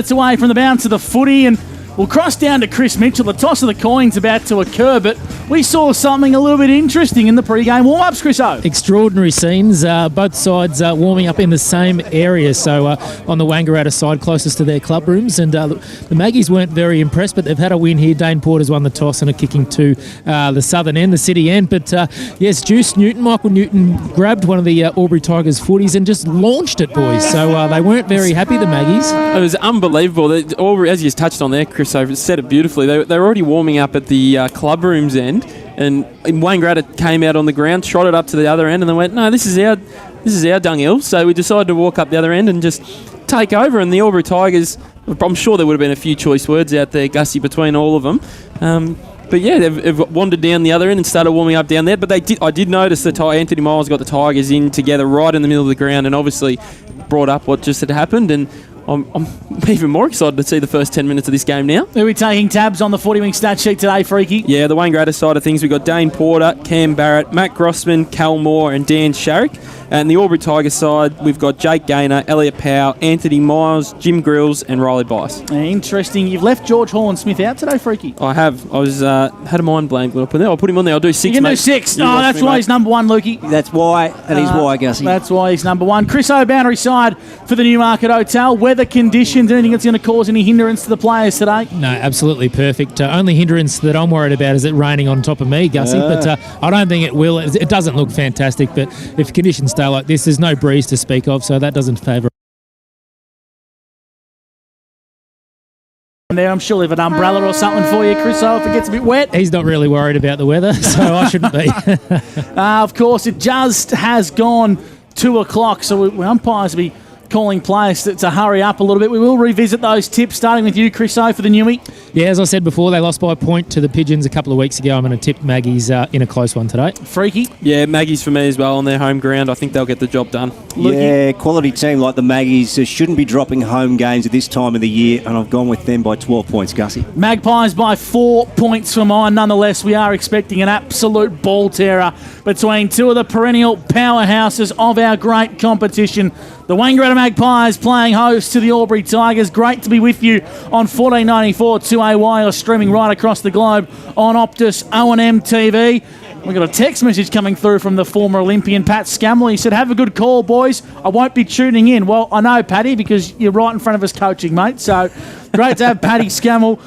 It's away from the bounce of the footy, and we'll cross down to Chris Mitchell. The toss of the coin's about to occur, but we saw something a little bit interesting in the pre-game warm-ups, Chriso. Extraordinary scenes. Both sides warming up in the same area. So on the Wangaratta side, closest to their club rooms. And the Magpies weren't very impressed, but they've had a win here. Dane Porter's won the toss and are kicking to the southern end, the city end. But yes, Michael Newton grabbed one of the Albury Tigers footies and just launched it, boys. So they weren't very happy, the Magpies. It was unbelievable. Albury, as you touched on there, Chris, so said it beautifully. They were already warming up at the club rooms end, and Wangaratta came out on the ground, shot it up to the other end, and they went, "No, this is our dunghill." So we decided to walk up the other end and just take over. And the Albury Tigers, I'm sure there would have been a few choice words out there, Gussie, between all of them. But yeah, they've wandered down the other end and started warming up down there. But I did notice that Anthony Miles got the Tigers in together right in the middle of the ground, and obviously brought up what just had happened. And I'm even more excited to see the first 10 minutes of this game now. Are we taking tabs on the 40-wing stat sheet today, Freaky? Yeah, the Wangaratta side of things, we've got Dane Porter, Cam Barrett, Matt Grossman, Cal Moore and Dan Sharrock. And the Albury Tigers side, we've got Jake Gaynor, Elliot Powell, Anthony Miles, Jim Grills and Riley Bice. Interesting. You've left George Hall and Smith out today, Freaky? I have. I was had a mind blank when I put him there. I'll put him on there. I'll do 6, You can mate. do 6. Oh, that's why he's number 1, Lukey. That's why. That is why, Gussie. That's why he's number 1. Chris O'Boundary side for the Newmarket Hotel. Weather conditions, anything that's going to cause any hindrance to the players today? No, absolutely perfect. Only hindrance that I'm worried about is it raining on top of me, Gussie. But I don't think it will. It doesn't look fantastic, but if conditions stay like this, there's no breeze to speak of, so that doesn't favour. There, I'm sure leave an umbrella or something for you, Chris, if it gets a bit wet. He's not really worried about the weather, so I shouldn't be. Of course, it just has gone 2 o'clock, so we umpires will be calling players to hurry up a little bit. We will revisit those tips, starting with you, Chris O, for the Newie. Yeah, as I said before, they lost by a point to the Pigeons a couple of weeks ago. I'm going to tip Maggies in a close one today. Freaky? Yeah, Maggies for me as well on their home ground. I think they'll get the job done. Yeah, quality team like the Magpies shouldn't be dropping home games at this time of the year, and I've gone with them by 12 points, Gussie. Magpies by 4 points for mine. Nonetheless, we are expecting an absolute ball terror between two of the perennial powerhouses of our great competition. The Wangaratta Magpies playing host to the Albury Tigers. Great to be with you on 1494 2AY or streaming right across the globe on Optus O&M TV. We've got a text message coming through from the former Olympian, Pat Scammell. He said, "Have a good call, boys. I won't be tuning in." Well, I know, Paddy, because you're right in front of us coaching, mate. So great to have Paddy Scammell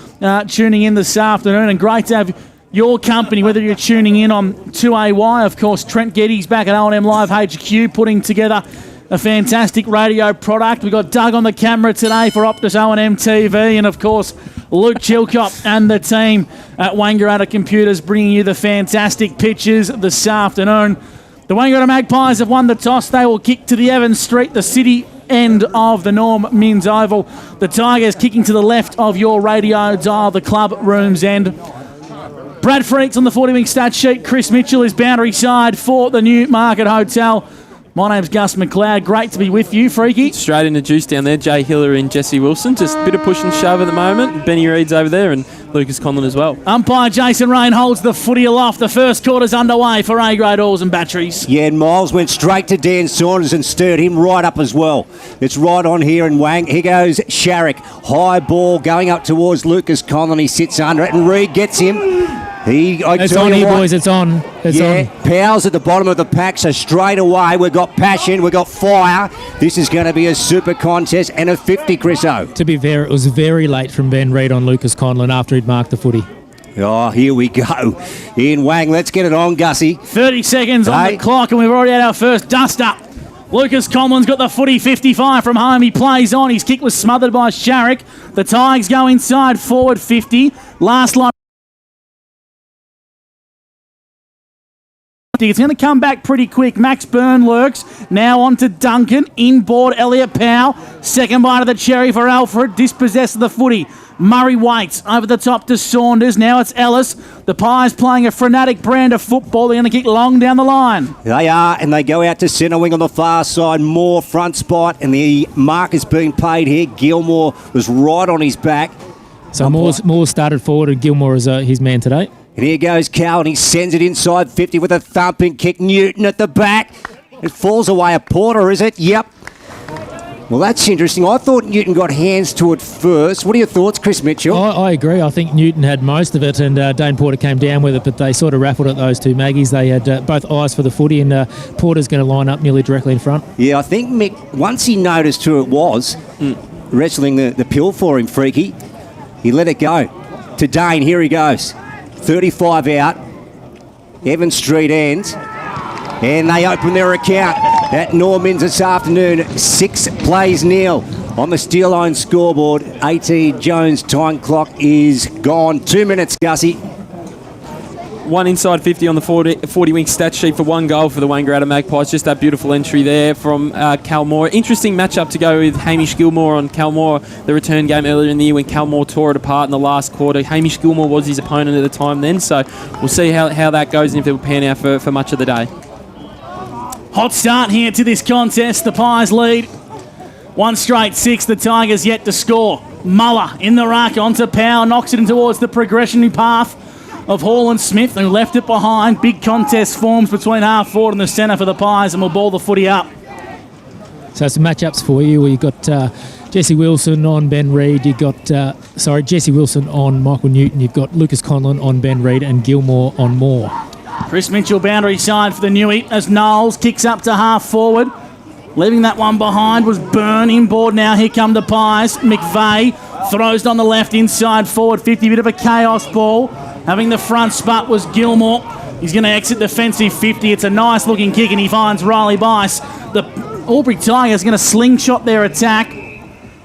tuning in this afternoon, and great to have your company, whether you're tuning in on 2AY. Of course, Trent Geddes back at O&M Live HQ putting together a fantastic radio product. We've got Doug on the camera today for Optus O&M TV, and of course Luke Chilcott and the team at Wangaratta Computers bringing you the fantastic pictures this afternoon. The Wangaratta Magpies have won the toss. They will kick to the Evans Street, the city end of the Norm Minns Oval. The Tigers kicking to the left of your radio dial, the club room's end. Brad Freaks on the 40-wing stat sheet. Chris Mitchell is boundary side for the Newmarket Hotel. My name's Gus McLeod. Great to be with you, Freaky. Straight into juice down there. Jay Hiller and Jesse Wilson. Just a bit of push and shove at the moment. Benny Reed's over there and Lucas Conlon as well. Umpire Jason Rain holds the footy aloft. The first quarter's underway for A-grade oars and batteries. Yeah, and Miles went straight to Dan Saunders and stirred him right up as well. It's right on here and Wang. Here goes Sharrock. High ball going up towards Lucas Conlon. He sits under it and Reed gets him. It's on here, boys. It's on. It's on. Powell's at the bottom of the pack, so straight away we've got passion, we've got fire. This is going to be a super contest and a 50, Chris O. To be fair, it was very late from Ben Reed on Lucas Conlon after he'd marked the footy. Oh, here we go. Ian Wang, let's get it on, Gussie. 30 seconds on the clock, and we've already had our first dust-up. Lucas Conlon's got the footy 55 from home. He plays on. His kick was smothered by Sharrock. The Tigers go inside, forward 50. Last line. It's going to come back pretty quick. Max Byrne lurks. Now on to Duncan. Inboard Elliot Powell. Second bite of the cherry for Alfred. Dispossessed of the footy. Murray waits over the top to Saunders. Now it's Ellis. The Pies playing a frenetic brand of football. They're going to kick long down the line. They are, and they go out to centre wing on the far side. Moore front spot, and the mark is being paid here. Gilmore was right on his back. So Moore started forward, and Gilmore is his man today. And here goes Cal, and he sends it inside 50 with a thumping kick. Newton at the back. It falls away a Porter, is it? Yep. Well, that's interesting. I thought Newton got hands to it first. What are your thoughts, Chris Mitchell? I agree. I think Newton had most of it, and Dane Porter came down with it, but they sort of raffled at those two Maggies. They had both eyes for the footy, and Porter's going to line up nearly directly in front. Yeah, I think Mick, once he noticed who it was, wrestling the pill for him, Freaky, he let it go. To Dane, here he goes. 35 out, Evans Street ends, and they open their account at Normans this afternoon. 6 plays nil on the Steel Line scoreboard. AT Jones time clock is gone. 2 minutes, Gussie. One inside 50 on the 40-wing stat sheet for 1 goal for the Wangaratta Magpies. Just that beautiful entry there from Calmore. Interesting matchup to go with Hamish Gilmore on Calmore. The return game earlier in the year when Calmore tore it apart in the last quarter. Hamish Gilmore was his opponent at the time then, so we'll see how that goes and if it will pan out for much of the day. Hot start here to this contest. The Pies lead 1 straight 6. The Tigers yet to score. Muller in the ruck onto Power. Knocks it in towards the progression path of Hall and Smith, who left it behind. Big contest forms between half forward and the centre for the Pies, and will ball the footy up. So some matchups for you. Well, you've got Jesse Wilson on Ben Reid. You've got, Jesse Wilson on Michael Newton. You've got Lucas Conlon on Ben Reid and Gilmore on Moore. Chris Mitchell boundary side for the Newey as Knowles kicks up to half forward. Leaving that one behind was Byrne inboard now. Here come the Pies. McVeigh throws on the left inside forward 50. Bit of a chaos ball. Having the front spot was Gilmore. He's going to exit defensive 50. It's a nice looking kick and he finds Riley Bice. The Albury Tigers going to slingshot their attack.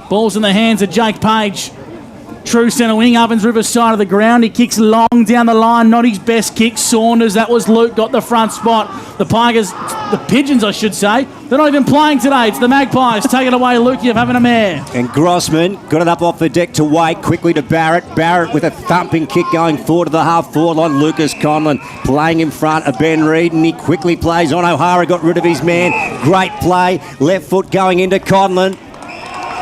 Ball's in the hands of Jake Page. True centre wing, Ovens River's side of the ground. He kicks long down the line, not his best kick. Saunders, that was Luke, got the front spot. The Pigeons, I should say, they're not even playing today. It's the Magpies. Take it away, Luke, you're having a mare. And Grossman got it up off the deck to Wake, quickly to Barrett. Barrett with a thumping kick going forward to the half-forward line. Lucas Conlon playing in front of Ben Reid, and he quickly plays on. O'Hara got rid of his man. Great play. Left foot going into Conlon.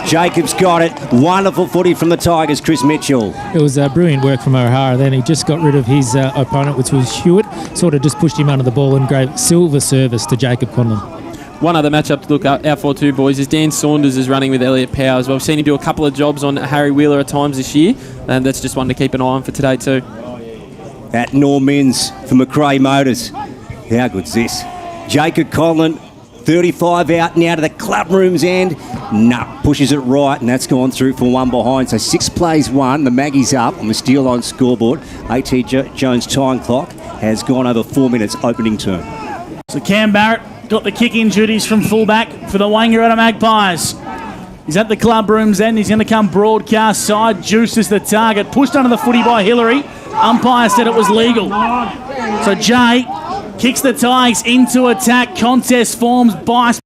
Jacobs got it. Wonderful footy from the Tigers, Chris Mitchell. It was brilliant work from O'Hara. Then he just got rid of his opponent, which was Hewitt. Sort of just pushed him under the ball and gave silver service to Jacob Conlon. One other matchup to look out for too, boys, is Dan Saunders is running with Elliot Power as well. We've seen him do a couple of jobs on Harry Wheeler at times this year, and that's just one to keep an eye on for today too. At Normans for McRae Motors. How good's this? Jacob Conlon, 35 out now to the club room's end. Pushes it right, and that's gone through for 1 behind. So 6 plays 1. The Maggies up on the Steel Line scoreboard. AT Jones time clock has gone over 4 minutes opening turn. So Cam Barrett got the kick-in duties from fullback for the Wangaratta Magpies. He's at the club room's end. He's going to come broadcast side. Juice is the target. Pushed under the footy by Hillary. Umpire said it was legal. So Jay kicks the Tigers into attack. Contest forms. Bice.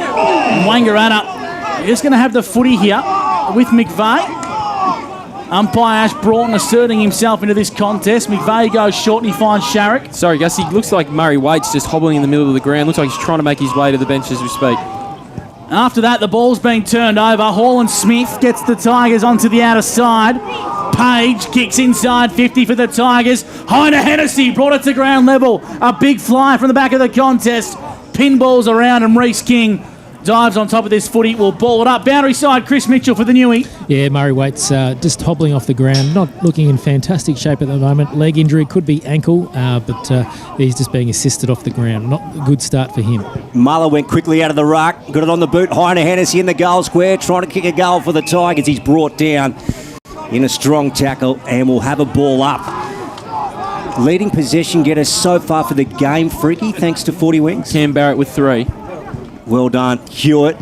Wangaratta just going to have the footy here with McVeigh. Umpire Ash Broughton asserting himself into this contest. McVeigh goes short and he finds Sharrock. Sorry, Gus, he looks like Murray Waite's just hobbling in the middle of the ground. Looks like he's trying to make his way to the bench as we speak. After that, the ball's been turned over. Hall and Smith gets the Tigers onto the outer side. Page kicks inside 50 for the Tigers. Heiner Hennessy brought it to ground level. A big fly from the back of the contest. Pinballs around and Reece King dives on top of this footy, will ball it up. Boundary side, Chris Mitchell for the Newey. Yeah, Murray Waite's just hobbling off the ground, not looking in fantastic shape at the moment. Leg injury, could be ankle, but he's just being assisted off the ground. Not a good start for him. Muller went quickly out of the ruck, got it on the boot. Heiner Hennessy in the goal square, trying to kick a goal for the Tigers. He's brought down in a strong tackle and will have a ball up. Leading possession getter so far for the game, Freaky, thanks to 40 Wings. Cam Barrett with 3. Well done. Hewitt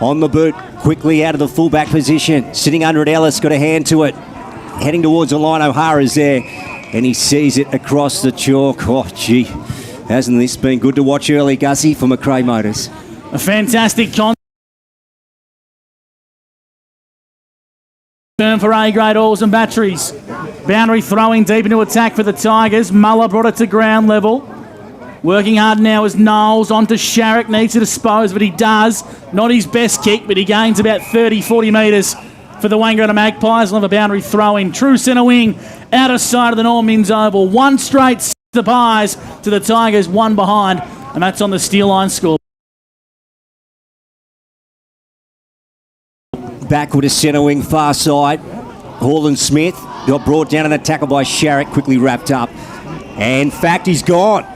on the boot, quickly out of the fullback position. Sitting under it, Ellis got a hand to it. Heading towards the line, O'Hara's there. And he sees it across the chalk. Oh, gee. Hasn't this been good to watch early, Gussie, for McRae Motors? A fantastic turn for A-grade oils and batteries. Boundary throwing deep into attack for the Tigers. Muller brought it to ground level. Working hard now is Knowles onto Sharrock. Needs to dispose, but he does. Not his best kick, but he gains about 30, 40 metres for the Wangaratta Magpies. We'll have a boundary throw in. True centre wing, outer side of the Normans Oval. 1 straight, the Pies to the Tigers, 1 behind. and that's on the Steel Line score. Back with a centre wing, far side. Holland Smith got brought down and a tackle by Sharrock, quickly wrapped up. And in fact, he's gone.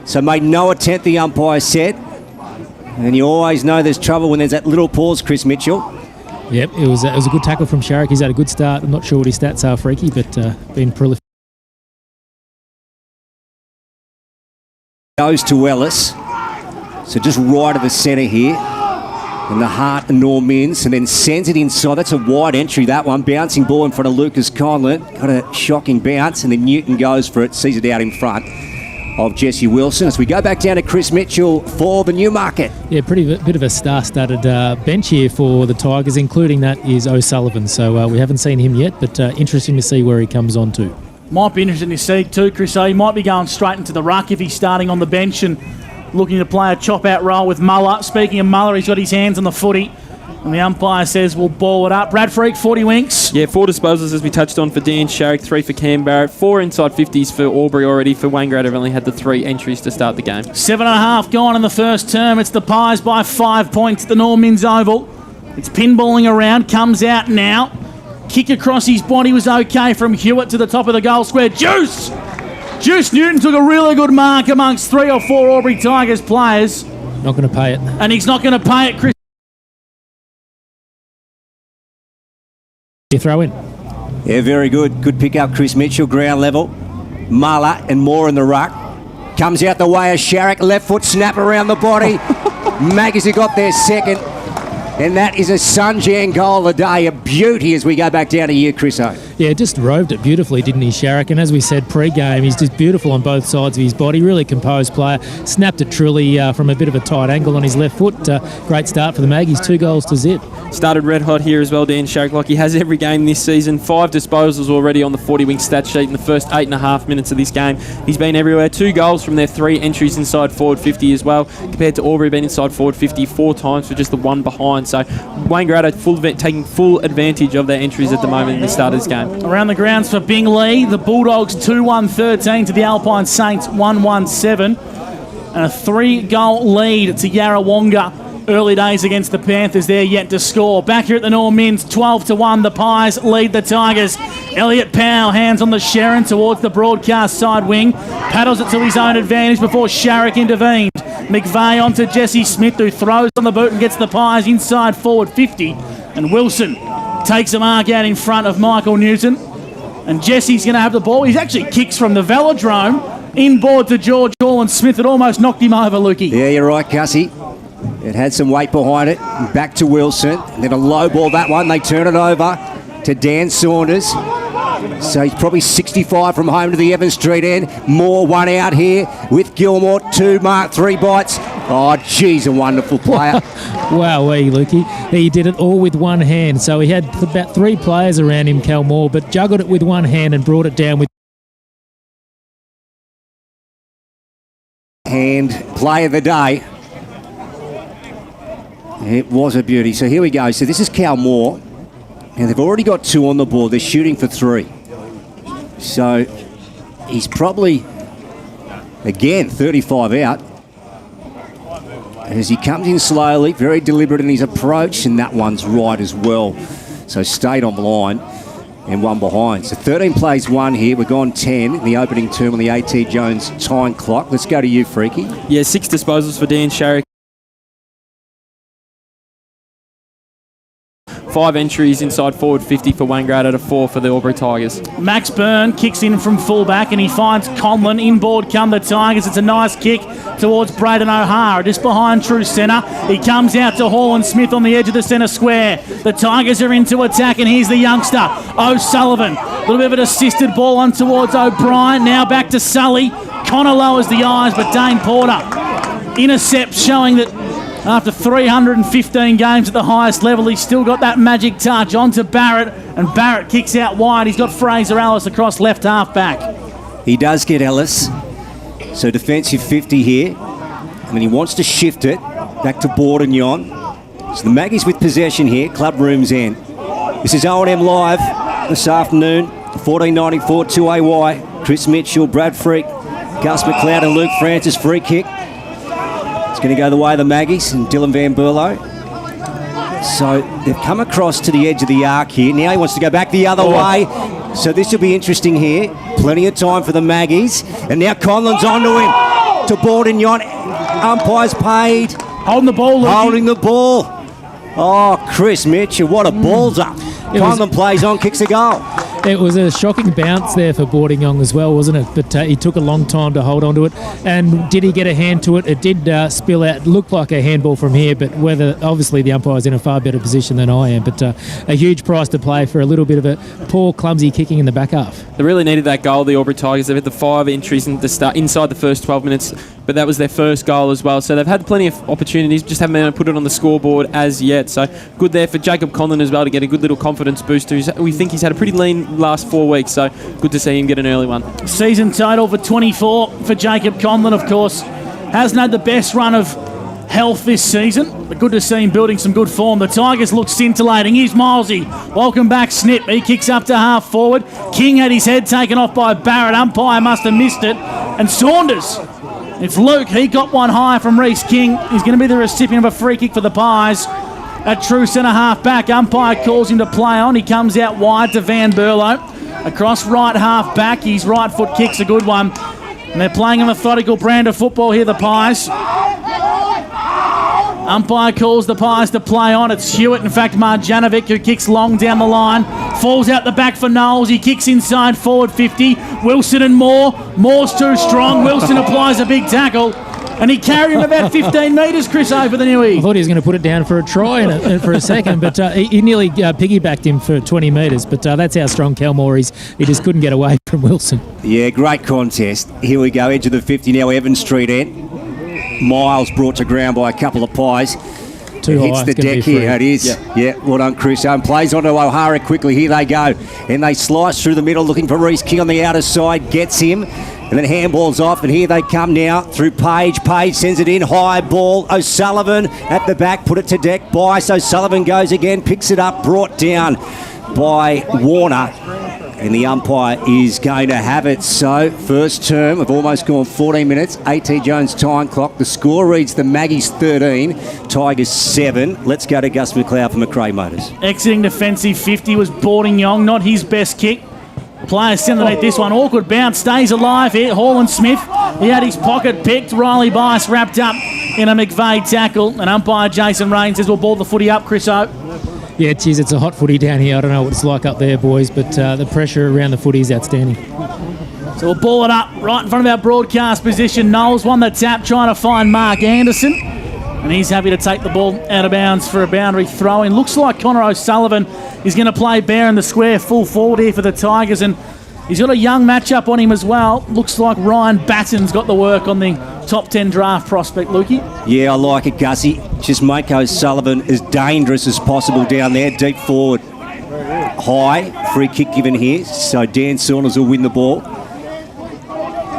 So made no attempt, the umpire said. And you always know there's trouble when there's that little pause, Chris Mitchell. Yep, it was a good tackle from Sharrock. He's had a good start. I'm not sure what his stats are, Freaky, but been prolific. Goes to Ellis. So just right of the centre here. In the heart of Norm Inns, and then sends it inside. That's a wide entry, that one. Bouncing ball in front of Lucas Conlon. Got a shocking bounce, and then Newton goes for it, sees it out in front of Jesse Wilson. As we go back down to Chris Mitchell for the Newmarket. Yeah, bit of a star-studded bench here for the Tigers, including that is O'Sullivan. So we haven't seen him yet, but interesting to see where he comes on to. Might be interesting to see too, Chris. He might be going straight into the ruck if he's starting on the bench and looking to play a chop-out role with Muller. Speaking of Muller, he's got his hands on the footy, and the umpire says we'll ball it up. Brad Freak, 40 winks. Yeah, 4 disposals as we touched on for Dan Sharrock, 3 for Cam Barrett, 4 inside 50s for Albury already. For Wangaratta, have only had the 3 entries to start the game. 7.5 gone in the first term. It's the Pies by 5 points at the Norm Inns Oval. It's pinballing around, comes out now. Kick across his body was okay from Hewitt to the top of the goal square. Juice Newton took a really good mark amongst 3 or 4 Albury Tigers players. Not going to pay it. And he's not going to pay it, Chris. You throw in. Yeah, very good. Good pick up, Chris Mitchell, ground level. Muller and Moore in the ruck. Comes out the way of Sharrock, left foot snap around the body. Magpies have got their second. And that is a Sunjan goal of the day, a beauty as we go back down to you, Chriso. Yeah, just roved it beautifully, didn't he, Sharrock? And as we said pre-game, he's just beautiful on both sides of his body, really composed player. Snapped it truly from a bit of a tight angle on his left foot. Great start for the Magpies, 2 goals to zip. Started red hot here as well, Dan Sharrock, like he has every game this season. 5 disposals already on the 40-wing stat sheet in the first 8.5 minutes of this game. He's been everywhere. 2 goals from their 3 entries inside forward 50 as well, compared to Albury being inside forward 50 4 times for just the 1 behind. So Wangaratta taking full advantage of their entries at the moment in the start of this game. Around the grounds for Bingley, the Bulldogs 2-1-13 to the Alpine Saints 1-1-7. And a 3-goal lead to Yarrawonga. Early days against the Panthers, they're yet to score. Back here at the Norm Inns, 12-1, the Pies lead the Tigers. Elliot Powell, hands on the Sharon towards the broadcast side wing. Paddles it to his own advantage before Sharrock intervened. McVeigh onto Jesse Smith, who throws on the boot and gets the Pies inside forward 50. And Wilson takes a mark out in front of Michael Newton. And Jesse's going to have the ball. He actually kicks from the velodrome. Inboard to George Hall, and Smith had almost knocked him over, Lukey. Yeah, you're right, Gussie. It had some weight behind it. Back to Wilson. And then a low ball, that one. They turn it over to Dan Saunders. So he's probably 65 from home to the Evans Street end. Moore, one out here with Gilmore. 2 mark, 3 bites. Oh, geez, a wonderful player. Wowee, Lukey. He did it all with one hand. So he had about 3 players around him, Cal Moore, but juggled it with one hand and brought it down with hand. Play of the day. It was a beauty. So here we go. So this is Cal Moore. And they've already got 2 on the board. They're shooting for 3. So he's probably, again, 35 out. As he comes in slowly, very deliberate in his approach, and that one's right as well. So stayed on the line and 1 behind. So 13 plays 1 here. We're gone 10 in the opening term on the A.T. Jones time clock. Let's go to you, Freaky. Yeah, 6 disposals for Dan Sharrock. 5 entries inside forward 50 for Wangaratta to 4 for the Albury Tigers. Max Byrne kicks in from fullback and he finds Conlon. Inboard come the Tigers. It's a nice kick towards Braden O'Hara, just behind true centre. He comes out to Hall and Smith on the edge of the centre square. The Tigers are into attack, and here's the youngster, O'Sullivan. A little bit of an assisted ball on towards O'Brien. Now back to Sully. Connor lowers the eyes, but Dane Porter intercepts, showing that after 315 games at the highest level, he's still got that magic touch. On to Barrett, and Barrett kicks out wide. He's got Fraser Ellis across left half back. He does get Ellis. So defensive 50 here. And then he wants to shift it back to Bordignon. So the Magpies with possession here, club room's end. This is O&M Live this afternoon, 1494 2AY. Chris Mitchell, Brad Freak, Gus McLeod and Luke Francis, free kick. It's going to go the way of the Maggies and Dylan Van Berlo. So they've come across to the edge of the arc here. Now he wants to go back the other way. So this will be interesting here. Plenty of time for the Maggies. And now Conlon's onto him. To Bourdignon. Umpire's paid. Holding the ball, Lukey. Holding the ball. Oh, Chris Mitchell, what a balls up. Conlon plays on, kicks a goal. It was a shocking bounce there for Bourdignon as well, wasn't it? But he took a long time to hold on to it. And did he get a hand to it? It did spill out. Looked like a handball from here, but whether obviously the umpire's in a far better position than I am. But a huge price to play for a little bit of a poor, clumsy kicking in the back half. They really needed that goal, the Albury Tigers. They've had the 5 entries inside the first 12 minutes, but that was their first goal as well. So they've had plenty of opportunities, just haven't been able to put it on the scoreboard as yet. So good there for Jacob Conlon as well to get a good little confidence boost. We think he's had a pretty lean last 4 weeks, so good to see him get an early one. Season total for 24 for Jacob Conlon, of course. Hasn't had the best run of health this season, but good to see him building some good form. The Tigers look scintillating. Here's Milesy. Welcome back, Snip. He kicks up to half forward. King had his head taken off by Barrett. Umpire must have missed it. And Saunders. It's Luke. He got one high from Reece King. He's going to be the recipient of a free kick for the Pies. At true centre half back, umpire calls him to play on. He comes out wide to Van Berlo. Across right half back, his right foot kick's a good one. And they're playing a methodical brand of football here, the Pies. Umpire calls the Pies to play on. It's Hewitt, in fact, Marjanovic, who kicks long down the line. Falls out the back for Knowles. He kicks inside forward 50. Wilson and Moore. Moore's too strong. Wilson applies a big tackle. And he carried him about 15 metres, Chris, over the newie. I thought he was going to put it down for a try for a second, but he nearly piggybacked him for 20 metres. But that's how strong Kelmore is. He just couldn't get away from Wilson. Yeah, great contest. Here we go, edge of the 50 now, Evans Street end. Miles brought to ground by a couple of Pies. Too hits the deck here. It is. Yeah, well done, Chris. Plays onto O'Hara quickly. Here they go. And they slice through the middle looking for Reece King on the outer side. Gets him. And then handballs off, and here they come now through Page. Page sends it in, high ball. O'Sullivan at the back, put it to deck. Bice, O'Sullivan goes again, picks it up, brought down by Warner. And the umpire is going to have it. So, first term, we've almost gone 14 minutes. A.T. Jones time clock. The score reads the Maggies 13, Tigers 7. Let's go to Gus McLeod for McRae Motors. Exiting defensive 50 was Bourdignon, not his best kick. Players stimulate this one. Awkward bounce. Stays alive here. Holland Smith. He had his pocket picked. Riley Bice wrapped up in a McVeigh tackle. And umpire Jason Rain says we'll ball the footy up, Chris O. Yeah, geez, it's a hot footy down here. I don't know what it's like up there, boys, but the pressure around the footy is outstanding. So we'll ball it up right in front of our broadcast position. Knowles won the tap trying to find Mark Anderson. And he's happy to take the ball out of bounds for a boundary throw-in. Looks like Connor O'Sullivan is going to play bare in the square full forward here for the Tigers. And he's got a young matchup on him as well. Looks like Ryan Batten's got the work on the top 10 draft prospect, Lukey. Yeah, I like it, Gussie. Just make O'Sullivan as dangerous as possible down there. Deep forward. High. Free kick given here. So Dan Saunders will win the ball.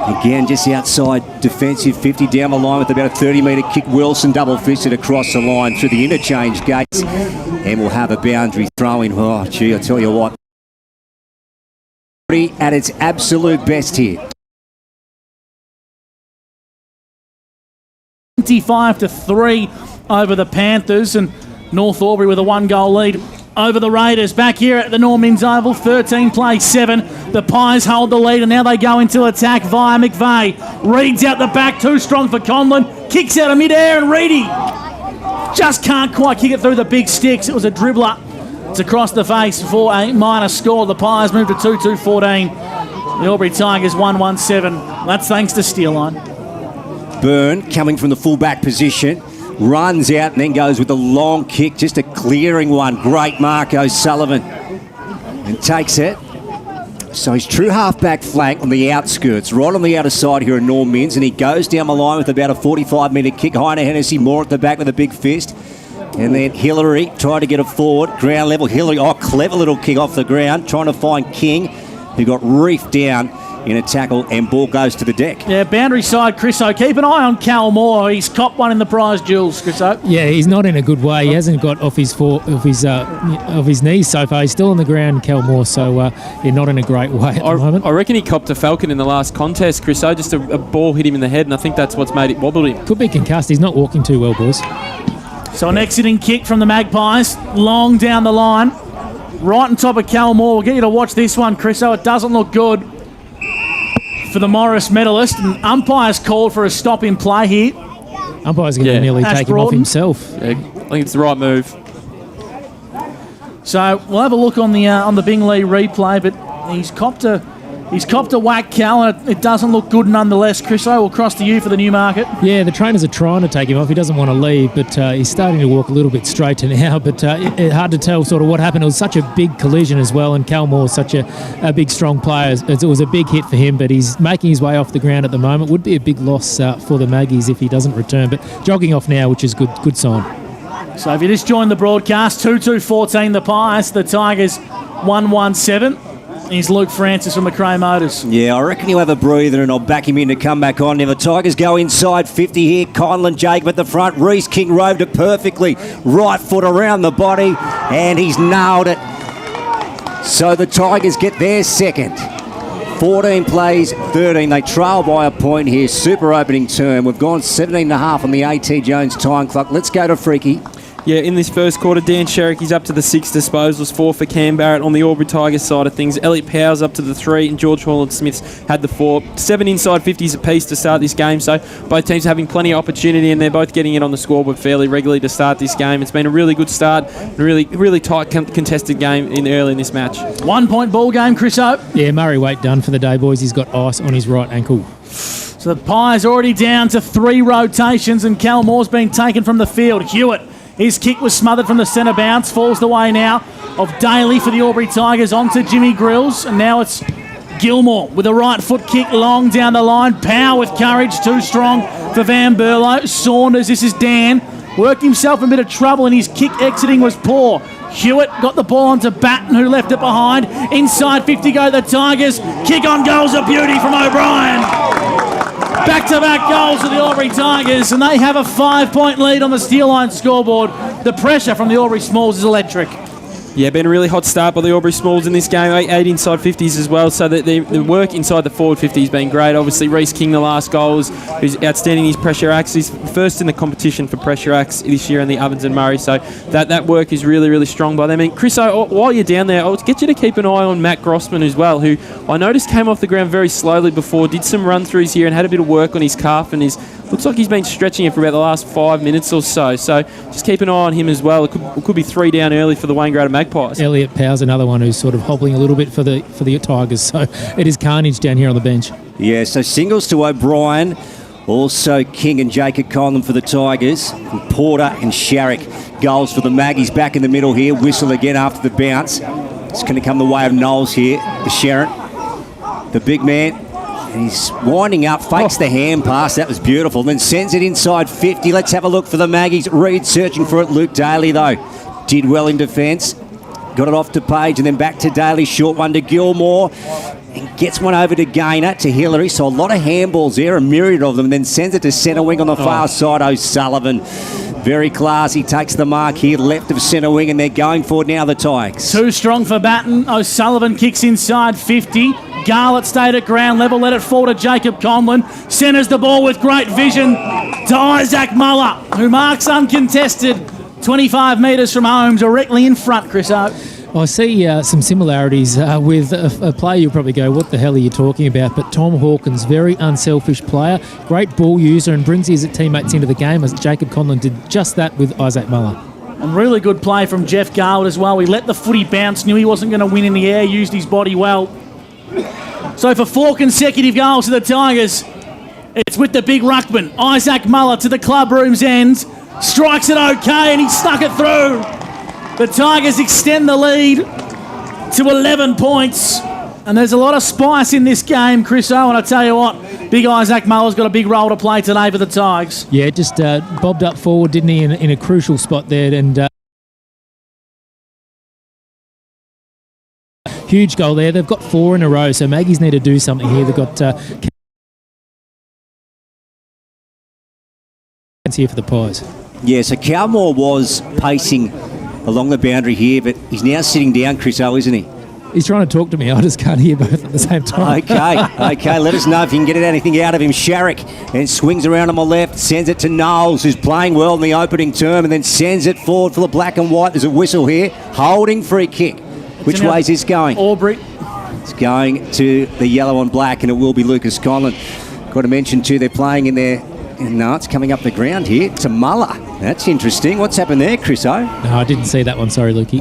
Again, just outside defensive 50 down the line with about a 30-metre kick. Wilson double-fisted across the line through the interchange gates. And we'll have a boundary throw-in. Oh, gee, I tell you what. At its absolute best here. 25-3 over the Panthers, and North Albury with a 1-goal lead over the Raiders. Back here at the Normans Oval, 13 plays 7. The Pies hold the lead, and now they go into attack via McVeigh. Reed's out the back, too strong for Conlon. Kicks out of mid-air, and Reedy just can't quite kick it through the big sticks. It was a dribbler. It's across the face for a minor score. The Pies move to 2-2-14. The Albury Tigers 1-1-7. That's thanks to Steelline. Byrne coming from the fullback position. Runs out and then goes with a long kick. Just a clearing one. Great mark, O'Sullivan. And takes it. So he's true half-back flank on the outskirts, right on the outer side here in Norm Mins, and he goes down the line with about a 45-metre kick. Heine Hennessy Moore at the back with a big fist. And then Hillary tried to get it forward. Ground level. Hillary, clever little kick off the ground. Trying to find King, who got reefed down. in a tackle, and ball goes to the deck. Yeah, boundary side, Chriso. Keep an eye on Cal Moore. He's copped one in the prize jewels, Chriso. Yeah, he's not in a good way. He hasn't got off his knees so far. He's still on the ground, Cal Moore, so he's not in a great way at the moment. I reckon he copped a falcon in the last contest, Chriso. Just a ball hit him in the head, and I think that's what's made it wobble him. Could be concussed. He's not walking too well, boys. So an exiting kick from the Magpies, long down the line, right on top of Cal Moore. We'll get you to watch this one, Chriso. It doesn't look good for the Morris medalist, and umpires called for a stop in play here. Umpire's going to nearly Ash take him Broughton. off himself. Yeah, I think it's the right move. So we'll have a look on the Bingley replay, but he's copped a whack, Cal, and it doesn't look good nonetheless. Chriso, we'll cross to you for the Newmarket. Yeah, the trainers are trying to take him off. He doesn't want to leave, but he's starting to walk a little bit straighter now. But it's hard to tell sort of what happened. It was such a big collision as well, and Cal Moore's such a big, strong player. It was a big hit for him, but he's making his way off the ground at the moment. Would be a big loss for the Maggies if he doesn't return, but jogging off now, which is good sign. So if you just joined the broadcast, 2-2-14 the Pies, the Tigers 1-1-7. Here's Luke Francis from McRae Motors. Yeah, I reckon he'll have a breather, and I'll back him in to come back on. Now the Tigers go inside 50 here. Kylan Jacob at the front. Reece King roved it perfectly. Right foot around the body, and he's nailed it. So the Tigers get their second. 14 plays, 13. They trail by a point here. Super opening term. We've gone 17.5 on the AT Jones time clock. Let's go to Freaky. Yeah, in this first quarter, Dan Sherrick, he's up to the 6 disposals, 4 for Cam Barrett. On the Albury Tigers side of things, Elliot Powers up to the 3, and George Holland-Smith's had the 4. 7 inside 50s apiece to start this game, so both teams having plenty of opportunity, and they're both getting it on the scoreboard fairly regularly to start this game. It's been a really good start, a really tight contested game early in this match. 1 point ball game, Chriso. Yeah, Murray Waite done for the day, boys. He's got ice on his right ankle. So the Pies already down to 3 rotations, and Cal Moore's been taken from the field. Hewitt. His kick was smothered from the centre bounce. Falls the way now of Daly for the Albury Tigers onto Jimmy Grills. And now it's Gilmore with a right foot kick long down the line. Power with courage, too strong for Van Berlo. Saunders, this is Dan. Worked himself in a bit of trouble, and his kick exiting was poor. Hewitt got the ball onto Batten, who left it behind. Inside 50 go the Tigers. Kick on goal's a beauty from O'Brien. Back-to-back goals for the Albury Tigers, and they have a 5-point lead on the Steel Line scoreboard. The pressure from the Albury Smalls is electric. Yeah, been a really hot start by the Albury Smalls in this game. 8 inside 50s as well, so the work inside the forward 50 has been great. Obviously, Reece King, the last goal, who's outstanding in his pressure acts. He's first in the competition for pressure acts this year in the Ovens and Murray, so that work is really strong by them. And Chris, while you're down there, I'll get you to keep an eye on Matt Grossman as well, who I noticed came off the ground very slowly before, did some run-throughs here and had a bit of work on his calf, and looks like he's been stretching it for about the last 5 minutes or so. So just keep an eye on him as well. It could be 3 down early for the Wangaratta Magpies. Elliot Powers, another one who's sort of hobbling a little bit for the Tigers. So it is carnage down here on the bench. Yeah, so singles to O'Brien. Also King and Jacob Conlon for the Tigers. And Porter and Sharrock. Goals for the Maggies back in the middle here. Whistle again after the bounce. It's going to come the way of Knowles here. The Sharon. The big man. He's winding up, fakes the hand pass. That was beautiful. Then sends it inside 50. Let's have a look for the Maggies. Reed searching for it. Luke Daly, though, did well in defence. Got it off to Page and then back to Daly. Short one to Gilmore. And gets one over to Gaynor, to Hillary. So a lot of handballs there, a myriad of them. And then sends it to centre wing on the far side. O'Sullivan. Very classy. Takes the mark here, left of centre wing. And they're going forward now, the Tigers. Too strong for Batten. O'Sullivan kicks inside 50. Garlett stayed at ground level, let it fall to Jacob Conlon. Centres the ball with great vision to Isaac Muller, who marks uncontested 25 metres from home, directly in front, Chris O. I see some similarities with a player you'll probably go, what the hell are you talking about? But Tom Hawkins, very unselfish player, great ball user and brings his teammates into the game, as Jacob Conlon did just that with Isaac Muller. And really good play from Jeff Garlett as well. He let the footy bounce, knew he wasn't going to win in the air, used his body well. So for 4 consecutive goals to the Tigers, it's with the big ruckman, Isaac Muller, to the club room's end. Strikes it okay and he snuck it through. The Tigers extend the lead to 11 points. And there's a lot of spice in this game, Chris O. And I tell you what, big Isaac Muller's got a big role to play today for the Tigers. Yeah, just bobbed up forward, didn't he, in a crucial spot there. And huge goal there. They've got 4 in a row, so Maggies need to do something here. They've got here for the Pies. Yeah, so Cowmore was pacing along the boundary here, but he's now sitting down, Chris O, isn't he? He's trying to talk to me. I just can't hear both at the same time. Okay. Let us know if you can get anything out of him. Sharrock and swings around on the left, sends it to Knowles, who's playing well in the opening term, and then sends it forward for the black and white. There's a whistle here. Holding free kick. Which way is this going? Aubrey. It's going to the yellow and black, and it will be Lucas Conlon. Got to mention too, they're playing in their... No, it's coming up the ground here to Muller. That's interesting. What's happened there, Chris O? No, I didn't see that one. Sorry, Lukey.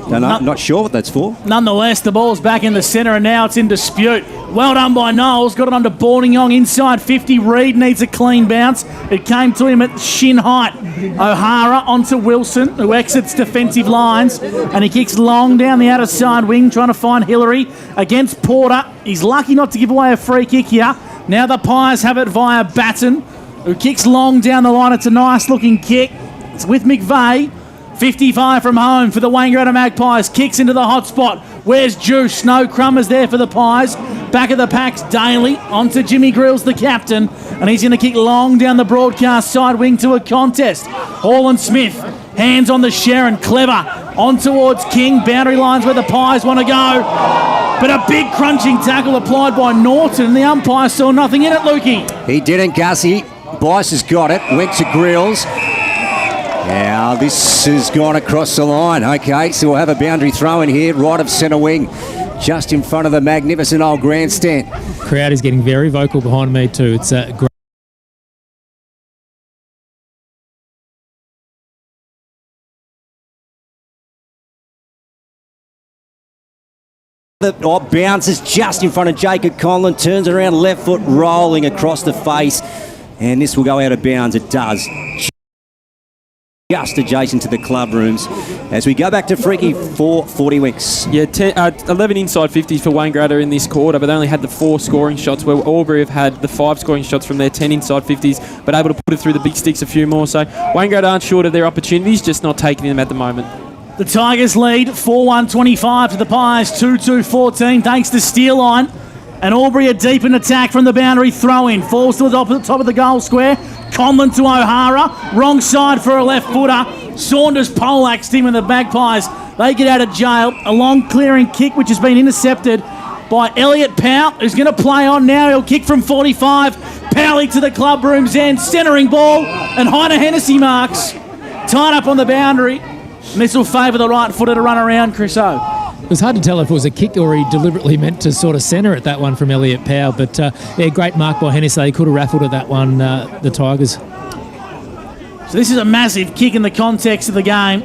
Not sure what that's for. Nonetheless, the ball's back in the centre and now it's in dispute. Well done by Knowles. Got it onto Borningong inside 50. Reid needs a clean bounce. It came to him at shin height. O'Hara onto Wilson, who exits defensive lines, and he kicks long down the outer side wing, trying to find Hillary against Porter. He's lucky not to give away a free kick here. Now the Pies have it via Batten, who kicks long down the line. It's a nice-looking kick. It's with McVeigh. 55 from home for the Wangaratta Magpies. Kicks into the hot spot. Where's Juice? No Crummers there for the Pies. Back of the packs, Daly. Onto Jimmy Grills, the captain. And he's going to kick long down the broadcast side wing to a contest. Hall and Smith. Hands on the Sharon. Clever. On towards King. Boundary lines where the Pies want to go. But a big crunching tackle applied by Norton. And the umpire saw nothing in it, Lukey. He didn't, Gussie. Bice has got it. Went to Grills. Now this has gone across the line. Okay, so we'll have a boundary throw in here, right of centre wing, just in front of the magnificent old grandstand. Crowd is getting very vocal behind me too. It's a great. Bounces just in front of Jacob Conlon, turns around, left foot rolling across the face, and this will go out of bounds. It does. Just adjacent to the club rooms as we go back to Freaky for 40 weeks. Yeah, 11 inside 50s for Wangaratta in this quarter, but they only had the 4 scoring shots, where Albury have had the 5 scoring shots from their 10 inside 50s, but able to put it through the big sticks a few more. So Wangaratta aren't short of their opportunities, just not taking them at the moment. The Tigers lead 4-1-25 to the Pies, 2-2-14 thanks to Steelline. And Albury are deep in attack from the boundary throw-in. Falls to the top of the goal square. Conlon to O'Hara. Wrong side for a left footer. Saunders poleaxed him, and the Magpies, they get out of jail. A long clearing kick which has been intercepted by Elliot Powell, who's going to play on now. He'll kick from 45. Powley to the club room's end. Centering ball. And Heiner Hennessy marks. Tied up on the boundary. And this will favour the right footer to run around, Chris O. It was hard to tell if it was a kick or he deliberately meant to sort of centre at that one from Elliot Powell. But, yeah, great mark by Hennessy. They could have raffled at that one, the Tigers. So this is a massive kick in the context of the game.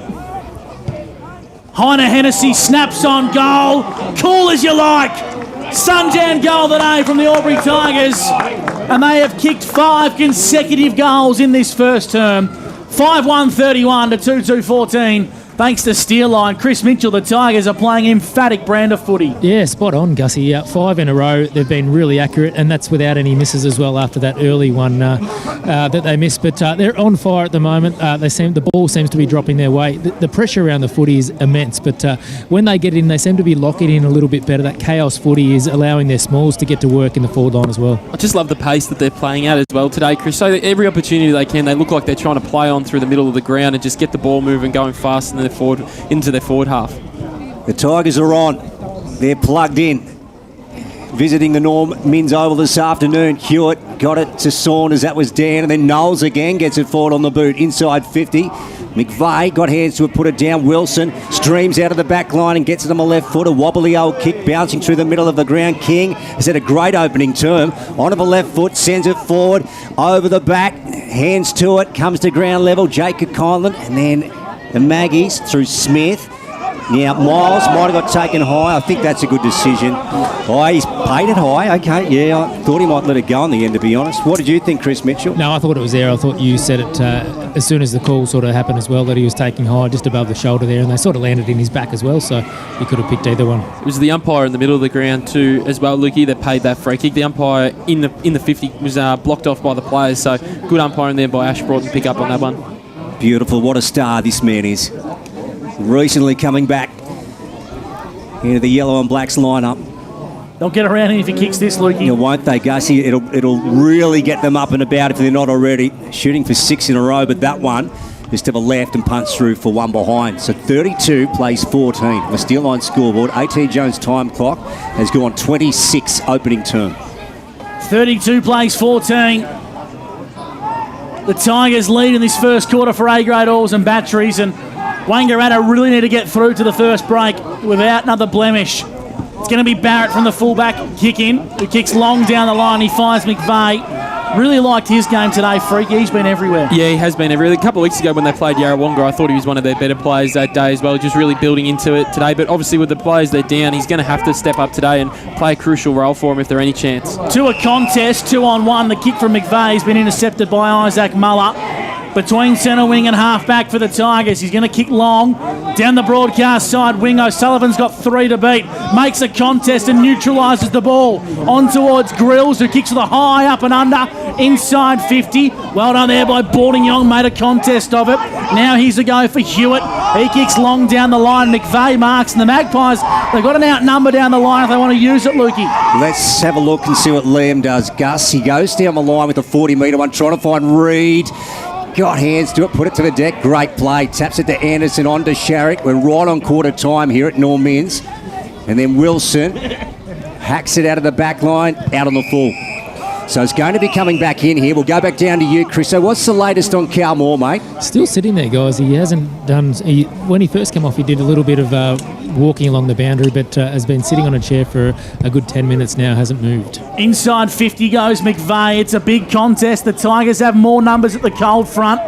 Heiner Hennessy snaps on goal. Cool as you like. Sundown goal today from the Albury Tigers. And they have kicked 5 consecutive goals in this first term. 5-1-31 to 2-2-14. Thanks to Steelline. Chris Mitchell, the Tigers are playing emphatic brand of footy. Yeah, spot on, Gussie. 5 in a row. They've been really accurate, and that's without any misses as well after that early one that they missed. But they're on fire at the moment. The ball seems to be dropping their way. The pressure around the footy is immense, but when they get in, they seem to be locking in a little bit better. That chaos footy is allowing their smalls to get to work in the forward line as well. I just love the pace that they're playing at as well today, Chris. So every opportunity they can, they look like they're trying to play on through the middle of the ground and just get the ball moving, going fast into their forward half. The Tigers are on. They're plugged in. Visiting the Norm Minns Oval this afternoon. Hewitt got it to Saunders. That was Dan. And then Knowles again gets it forward on the boot. Inside 50. McVeigh got hands to it, put it down. Wilson streams out of the back line and gets it on the left foot. A wobbly old kick bouncing through the middle of the ground. King has had a great opening term. Onto the left foot, sends it forward. Over the back. Hands to it. Comes to ground level. Jacob Conlon. And then the Maggies through Smith. Now, Miles might have got taken high. I think that's a good decision. Oh, he's paid it high. Okay, yeah, I thought he might let it go in the end, to be honest. What did you think, Chris Mitchell? No, I thought it was there. I thought you said it as soon as the call sort of happened as well, that he was taking high just above the shoulder there, and they sort of landed in his back as well, so he could have picked either one. It was the umpire in the middle of the ground too as well, Lukey, that paid that free kick. The umpire in the 50 was blocked off by the players, so good umpiring there by Ash Broughton to pick up on that one. Beautiful. What a star this man is. Recently coming back into the yellow and blacks lineup. They'll get around him if he kicks this, Lukey. Won't they, Gussie? It'll really get them up and about if they're not already shooting for 6 in a row. But that one just have a left and punch through for one behind. So 32 plays 14. The steel line scoreboard. A.T. Jones' time clock has gone 26 opening term. 32 plays 14. The Tigers lead in this first quarter for A-grade oils and batteries, and Wangaratta really need to get through to the first break without another blemish. It's going to be Barrett from the fullback kick in, who kicks long down the line. He finds McVeigh. Really liked his game today, Freaky. He's been everywhere. Yeah, he has been everywhere. A couple of weeks ago when they played Yarrawonga, I thought he was one of their better players that day as well, just really building into it today. But obviously with the players they're down, he's going to have to step up today and play a crucial role for him if there any chance. To a contest, 2-on-1. The kick from McVeigh has been intercepted by Isaac Muller. Between centre wing and half back for the Tigers. He's going to kick long down the broadcast side wing. O'Sullivan's got 3 to beat. Makes a contest and neutralises the ball. On towards Grills, who kicks with a high up and under inside 50. Well done there by Bording-Yong. Made a contest of it. Now here's a go for Hewitt. He kicks long down the line. McVeigh marks, and the Magpies, they've got an outnumber down the line if they want to use it, Lukey. Let's have a look and see what Liam does. Gus, he goes down the line with a 40-metre one, trying to find Reed. Got hands to it, put it to the deck. Great play. Taps it to Anderson, on to Sharrock. We're right on quarter time here at Norm Inns. And then Wilson hacks it out of the back line, out on the full. So it's going to be coming back in here. We'll go back down to you, Chris. So what's the latest on Cal Moore, mate? Still sitting there, guys. He hasn't done... when he first came off, he did a little bit of walking along the boundary, but has been sitting on a chair for a good 10 minutes now, hasn't moved. Inside 50 goes McVeigh. It's a big contest. The Tigers have more numbers at the cold front.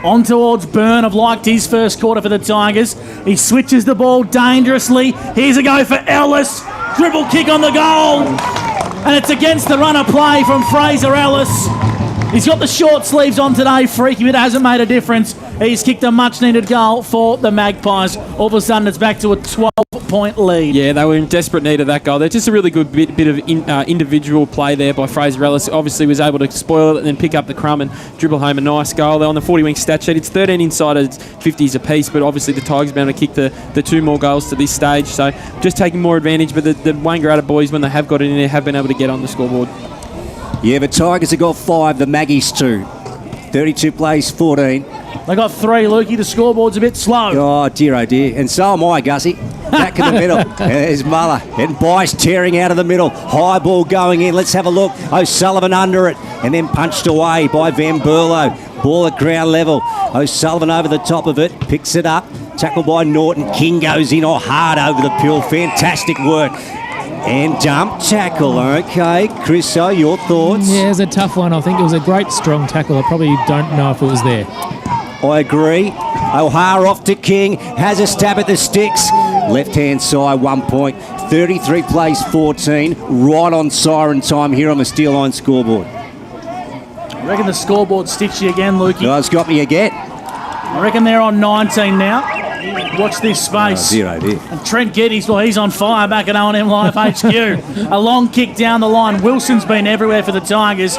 On towards Byrne. I've liked his first quarter for the Tigers. He switches the ball dangerously. Here's a go for Ellis. Dribble kick on the goal. And it's against the runner play from Fraser Ellis. He's got the short sleeves on today, Freaky, but it hasn't made a difference. He's kicked a much-needed goal for the Magpies. All of a sudden, it's back to a 12-point lead. Yeah, they were in desperate need of that goal. They're just a really good bit of individual play there by Fraser Ellis. Obviously was able to spoil it and then pick up the crumb and dribble home a nice goal. They're on the 40-wing stat sheet. It's 13 insiders, 50s apiece, but obviously the Tigers have been able to kick the 2 more goals to this stage. So just taking more advantage, but the Wangaratta boys, when they have got it in there, have been able to get on the scoreboard. Yeah, the Tigers have got 5, the Maggies 2. 32 plays 14. They got 3, Lukey. The scoreboard's a bit slow. Oh, dear, oh, dear. And so am I, Gussie. Back in the middle. There's Muller. And Bice tearing out of the middle. High ball going in. Let's have a look. O'Sullivan under it. And then punched away by Van Berlo. Ball at ground level. O'Sullivan over the top of it. Picks it up. Tackled by Norton. King goes in hard over the pill. Fantastic work. And dump tackle. Okay, Chriso, your thoughts? Yeah, it was a tough one. I think it was a great, strong tackle. I probably don't know if it was there. I agree. O'Hara off to King. Has a stab at the sticks. Left-hand side, 1 point. 33 plays 14. Right on siren time here on the Steel Line scoreboard. I reckon the scoreboard stitched you again, Lukey. Oh, it's got me again. I reckon they're on 19 now. Watch this space. 0 there. And Trent Geddes, well, he's on fire back at O&M Live HQ. A long kick down the line. Wilson's been everywhere for the Tigers.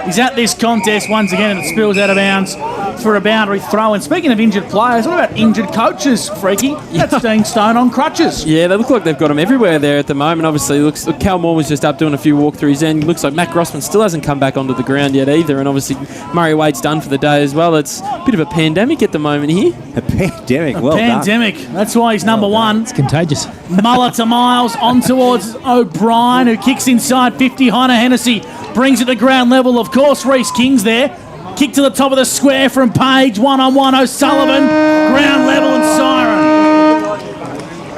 He's at this contest once again, and it spills out of bounds for a boundary throw. And speaking of injured players, what about injured coaches, Freaky? That's Dean Stone on crutches. Yeah, they look like they've got them everywhere there at the moment. Obviously, Cal Moore was just up doing a few walkthroughs, and looks like Matt Grossman still hasn't come back onto the ground yet either. And obviously, Murray Wade's done for the day as well. It's a bit of a pandemic at the moment here. A pandemic, well pandemic. done. That's why he's number one. It's contagious. Muller to Miles, on towards O'Brien, who kicks inside 50. Hunter Hennessy brings it to ground level. Of course, Reece King's there. Kick to the top of the square from Page. 1-on-1, O'Sullivan. Ground level and siren.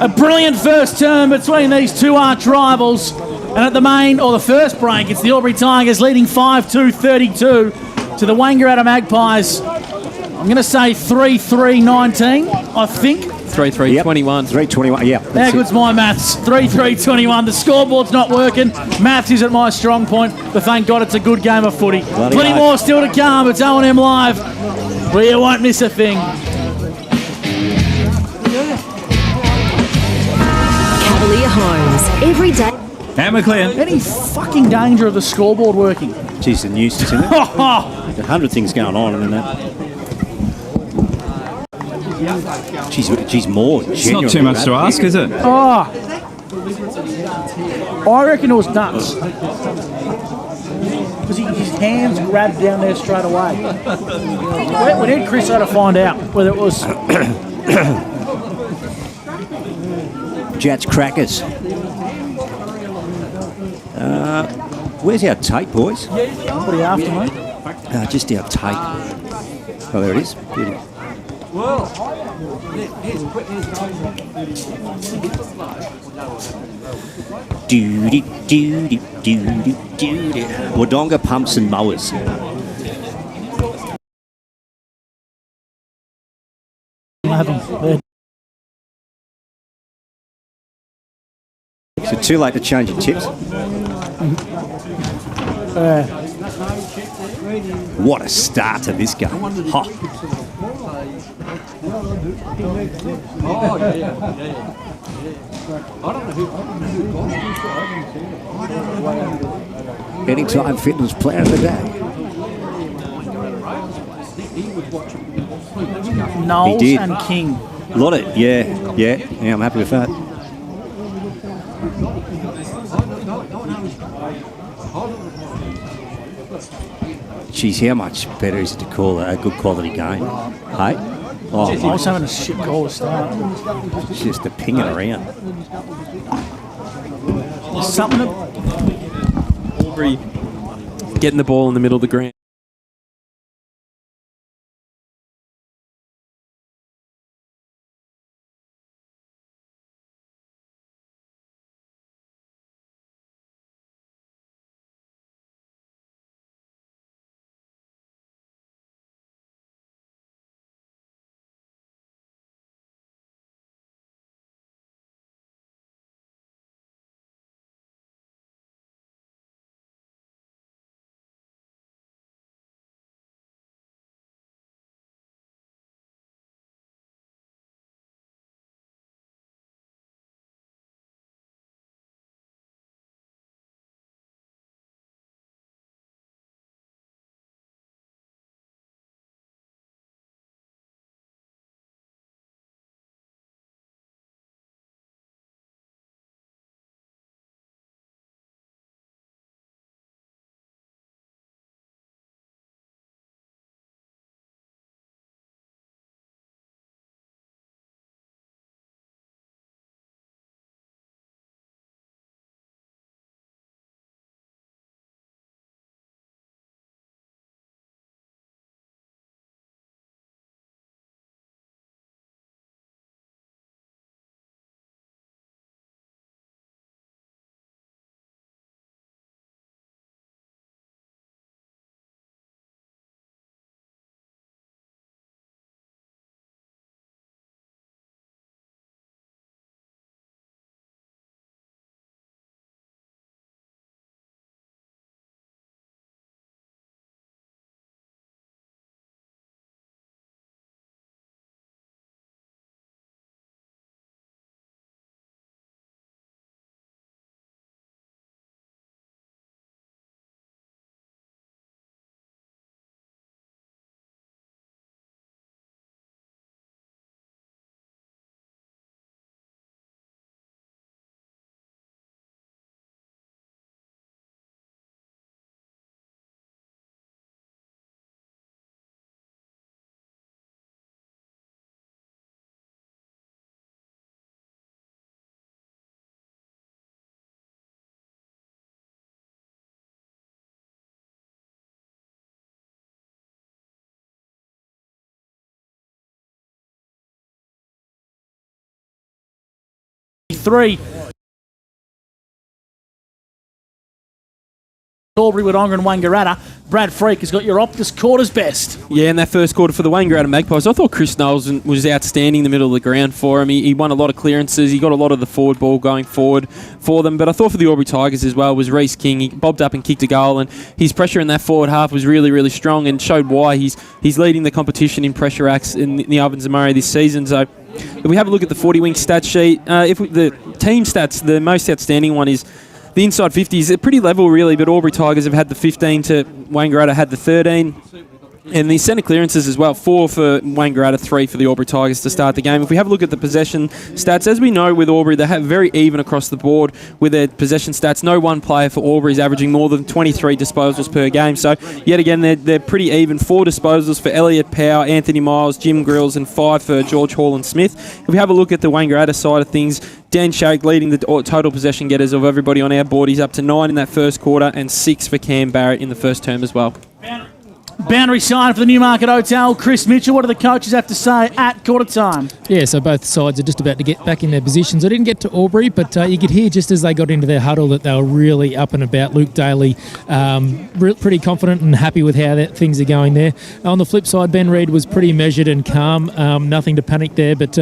A brilliant first term between these two arch rivals. And at the main, or the first break, it's the Albury Tigers leading 5-2-32 to the Wangaratta Magpies. I'm going to say 3-3-19, I think. 3-3-21. 3-21, yeah. How good's my maths? 3-3-21. The scoreboard's not working. Maths isn't my strong point, but thank God it's a good game of footy. Plenty more still to come. It's O&M Live, where you won't miss a thing. Cavalier Homes, every day. And we're clear. Any fucking danger of the scoreboard working? Geez, the news, isn't it? 100 things going on, and that. She's more. It's not too much to ask, is it? Oh, I reckon it was nuts. Because his hands grabbed down there straight away. We need Chris to find out whether it was... Jats Crackers. Where's our tape, boys? What are you after, mate? Just our tape. Oh, there it is. Beauty. Doody, doody, doody, doody. Wodonga pumps and mowers. So too late to change your tips. What a start to this game. Ha. Anytime Fitness Player of the Day. Knowles He did. and King. Lot it, yeah, I'm happy with that. Geez, how much better is it to call a good quality game? Hey? Oh, I was having a shit goal to start. it's just a pinging around. Something that... Albury getting the ball in the middle of the ground. Three. Albury, Wodonga and Wangaratta. Brad Freak has got your Optus quarters best. Yeah, in that first quarter for the Wangaratta Magpies, I thought Chris Knowles was outstanding in the middle of the ground for him. He won a lot of clearances. He got a lot of the forward ball going forward for them. But I thought for the Albury Tigers as well was Reece King. He bobbed up and kicked a goal, and his pressure in that forward half was really, really strong and showed why he's leading the competition in pressure acts in the Ovens and Murray this season. So if we have a look at the 40-wing stat sheet, the team stats, the most outstanding one is the inside 50s. They're pretty level, really, but Albury Tigers have had the 15 to Wangaratta had the 13. And the centre clearances as well, 4 for Wangaratta, 3 for the Albury Tigers to start the game. If we have a look at the possession stats, as we know with Albury, they have very even across the board with their possession stats. No one player for Albury is averaging more than 23 disposals per game. So, yet again, they're pretty even. 4 disposals for Elliot Power, Anthony Miles, Jim Grills, and 5 for George Hall and Smith. If we have a look at the Wangaratta side of things, Dan Shake leading the total possession getters of everybody on our board. He's up to 9 in that first quarter and 6 for Cam Barrett in the first term as well. Boundary side for the Newmarket Hotel. Chris Mitchell, what do the coaches have to say at quarter time? Yeah, so both sides are just about to get back in their positions. I didn't get to Albury, but you could hear just as they got into their huddle that they were really up and about. Luke Daly, pretty confident and happy with how things are going there. On the flip side, Ben Reid was pretty measured and calm. Nothing to panic there, but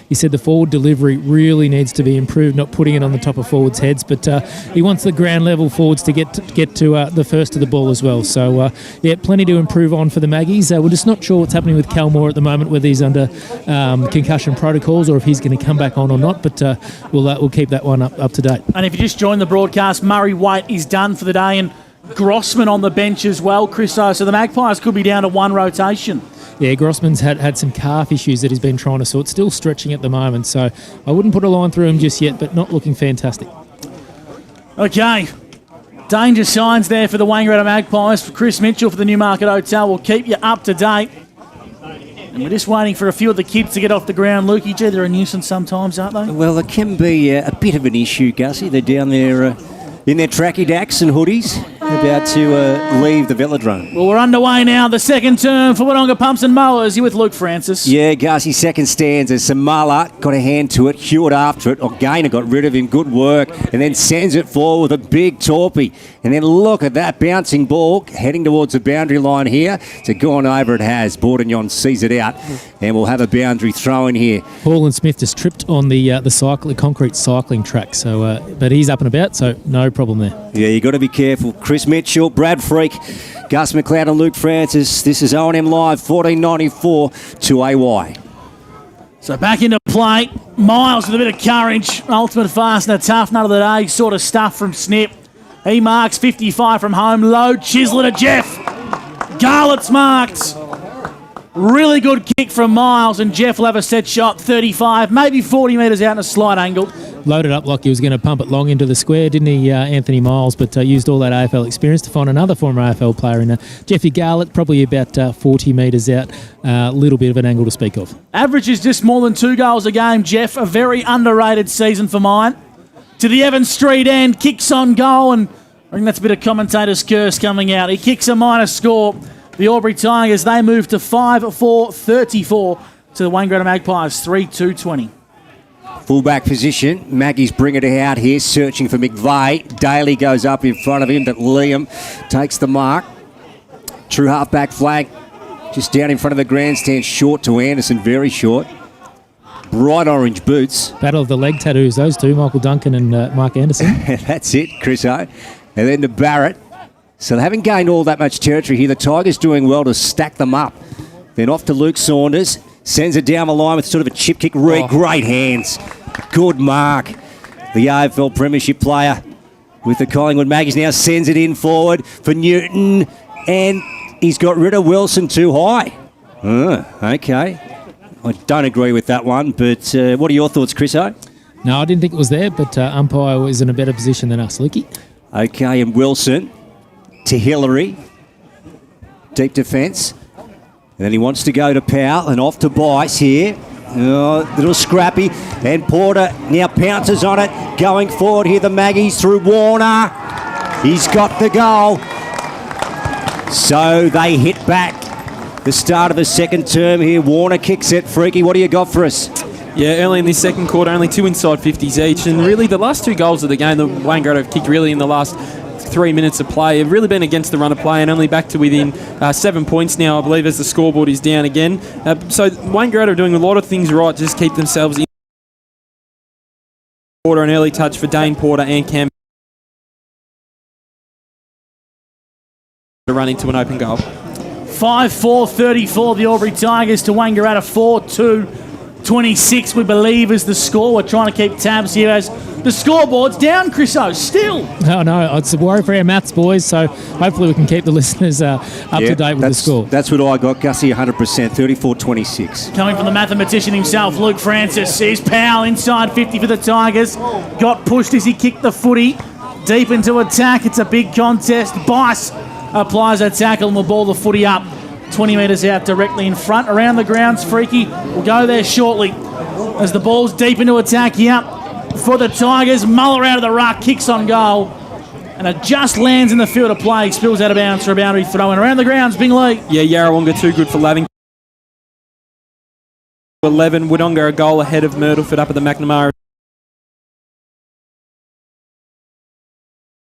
he said the forward delivery really needs to be improved, not putting it on the top of forwards' heads, but he wants the ground level forwards to get to the first of the ball as well. So, yeah, plenty to improve on for the Maggies. We're just not sure what's happening with Cal Moore at the moment, whether he's under concussion protocols or if he's going to come back on or not, but we'll keep that one up to date. And if you just joined the broadcast, Murray Waite is done for the day and Grossman on the bench as well, Chris. So the Magpies could be down to one rotation. Yeah, Grossman's had some calf issues that he's been trying to sort, still stretching at the moment, so I wouldn't put a line through him just yet, but not looking fantastic. Okay. Danger signs there for the Wangaratta Magpies. For Chris Mitchell for the Newmarket Hotel. We'll keep you up to date. And we're just waiting for a few of the kids to get off the ground. Lukey, gee, they're a nuisance sometimes, aren't they? Well, it can be a bit of an issue, Gussie. They're down there in their tracky dacks and hoodies, about to leave the velodrome. Well, we're underway now. The second term for Wodonga Pumps and Mowers. Here with Luke Francis. Yeah, Gussie, second stanza. Samala got a hand to it. Hewitt after it. O'Gainer got rid of him. Good work. And then sends it forward with a big torpy. And then look at that bouncing ball heading towards the boundary line here. So gone over it has. Bordignon sees it out. And we'll have a boundary throw in here. Hall and Smith just tripped on the concrete cycling track. So, but he's up and about, so no problem there. Yeah, you got to be careful. Chris Mitchell, Brad Freak, Gus McLeod and Luke Francis. This is O&M Live, 1494 to AY. So back into play. Miles with a bit of courage. Ultimate fastener, tough nut of the day sort of stuff from Snip. He marks 55 from home. Low Chisler to Jeff. Garlett's marked. Really good kick from Miles, and Jeff will have a set shot, 35, maybe 40 metres out in a slight angle. Loaded up like he was going to pump it long into the square, didn't he, Anthony Miles? But used all that AFL experience to find another former AFL player in Jeffy Garlett, probably about 40 metres out, a little bit of an angle to speak of. Average is just more than 2 goals a game, Jeff. A very underrated season for mine. To the Evans Street end, kicks on goal, and I think that's a bit of commentator's curse coming out. He kicks a minus score. The Albury Tigers, they move to 5-4-34 to the Wangaratta Magpies, 3-2-20. Fullback position. Maggies bring it out here, searching for McVeigh. Daly goes up in front of him, but Liam takes the mark. True half-back flag, just down in front of the grandstand, short to Anderson, very short. Bright orange boots. Battle of the leg tattoos, those two, Michael Duncan and Mark Anderson. That's it, Chris O. And then to Barrett. So they haven't gained all that much territory here. The Tigers doing well to stack them up. Then off to Luke Saunders. Sends it down the line with sort of a chip kick. Great hands. Good mark. The AFL Premiership player with the Collingwood Maggies now sends it in forward for Newton. And he's got rid of Wilson too high. Okay. I don't agree with that one. But what are your thoughts, Chris O? No, I didn't think it was there, but umpire was in a better position than us, Licky. Okay, and Wilson to Hillary. Deep defence. And then he wants to go to Powell and off to Bice here. Little scrappy. And Porter now pounces on it. Going forward here, the Maggies through Warner. He's got the goal. So they hit back. The start of the second term here. Warner kicks it. Freaky, what do you got for us? Yeah, early in this second quarter, only 2 inside 50s each. And really, the last 2 goals of the game, the Wangaratta have kicked really in the last 3 minutes of play. Have really been against the run of play and only back to within 7 points now, I believe, as the scoreboard is down again. So Wangaratta are doing a lot of things right to just keep themselves in. Porter, an early touch for Dane Porter and Cam to run into an open goal. 5-4-34, the Albury Tigers to Wangaratta 4-2 26, we believe, is the score. We're trying to keep tabs here as the scoreboard's down, Chriso, still. Oh, no, it's a worry for our maths boys, so hopefully we can keep the listeners up to date with the score. That's what I got, Gussie, 100%, 34-26. Coming from the mathematician himself, Luke Francis. Here's Powell inside 50 for the Tigers. Got pushed as he kicked the footy. Deep into attack. It's a big contest. Bice applies a tackle and will ball the footy up 20 metres out directly in front. Around the grounds, Freaky will go there shortly as the ball's deep into attack here for the Tigers. Muller out of the ruck, kicks on goal, and it just lands in the field of play. Spills out of bounds for a boundary throw. And around the grounds, Bingley. Yeah, Yarrawonga too good for Lavington. 11, Wodonga a goal ahead of Myrtleford up at the McNamara.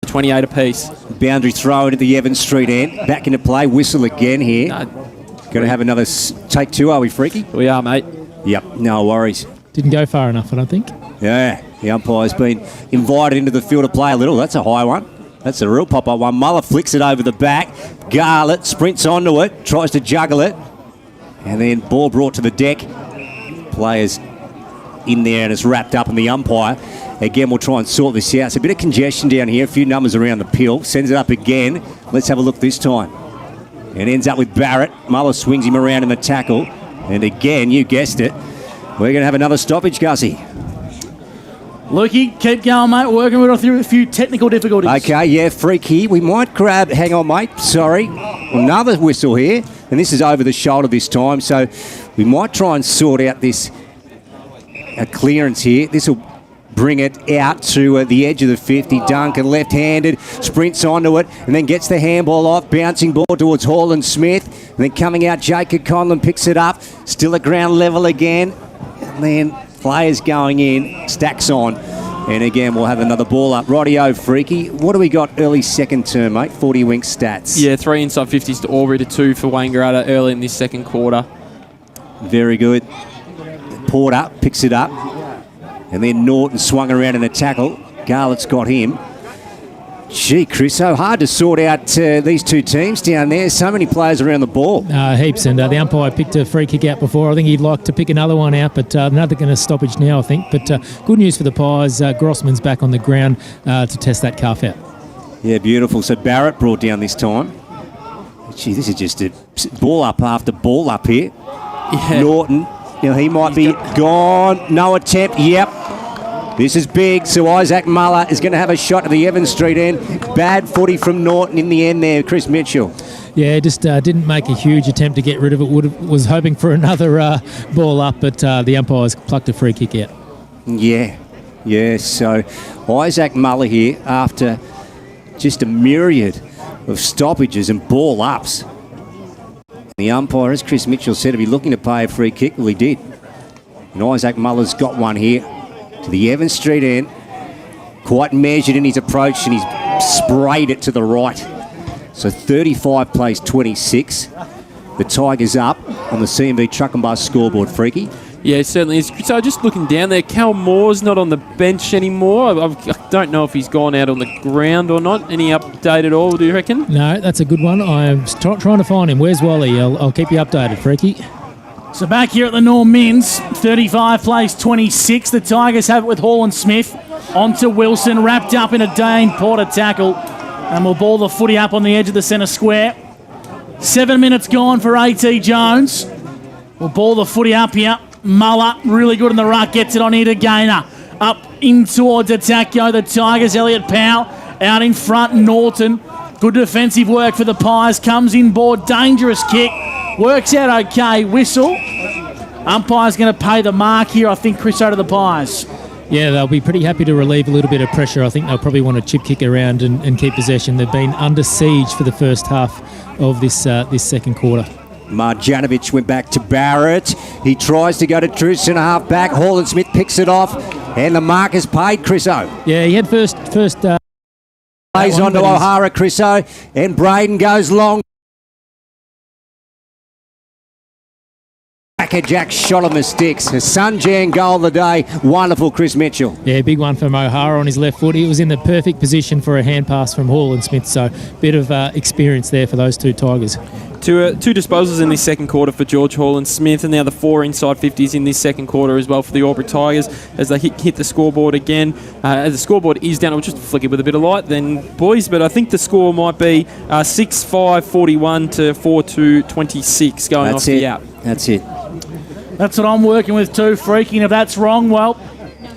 28 apiece. Boundary throw into the Evans Street end. Back into play. Whistle again here. Going to have another take two, are we, Freaky? We are, mate. Yep, no worries. Didn't go far enough, I don't think. Yeah, the umpire's been invited into the field of play a little. That's a high one. That's a real pop-up one. Muller flicks it over the back. Garlett sprints onto it, tries to juggle it. And then ball brought to the deck. Players in there and it's wrapped up in the umpire. Again, we'll try and sort this out. It's a bit of congestion down here. A few numbers around the pill. Sends it up again. Let's have a look this time. It ends up with Barrett. Muller swings him around in the tackle. And again, you guessed it, we're going to have another stoppage, Gussie. Lukey, keep going, mate. Working with through a few technical difficulties. Okay, yeah, Freaky. We might grab... Hang on, mate. Sorry. Another whistle here. And this is over the shoulder this time. So we might try and sort out this clearance here. This will bring it out to the edge of the 50. Duncan, left-handed, sprints onto it and then gets the handball off. Bouncing ball towards Hall and Smith. And then coming out, Jacob Conlon picks it up. Still at ground level again. And then players going in, stacks on. And again, we'll have another ball up. Rightio, Freaky. What do we got early second term, mate? 40 wink stats. Yeah, 3 inside 50s to Albury to 2 for Wangaratta early in this second quarter. Very good. Porter picks it up. And then Norton swung around in a tackle. Garlett's got him. Gee, Chris, so hard to sort out these two teams down there. So many players around the ball. Heaps, and the umpire picked a free kick out before. I think he'd like to pick another one out, but another going to stoppage now, I think. But good news for the Pies. Grossman's back on the ground to test that calf out. Yeah, beautiful. So Barrett brought down this time. Gee, this is just a ball up after ball up here. Yeah. Norton, he might be gone. No attempt. Yep. This is big, so Isaac Muller is going to have a shot at the Evans Street end. Bad footy from Norton in the end there, Chris Mitchell. Yeah, just didn't make a huge attempt to get rid of it. Was hoping for another ball up, but the umpires plucked a free kick out. Yeah, so Isaac Muller here after just a myriad of stoppages and ball ups. The umpire, as Chris Mitchell said, to be looking to pay a free kick. Well, he did. And Isaac Muller's got one here. To the Evans Street end, quite measured in his approach, and he's sprayed it to the right. So 35 plays 26. The Tigers up on the CMB Truck and Bus scoreboard, Freaky. Yeah, it certainly is. So just looking down there, Cal Moore's not on the bench anymore. I don't know if he's gone out on the ground or not. Any update at all, do you reckon? No, that's a good one. I'm trying to find him. Where's Wally? I'll keep you updated, Freaky. So back here at the Norm Men's, 35 plays 26. The Tigers have it with Hall and Smith. Onto Wilson, wrapped up in a Dane Porter tackle. And we'll ball the footy up on the edge of the centre square. 7 minutes gone for A.T. Jones. We'll ball the footy up here. Muller, really good in the ruck, gets it on here to Gaynor. Up in towards attack go the Tigers. Elliot Powell out in front. Norton, good defensive work for the Pies. Comes in board, dangerous kick. Works out okay. Whistle. Umpire's going to pay the mark here, I think, Chris, out of the Pies. Yeah, they'll be pretty happy to relieve a little bit of pressure. I think they'll probably want to chip kick around and keep possession. They've been under siege for the first half of this second quarter. Marjanovic went back to Barrett. He tries to go to true centre half back. Hall and Smith picks it off. And the mark is paid, Chriso. Yeah, he had first plays on to O'Hara, Chriso. And Braden goes long. Jack shot on the sticks. A Sunjan goal of the day. Wonderful, Chris Mitchell. Yeah, big one from O'Hara on his left foot. He was in the perfect position for a hand pass from Hall and Smith. So bit of experience there for those two Tigers. Two disposals in this second quarter for George Hall and Smith, and now the 4 inside 50s in this second quarter as well for the Albury Tigers as they hit the scoreboard again. As the scoreboard is down, I'll just flick it with a bit of light then, boys, but I think the score might be 6-5-41 to 4-2-26 going off the app. That's it. That's what I'm working with too, Freaky. And if that's wrong, well,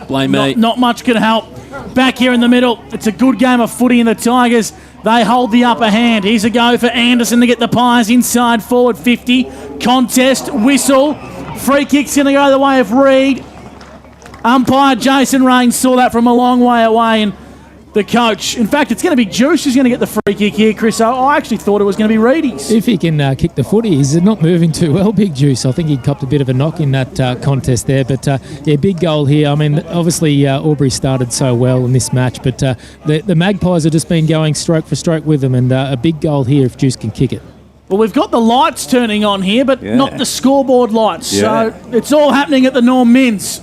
Blame me. Not much can help. Back here in the middle, it's a good game of footy, and the Tigers, they hold the upper hand. Here's a go for Anderson to get the Pies inside forward 50. Contest, whistle. Free kick's going to go the way of Reed. Umpire Jason Rains saw that from a long way away, and the coach, in fact, it's going to be Juice who's going to get the free kick here, Chris. I actually thought it was going to be Reedy's. If he can kick the footy, he's not moving too well, Big Juice. I think he copped a bit of a knock in that contest there. But, yeah, big goal here. I mean, obviously, Albury started so well in this match, but the Magpies have just been going stroke for stroke with them, and a big goal here if Juice can kick it. Well, we've got the lights turning on here, but not the scoreboard lights. Yeah. So it's all happening at the Norm Mins.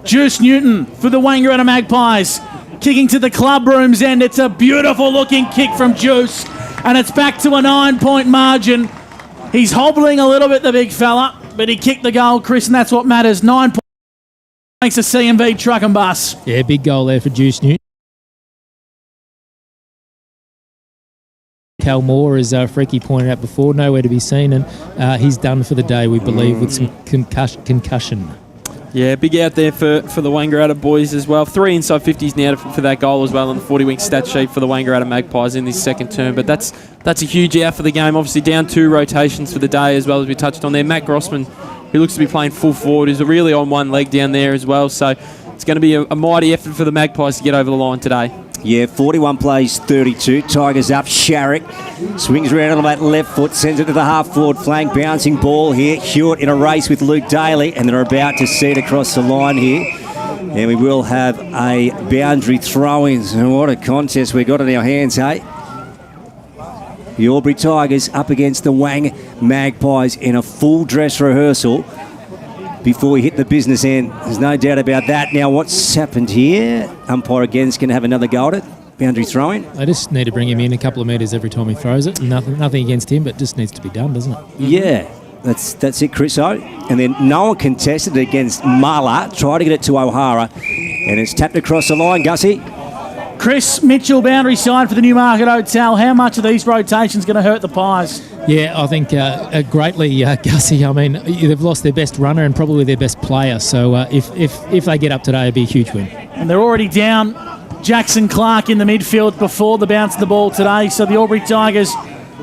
Juice Newton for the Wangaratta Magpies. Kicking to the club room's end. It's a beautiful looking kick from Juice, and it's back to a 9-point margin. He's hobbling a little bit, the big fella, but he kicked the goal, Chris, and that's what matters. 9 points thanks to CMV Truck and Bus. Yeah, big goal there for Juice Newton. Cal Moore, as Freaky pointed out before, nowhere to be seen, and he's done for the day, we believe, with some concussion. Yeah, big out there for the Wangaratta boys as well. 3 inside 50s now for that goal as well on the 40-wing stat sheet for the Wangaratta Magpies in this second term. But that's a huge out for the game. Obviously down 2 rotations for the day as well, as we touched on there. Matt Grossman, who looks to be playing full forward, is really on one leg down there as well. So it's going to be a mighty effort for the Magpies to get over the line today. Yeah, 41 plays 32. Tigers up. Sharrock swings around on that left foot, sends it to the half-forward flank. Bouncing ball here. Hewitt in a race with Luke Daly, and they're about to see it across the line here. And we will have a boundary throw-ins. And what a contest we got in our hands, hey? The Albury Tigers up against the Wang Magpies in a full dress rehearsal before we hit the business end. There's no doubt about that. Now, what's happened here? Umpire again's going to have another go at it. Boundary throwing. They just need to bring him in a couple of metres every time he throws it. Nothing against him, but just needs to be done, doesn't it? Yeah, that's it, Chris O. And then Noah contested it against Muller. Tried to get it to O'Hara, and it's tapped across the line, Gussie. Chris Mitchell, boundary side for the Newmarket Hotel. How much of these rotations going to hurt the Pies? Yeah, I think greatly, Gussie. I mean, they've lost their best runner and probably their best player. So if they get up today, it'd be a huge win. And they're already down Jackson Clark in the midfield before the bounce of the ball today. So the Albury Tigers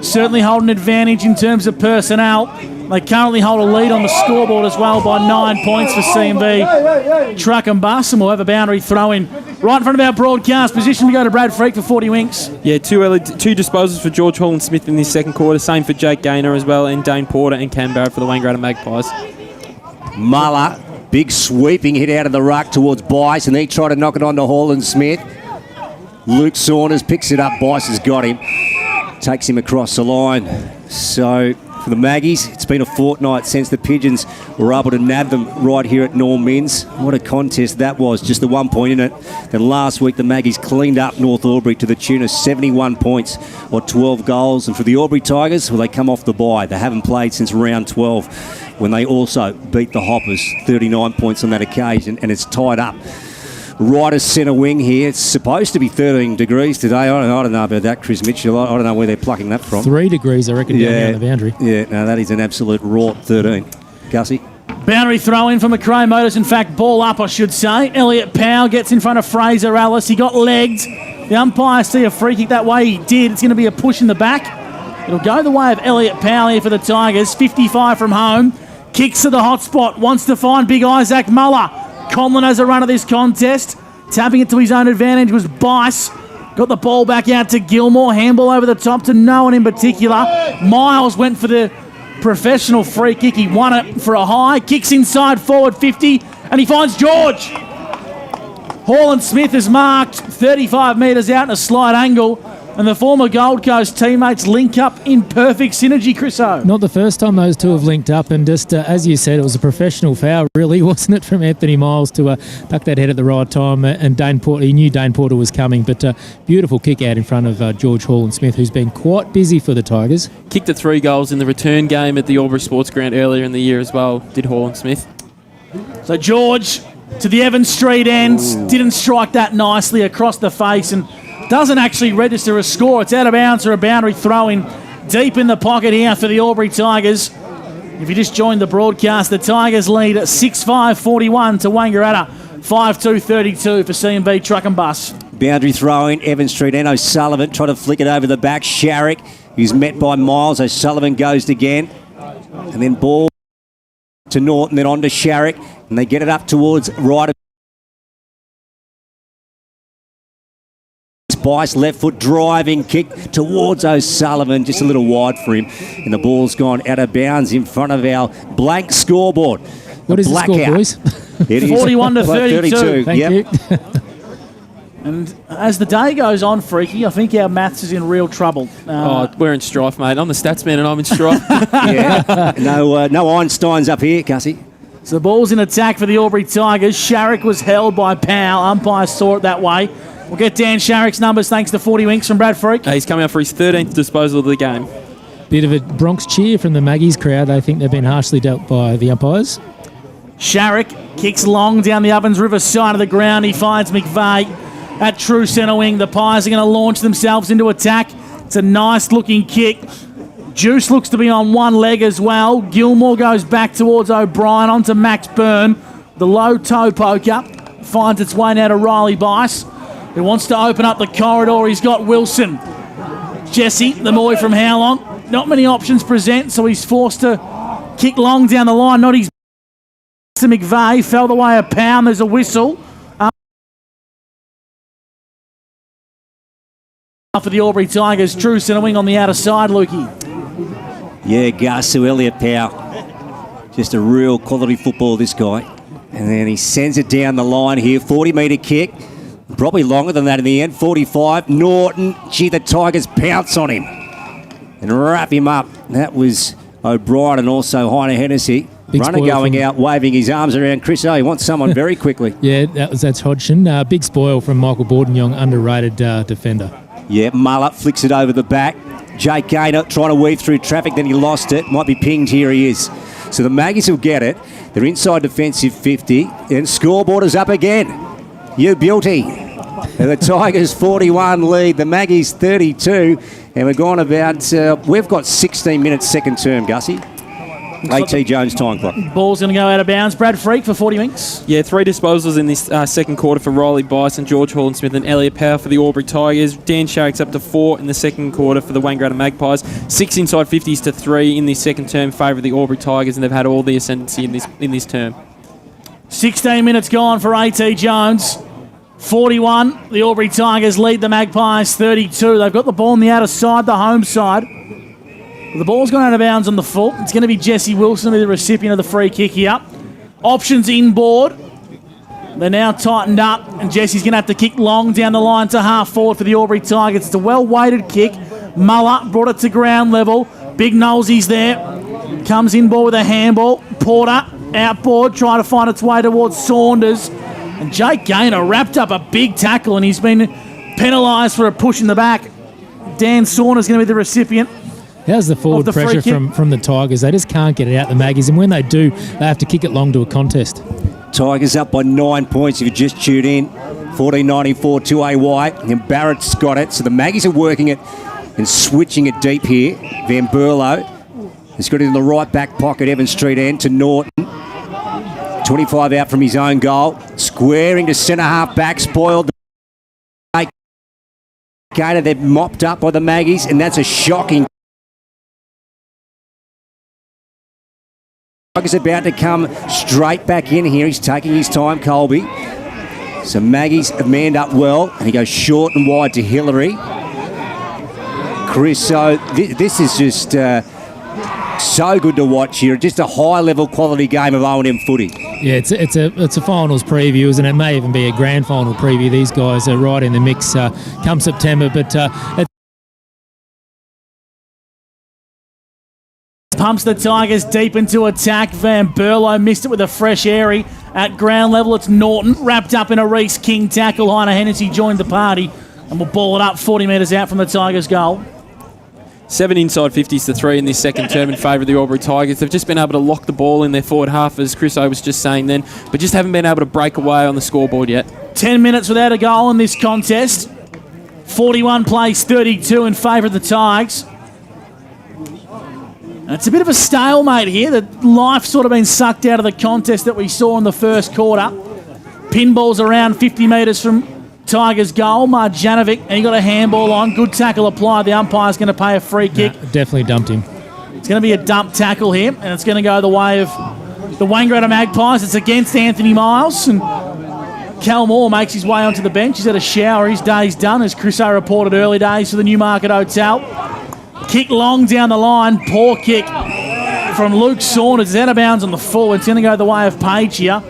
certainly hold an advantage in terms of personnel. They currently hold a lead on the scoreboard as well by 9 points for CMV Truck and Bus, and we'll have a boundary throw-in right in front of our broadcast position. We go to Brad Freak for 40 winks. Yeah, two disposals for George Hall and Smith in this second quarter. Same for Jake Gaynor as well, and Dane Porter and Cam Barrett for the Wangaratta Magpies. Muller, big sweeping hit out of the ruck towards Bice, and he tried to knock it on to Hall and Smith. Luke Saunders picks it up. Bice has got him. Takes him across the line. So for the Maggies, it's been a fortnight since the Pigeons were able to nab them right here at Norm Mins. What a contest that was, just the 1 point in it. Then last week the Maggies cleaned up North Albury to the tune of 71 points or 12 goals. And for the Albury Tigers, well, they come off the bye. They haven't played since round 12 when they also beat the Hoppers, 39 points on that occasion, and it's tied up. Right as centre wing here. It's supposed to be 13 degrees today. I don't know about that, Chris Mitchell. I don't know where they're plucking that from. 3 degrees, I reckon, down here on the boundary. Yeah, no, that is an absolute rort 13. Gussie? Boundary throw in from McRae Motors. In fact, ball up, I should say. Elliot Powell gets in front of Fraser Ellis. He got legged. The umpire see a free kick that way. He did. It's going to be a push in the back. It'll go the way of Elliot Powell here for the Tigers. 55 from home. Kicks to the hot spot. Wants to find Big Isaac Muller. Conlon has a run of this contest. Tapping it to his own advantage was Bice. Got the ball back out to Gilmore. Handball over the top to no one in particular. Miles went for the professional free kick. He won it for a high. Kicks inside forward 50 and he finds George. Hall and Smith is marked 35 metres out in a slight angle. and the former Gold Coast teammates link up in perfect synergy, Chriso. Not the first time those two have linked up, and just as you said, it was a professional foul, really, wasn't it, from Anthony Miles to duck that head at the right time, and Dane Porter, he knew Dane Porter was coming, but beautiful kick out in front of George Hall and Smith, who's been quite busy for the Tigers. Kicked the 3 goals in the return game at the Albury Sports Ground earlier in the year as well, did Hall and Smith. So George to the Evans Street end, didn't strike that nicely across the face and doesn't actually register a score. It's out of bounds or a boundary throw-in deep in the pocket here for the Albury Tigers. If you just joined the broadcast, the Tigers lead 6-5-41 to Wangaratta, 5-2-32 for C&B Truck and Bus. Boundary throw-in, Evans Street and O'Sullivan trying to flick it over the back. Sharrock, who's met by Miles. O'Sullivan goes again. And then ball to Norton, then on to Sharrock. And they get it up towards right. Spice, left foot driving kick towards O'Sullivan, just a little wide for him. And the ball's gone out of bounds in front of our blank scoreboard. What is the score, boys? It is 41-32. Thank you. And as the day goes on, Freaky, I think our maths is in real trouble. We're in strife, mate. I'm the stats man and I'm in strife. Yeah, no Einsteins up here, Gussie. So the ball's in attack for the Albury Tigers. Sharrock was held by Powell. Umpires saw it that way. We'll get Dan Sharrock's numbers thanks to 40 winks from Brad Freak. He's coming out for his 13th disposal of the game. Bit of a Bronx cheer from the Maggies crowd. They think they've been harshly dealt by the umpires. Sharrock kicks long down the Ovens River side of the ground. He finds McVeigh at true centre wing. The Pies are going to launch themselves into attack. It's a nice looking kick. Juice looks to be on one leg as well. Gilmore goes back towards O'Brien onto Max Byrne. The low toe poker finds its way now to Riley Bice, who wants to open up the corridor. He's got Wilson. Jesse, the boy from Howlong. Not many options present, so he's forced to kick long down the line. Not his to McVeigh. Fell the way of Pound. There's a whistle. For the Albury Tigers, true centre wing on the outer side, Lukey. Yeah, Gus, Elliot Powell. Just a real quality football, this guy. And then he sends it down the line here. 40-metre kick. Probably longer than that in the end. 45. Norton. Gee, the Tigers pounce on him and wrap him up. That was O'Brien and also Heiner Hennessy. Big Runner going out, waving his arms around. Chris O, he wants someone very quickly. Yeah, that's Hodgson. Big spoil from Michael Bordenyoung, underrated defender. Yeah, Muller flicks it over the back. Jake Gaynor trying to weave through traffic, then he lost it. Might be pinged, here he is. So the Maggies will get it. They're inside defensive 50. And scoreboard is up again. You beauty. And the Tigers 41 lead, the Maggies 32. And we're gone about, we've got 16 minutes second term, Gussie. A.T. Jones time clock. Ball's going to go out of bounds. Brad Freak for 40 winks. Yeah, 3 disposals in this second quarter for Riley Bison, George Hall and Smith and Elliot Power for the Albury Tigers. Dan Sharrock's up to 4 in the second quarter for the Wangaratta Magpies. 6 inside 50s to 3 in this second term favour of the Albury Tigers, and they've had all the ascendancy in this term. 16 minutes gone for A.T. Jones. 41. The Albury Tigers lead the Magpies 32. They've got the ball on the outer side, the home side. The ball's gone out of bounds on the full. It's going to be Jesse Wilson, the recipient of the free kick here. Options inboard. They're now tightened up, and Jesse's going to have to kick long down the line to half forward for the Albury Tigers. It's a well-weighted kick. Muller brought it to ground level. Big Nosey's there. Comes inboard with a handball. Porter outboard, trying to find its way towards Saunders. And Jake Gaynor wrapped up a big tackle, and he's been penalised for a push in the back. Dan Saunders going to be the recipient. How's the forward pressure from the Tigers? They just can't get it out the Maggies, and when they do, they have to kick it long to a contest. Tigers up by 9 points if you just tuned in. 14.94 to AY, and Barrett's got it. So the Maggies are working it and switching it deep here. Van Berlo has got it in the right back pocket, Evans Street end to Norton. 25 out from his own goal. Squaring to centre half back, spoiled. Gator, they're mopped up by the Maggies, and that's a shocking. Is about to come straight back in here. He's taking his time, Colby. So Maggie's manned up well, and he goes short and wide to Hillary. Chris, so this is just so good to watch here. Just a high-level quality game of O&M footy. Yeah, it's a finals preview, and it may even be a grand final preview. These guys are right in the mix come September, but pumps the Tigers deep into attack. Van Berlo missed it with a fresh airy. At ground level, it's Norton wrapped up in a Reece King tackle. Heiner Hennessy joined the party and will ball it up 40 metres out from the Tigers' goal. 7 inside 50s to 3 in this second term in favour of the Albury Tigers. They've just been able to lock the ball in their forward half, as Chris O was just saying then, but just haven't been able to break away on the scoreboard yet. 10 minutes without a goal in this contest. 41 plays 32 in favour of the Tigers. And it's a bit of a stalemate here. The life sort of been sucked out of the contest that we saw in the first quarter. Pinball's around 50 metres from Tigers' goal. Marjanovic, and he got a handball on. Good tackle applied. The umpire's going to pay a free kick. Definitely dumped him. It's going to be a dump tackle here, and it's going to go the way of the Wangaratta Magpies. It's against Anthony Miles, and Cal Moore makes his way onto the bench. He's had a shower. His day's done, as Chris O reported early days for the Newmarket Hotel. Kick long down the line. Poor kick from Luke Saunders. It's out of bounds on the full. It's going to go the way of Page here.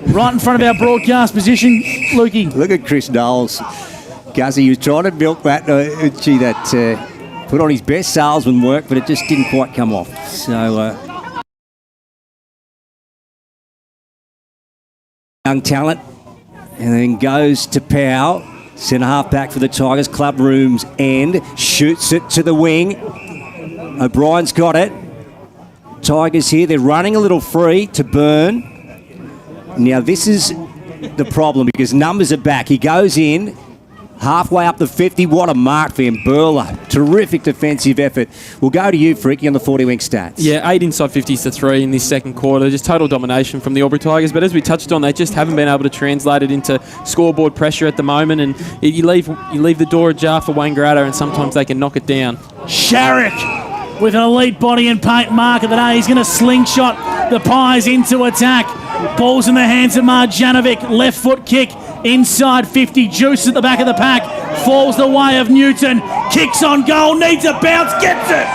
Right in front of our broadcast position, Lukey. Look at Chris Knowles. Guzzy, he was trying to milk that. That put on his best salesman work, but it just didn't quite come off. So, young talent. And then goes to Powell. Centre half back for the Tigers. Club room's end. Shoots it to the wing. O'Brien's got it. Tigers here. They're running a little free to Byrne. Now, this is the problem because numbers are back. He goes in halfway up the 50. What a mark for him. Burler. Terrific defensive effort. We'll go to you, Freaky, on the 40-wing stats. Yeah, 8 inside 50s to 3 in this second quarter. Just total domination from the Albury Tigers. But as we touched on, they just haven't been able to translate it into scoreboard pressure at the moment. And you leave the door ajar for Wangaratta, and sometimes they can knock it down. Sharrock with an elite body and paint mark of the day. He's going to slingshot the Pies into attack. Ball's in the hands of Marjanovic. Left foot kick inside 50. Juice at the back of the pack. Falls the way of Newton. Kicks on goal. Needs a bounce. Gets it.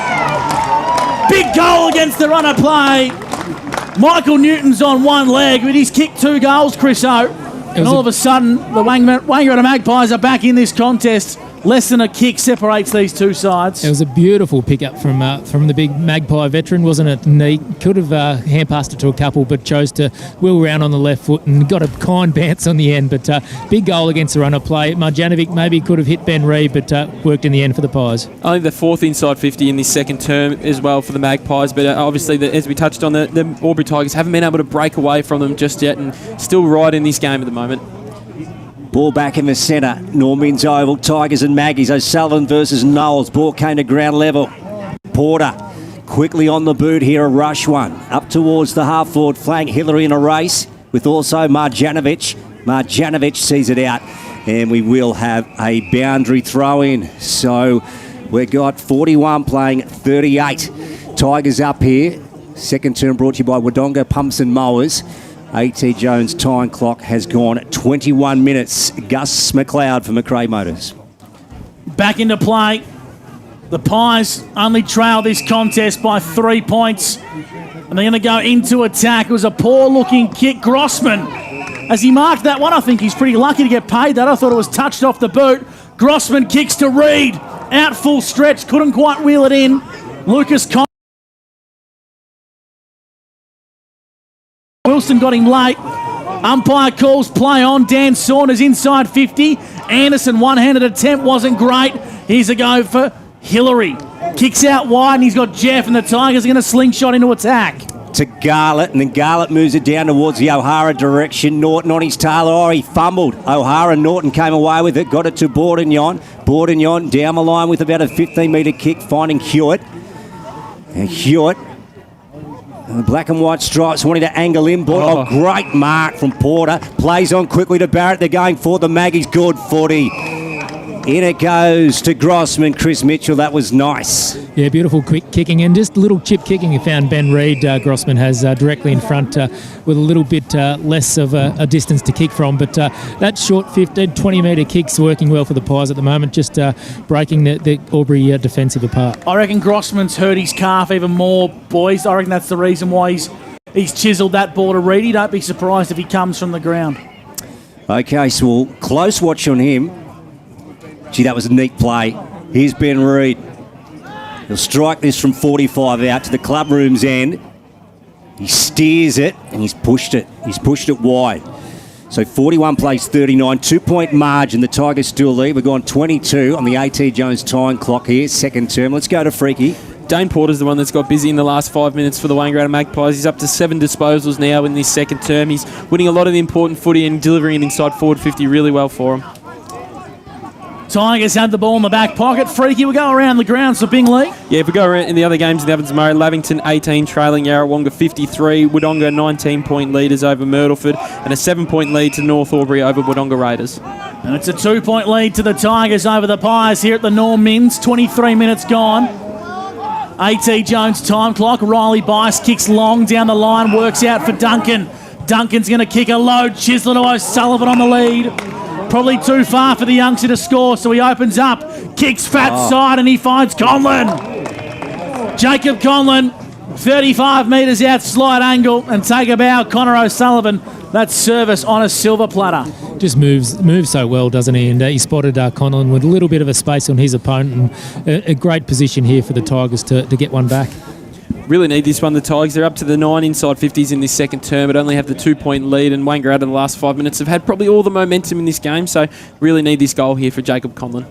Big goal against the runner play. Michael Newton's on one leg, but he's kicked 2 goals, Chris O. And all of a sudden, the Wangaratta Magpies are back in this contest. Less than a kick separates these two sides. It was a beautiful pickup from the big Magpie veteran, wasn't it? And he could have hand-passed it to a couple, but chose to wheel round on the left foot and got a kind bounce on the end. But big goal against the runner play. Marjanovic maybe could have hit Ben Reid, but worked in the end for the Pies. I think the 4th inside 50 in this second term as well for the Magpies. But obviously, as we touched on, the Albury Tigers haven't been able to break away from them just yet, and still right in this game at the moment. Ball back in the centre. Norman's Oval. Tigers and Maggies. O'Sullivan versus Knowles. Ball came to ground level. Porter quickly on the boot here. A rush one. Up towards the half-forward flank. Hillary in a race with also Marjanovic. Marjanovic sees it out. And we will have a boundary throw in. So we've got 41 playing 38. Tigers up here. Second term brought to you by Wodonga Pumps and Mowers. A.T. Jones' time clock has gone 21 minutes. Gus McLeod for McRae Motors. Back into play. The Pies only trail this contest by 3 points. And they're going to go into attack. It was a poor-looking kick. Grossman, as he marked that one, I think he's pretty lucky to get paid that. I thought it was touched off the boot. Grossman kicks to Reid. Out full stretch. Couldn't quite wheel it in. Lucas Wilson got him late. Umpire calls play on. Dan Saunders inside 50. Anderson one-handed attempt wasn't great. Here's a go for Hillary. Kicks out wide and he's got Jeff, and the Tigers are going to slingshot into attack. To Garlett, and then Garlett moves it down towards the O'Hara direction. Norton on his tail. Oh, he fumbled. O'Hara, Norton came away with it. Got it to Bourdignon. Bourdignon down the line with about a 15-metre kick, finding Hewitt. And Hewitt, the black and white stripes wanting to angle in. Ball. Oh, great mark from Porter. Plays on quickly to Barrett. They're going for the Maggies. Good footy. In it goes to Grossman. Chris Mitchell, that was nice. Yeah, beautiful quick kicking and just a little chip kicking. You found Ben Reid, Grossman has directly in front with a little bit less of a distance to kick from. But that short 15, 20-metre kick's working well for the Pies at the moment, just breaking the Albury defensive apart. I reckon Grossman's hurt his calf even more, boys. I reckon that's the reason why he's chiselled that ball to Reedy. Don't be surprised if he comes from the ground. Okay, so close watch on him. Gee, that was a neat play. Here's Ben Reid. He'll strike this from 45 out to the club room's end. He steers it and he's pushed it. He's pushed it wide. So 41 plays 39, 2-point margin. The Tigers still lead. We've gone 22 on the A.T. Jones time clock here, second term. Let's go to Freaky. Dane Porter's the one that's got busy in the last 5 minutes for the Wangaratta Magpies. He's up to 7 disposals now in this second term. He's winning a lot of the important footy and delivering it inside forward 50 really well for him. Tigers had the ball in the back pocket. Freaky will go around the grounds for Bingley. Yeah, if we go around in the other games in the Evans Murray, Lavington 18 trailing Yarrawonga 53, Wodonga 19-point leaders over Myrtleford, and a 7-point lead to North Albury over Wodonga Raiders. And it's a 2-point lead to the Tigers over the Pies here at the Norm Mins. 23 minutes gone. A.T. Jones time clock. Riley Bice kicks long down the line, works out for Duncan. Duncan's going to kick a low. Chisler to O'Sullivan on the lead. Probably too far for the youngster to score, so he opens up, kicks fat side, and he finds Conlon. Jacob Conlon, 35 metres out, slight angle, and take a bow. Connor O'Sullivan, that service on a silver platter. Just moves so well, doesn't he? And he spotted Conlon with a little bit of a space on his opponent, and a great position here for the Tigers to get one back. Really need this one, the Tigers. They're up to the 9 inside 50s in this second term, but only have the 2-point lead, and Wangaratta in the last 5 minutes have had probably all the momentum in this game, so really need this goal here for Jacob Conlon.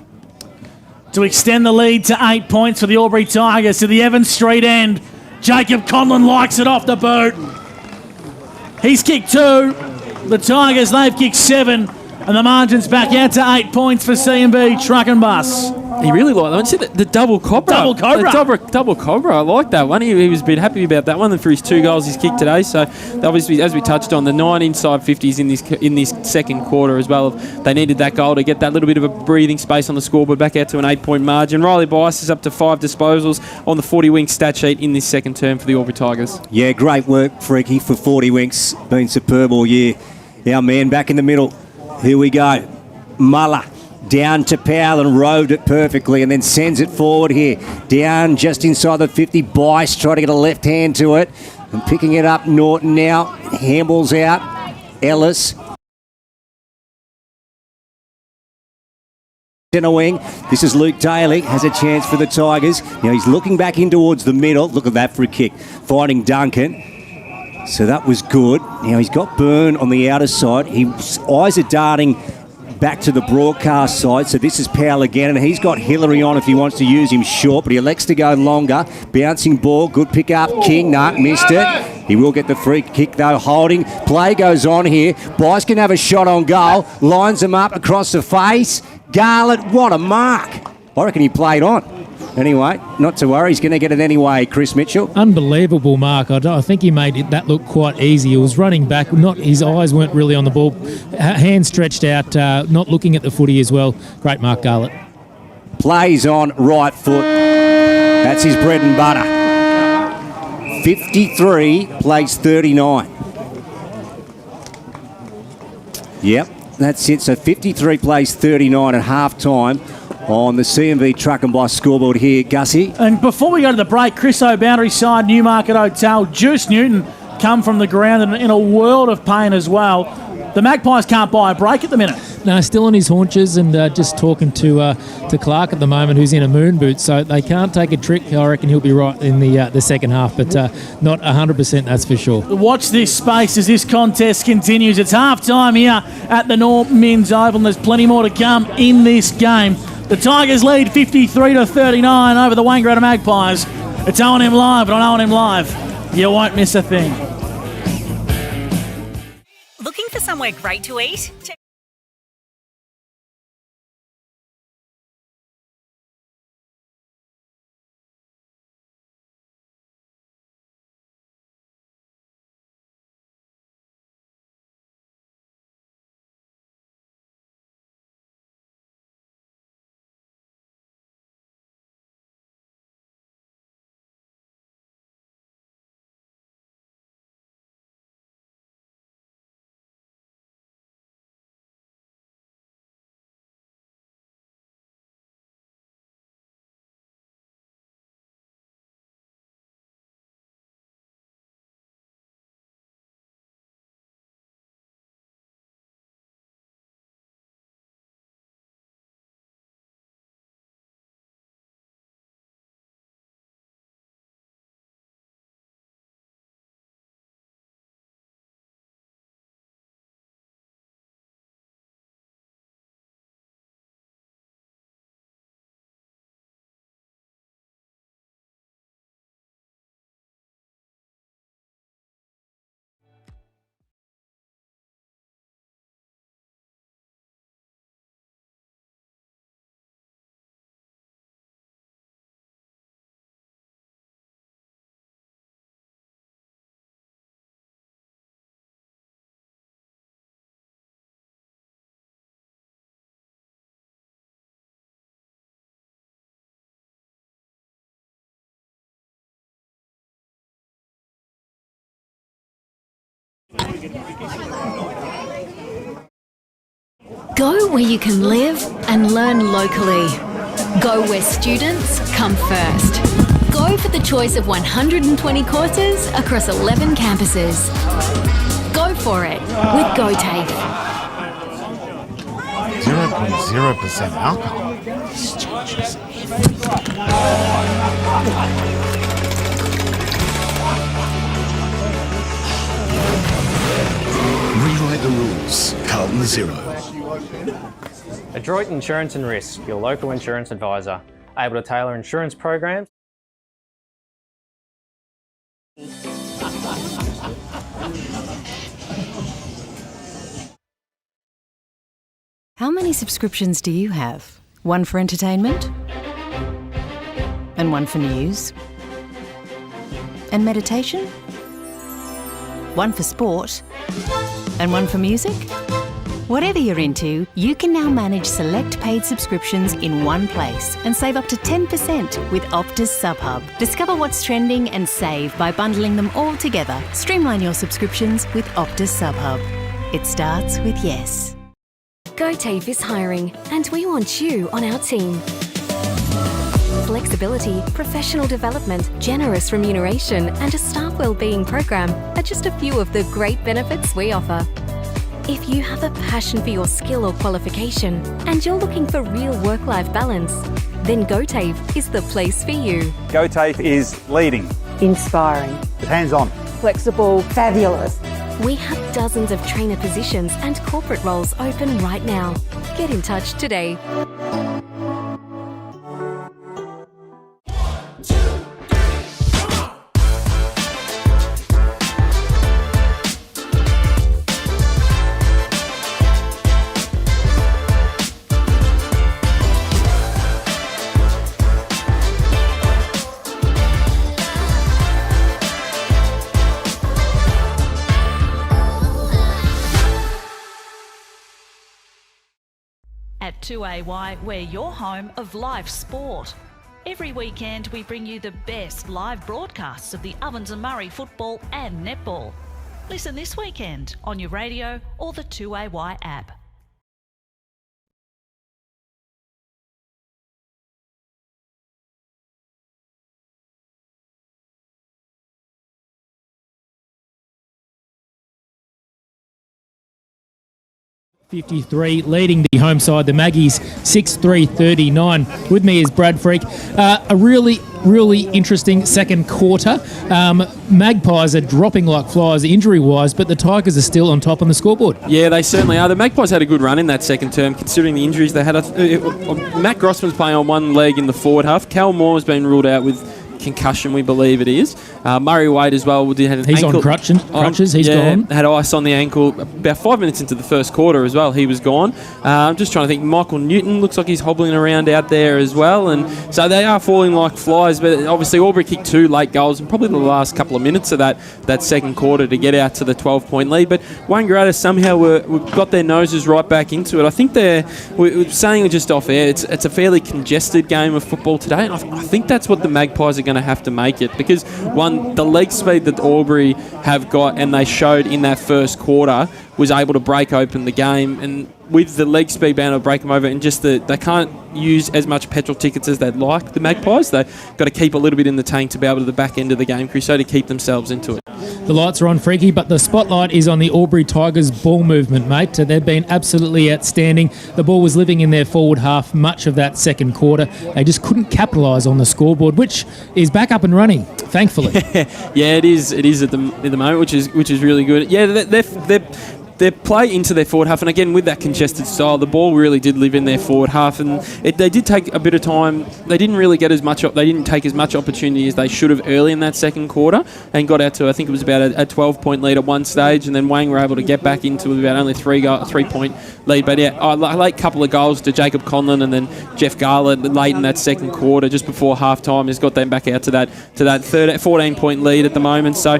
To extend the lead to 8 points for the Albury Tigers to the Evans Street end. Jacob Conlon likes it off the boot. He's kicked 2. The Tigers, they've kicked 7. And the margin's back out to 8 points for C&B Truck and Bus. He really liked that one. See the double cobra. Double cobra. Double cobra. I like that one. He was a bit happy about that one and for his 2 goals he's kicked today. So obviously, as we touched on, the 9 inside 50s in this second quarter as well. They needed that goal to get that little bit of a breathing space on the scoreboard, back out to an 8-point margin. Riley Bice is up to 5 disposals on the 40 Winks stat sheet in this second term for the Albury Tigers. Yeah, great work, Freaky, for 40 Winks. Been superb all year. Our man back in the middle. Here we go. Muller down to Powell and rode it perfectly and then sends it forward here. Down just inside the 50. Bice trying to get a left hand to it. And picking it up, Norton now. Handballs out. Ellis. Centre wing. This is Luke Daly. Has a chance for the Tigers. Now he's looking back in towards the middle. Look at that for a kick. Finding Duncan. So that was good. Now he's got Byrne on the outer side. His eyes are darting back to the broadcast side. So this is Powell again, and he's got Hillary on if he wants to use him short, but he elects to go longer. Bouncing ball, good pick up. King, missed it. He will get the free kick though, holding. Play goes on here. Bice can have a shot on goal. Lines him up across the face. Garlett, what a mark. I reckon he played on. Anyway, not to worry. He's going to get it anyway, Chris Mitchell. Unbelievable mark. I think he made that look quite easy. He was running back. His eyes weren't really on the ball. Hands stretched out, not looking at the footy as well. Great mark, Garlett. Plays on right foot. That's his bread and butter. 53, plays 39. Yep, that's it. So 53 plays 39 at half-time on the C&V Truck and Bus scoreboard here, Gussie. And before we go to the break, Chris O'Boundary side, Newmarket Hotel, Juice Newton come from the ground in a world of pain as well. The Magpies can't buy a break at the minute. No, still on his haunches and just talking to Clark at the moment, who's in a moon boot, so they can't take a trick. I reckon he'll be right in the second half, but not 100%, that's for sure. Watch this space as this contest continues. It's half-time here at the Norm Mins Oval, and there's plenty more to come in this game. The Tigers lead 53-39 over the Wangaratta Magpies. It's O&M Live, but on O&M Live, you won't miss a thing. Looking for somewhere great to eat? Go where you can live and learn locally. Go where students come first. Go for the choice of 120 courses across 11 campuses. Go for it with GoTafe. 0.0% alcohol. This changes everything. Rewrite the rules. Carlton Zero. Adroit Insurance and Risk, your local insurance advisor. Able to tailor insurance programs. How many subscriptions do you have? One for entertainment? And one for news? And meditation? One for sport? And one for music? Whatever you're into, you can now manage select paid subscriptions in one place and save up to 10% with Optus SubHub. Discover what's trending and save by bundling them all together. Streamline your subscriptions with Optus SubHub. It starts with yes. GoTafe is hiring, and we want you on our team. Flexibility, professional development, generous remuneration, and a staff wellbeing program are just a few of the great benefits we offer. If you have a passion for your skill or qualification and you're looking for real work-life balance, then GoTafe is the place for you. GoTafe is leading, inspiring, hands-on, flexible, fabulous. We have dozens of trainer positions and corporate roles open right now. Get in touch today. At 2AY, we're your home of live sport. Every weekend, we bring you the best live broadcasts of the Ovens and Murray football and netball. Listen this weekend on your radio or the 2AY app. .53, leading the home side, the Maggies, 6-3-39. With me is Brad Freak. A really interesting second quarter. Magpies are dropping like flies injury-wise, but the Tigers are still on top on the scoreboard. Yeah, they certainly are. The Magpies had a good run in that second term, considering the injuries they had. Matt Grossman's playing on one leg in the forward half. Cal Moore's been ruled out with concussion, we believe it is. Murray Wade as well. Had he's ankle, on crutches. He's gone. Had ice on the ankle about 5 minutes into the first quarter as well. He was gone. I'm just trying to think. Michael Newton looks like he's hobbling around out there as well. And so they are falling like flies. But obviously Albury kicked 2 late goals and probably the last couple of minutes of that second quarter to get out to the 12-point lead. But Wangaratta somehow got their noses right back into it. I think we're saying just off air, it's a fairly congested game of football today. And I think that's what the Magpies are going to have to make it, because the leg speed that Albury have got and they showed in that first quarter was able to break open the game, and with the leg speed being able to break them over, and just they can't use as much petrol tickets as they'd like, the Magpies. They've got to keep a little bit in the tank to be able to the back end of the game, Crusoe, to keep themselves into it. The lights are on, Freaky, but the spotlight is on the Albury Tigers ball movement, mate. They've been absolutely outstanding. The ball was living in their forward half much of that second quarter. They just couldn't capitalise on the scoreboard, which is back up and running, thankfully. Yeah, it is. It is at the moment, which is really good. Yeah, their play into their forward half, and again with that congested style, the ball really did live in their forward half, and they did take a bit of time. They didn't really get as much. They didn't take as much opportunity as they should have early in that second quarter, and got out to, I think it was about a 12-point lead at one stage, and then Wang were able to get back into about only a 3-point lead. But yeah, a late couple of goals to Jacob Conlon and then Jeff Garland late in that second quarter, just before half time, has got them back out to that 14-point lead at the moment. So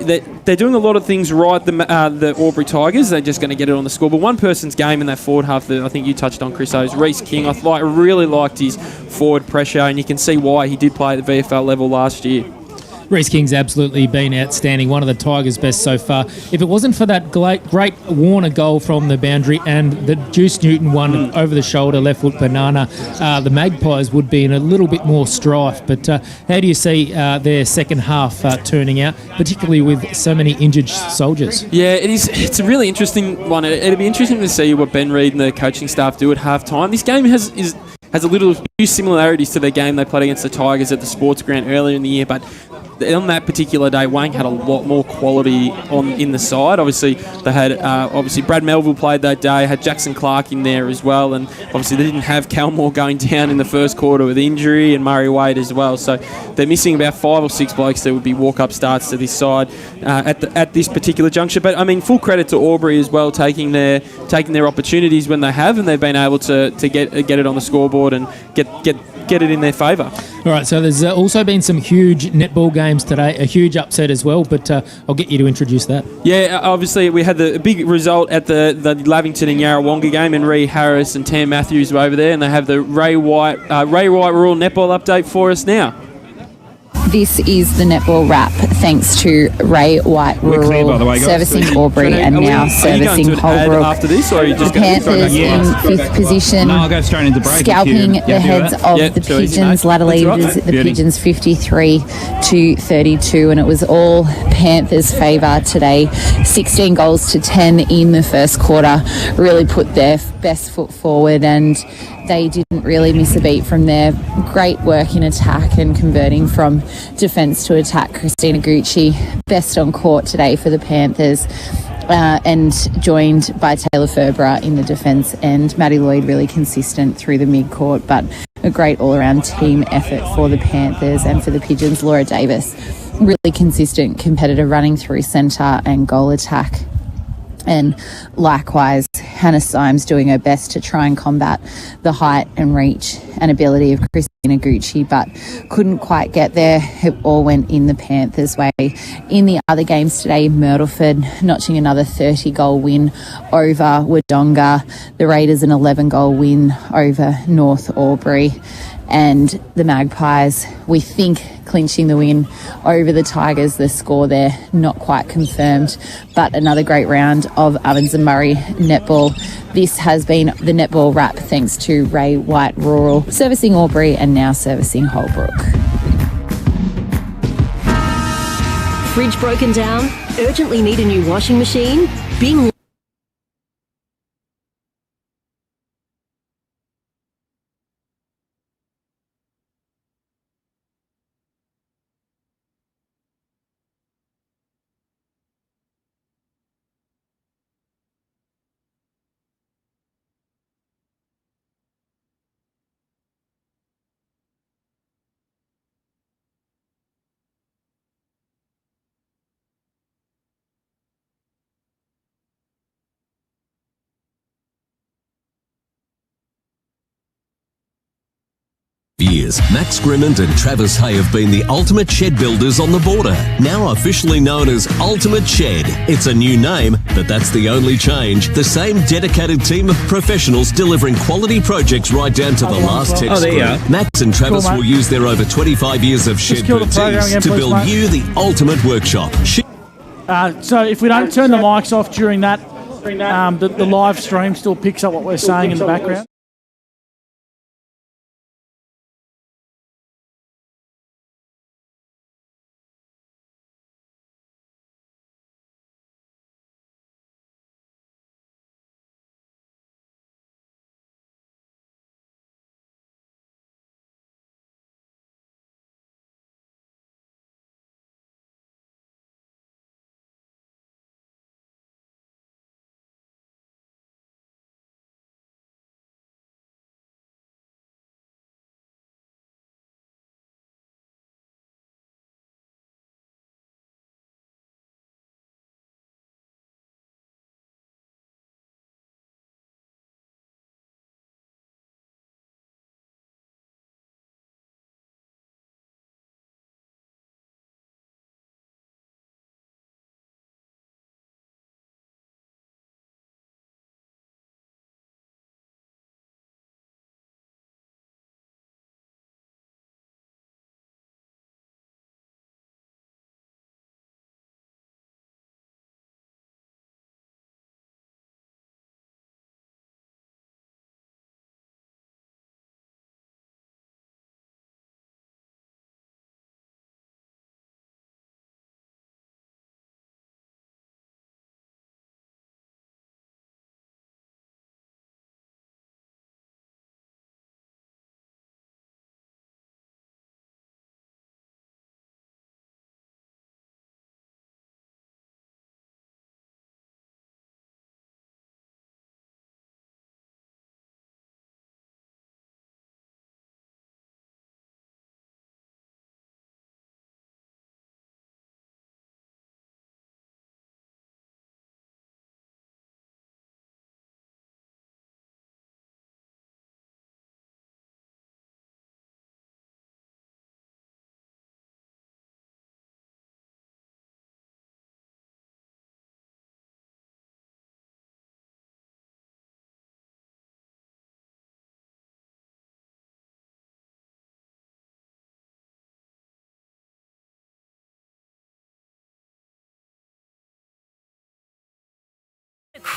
they're doing a lot of things right. The Albury Tigers. They're just going to get it on the score. But one person's game in that forward half that I think you touched on, Chris, is Reece King. I really liked his forward pressure, and you can see why he did play at the VFL level last year. Reece King's absolutely been outstanding, one of the Tigers' best so far. If it wasn't for that great Warner goal from the boundary and the Juice Newton one over the shoulder, left foot banana, the Magpies would be in a little bit more strife. But how do you see their second half turning out, particularly with so many injured soldiers? Yeah, it is. It's a really interesting one. It'll be interesting to see what Ben Reid and the coaching staff do at half time. This game has a few similarities to the game they played against the Tigers at the Sports Ground earlier in the year, but on that particular day, Wang had a lot more quality in the side. Obviously, they had Brad Melville played that day, had Jackson Clark in there as well, and obviously they didn't have Calmore going down in the first quarter with injury, and Murray Wade as well. So they're missing about 5 or 6 blokes that would be walk-up starts to this side at this particular juncture. But I mean, full credit to Albury as well, taking their opportunities when they have, and they've been able to get it on the scoreboard and get it in their favour. All right, so there's also been some huge netball games today, a huge upset as well, but I'll get you to introduce that. Yeah, obviously we had the big result at the Lavington and Yarrawonga game, and Ree Harris and Tam Matthews were over there, and they have the Ray White Rural Netball update for us now. This is the netball wrap, thanks to Ray White Rural, servicing Aubrey and now servicing Holbrook. After this, or are you just the Panthers in 5th position, I'll go straight into break scalping the heads of the Pigeons. Ladder leaders, the Pigeons 53-32, and it was all Panthers' favour today. 16 goals to 10 in the first quarter, really put their best foot forward, and they didn't really miss a beat from there. Great work in attack and converting from defence to attack. Christina Gucci, best on court today for the Panthers, and joined by Taylor Ferbera in the defence, and Maddie Lloyd really consistent through the mid-court, but a great all-around team effort for the Panthers. And for the Pigeons, Laura Davis, really consistent competitor running through centre and goal attack. And likewise, Hannah Symes doing her best to try and combat the height and reach and ability of Christina Gucci, but couldn't quite get there. It all went in the Panthers' way. In the other games today, Myrtleford notching another 30-goal win over Wodonga. The Raiders an 11-goal win over North Albury. And the Magpies, we think, clinching the win over the Tigers. The score there not quite confirmed, but another great round of Ovens and Murray netball. This has been the netball wrap, thanks to Ray White Rural, servicing Aubrey and now servicing Holbrook. Fridge broken down? Urgently need a new washing machine? Bing years, Max Grimmond and Travis Hay have been the ultimate shed builders on the border, now officially known as Ultimate Shed. It's a new name, but that's the only change. The same dedicated team of professionals delivering quality projects right down to the last text screw. Max and Travis will use their over 25 years of shed expertise to build you the ultimate workshop. So if we don't turn the mics off during that, the live stream still picks up what we're saying in the background.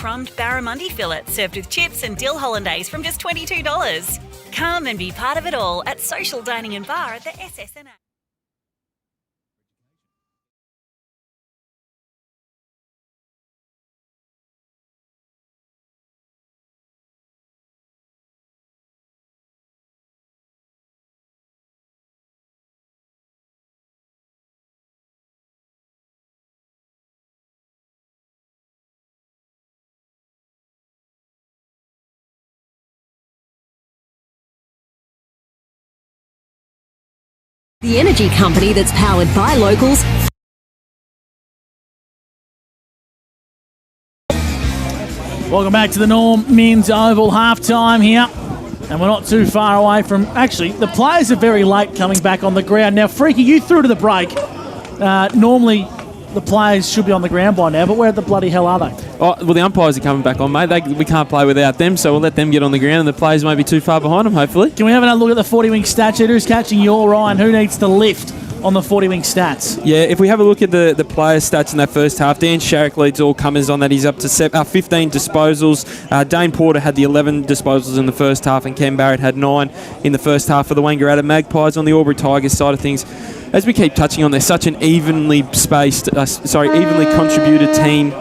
crumbed barramundi fillet served with chips and dill hollandaise from just $22. Come and be part of it all at Social Dining and Bar at the SSNA. The energy company that's powered by locals. Welcome back to the Norm Men's Oval, half-time here. And we're not too far away from... Actually, the players are very late coming back on the ground. Now, Freaky, you threw to the break. Normally, the players should be on the ground by now, but where the bloody hell are they? Oh, well, the umpires are coming back on, mate. We can't play without them, so we'll let them get on the ground, and the players won't be too far behind them, hopefully. Can we have another look at the 40-wing stat sheet? Who's catching your eye and who needs to lift on the 40-wing stats? Yeah, if we have a look at the player stats in that first half, Dan Sharrock leads all comers on that. He's up to 15 disposals. Dane Porter had the 11 disposals in the first half, and Cam Barrett had 9 in the first half for the Wangaratta Magpies. On the Albury Tigers side of things, as we keep touching on, they're such an evenly contributed team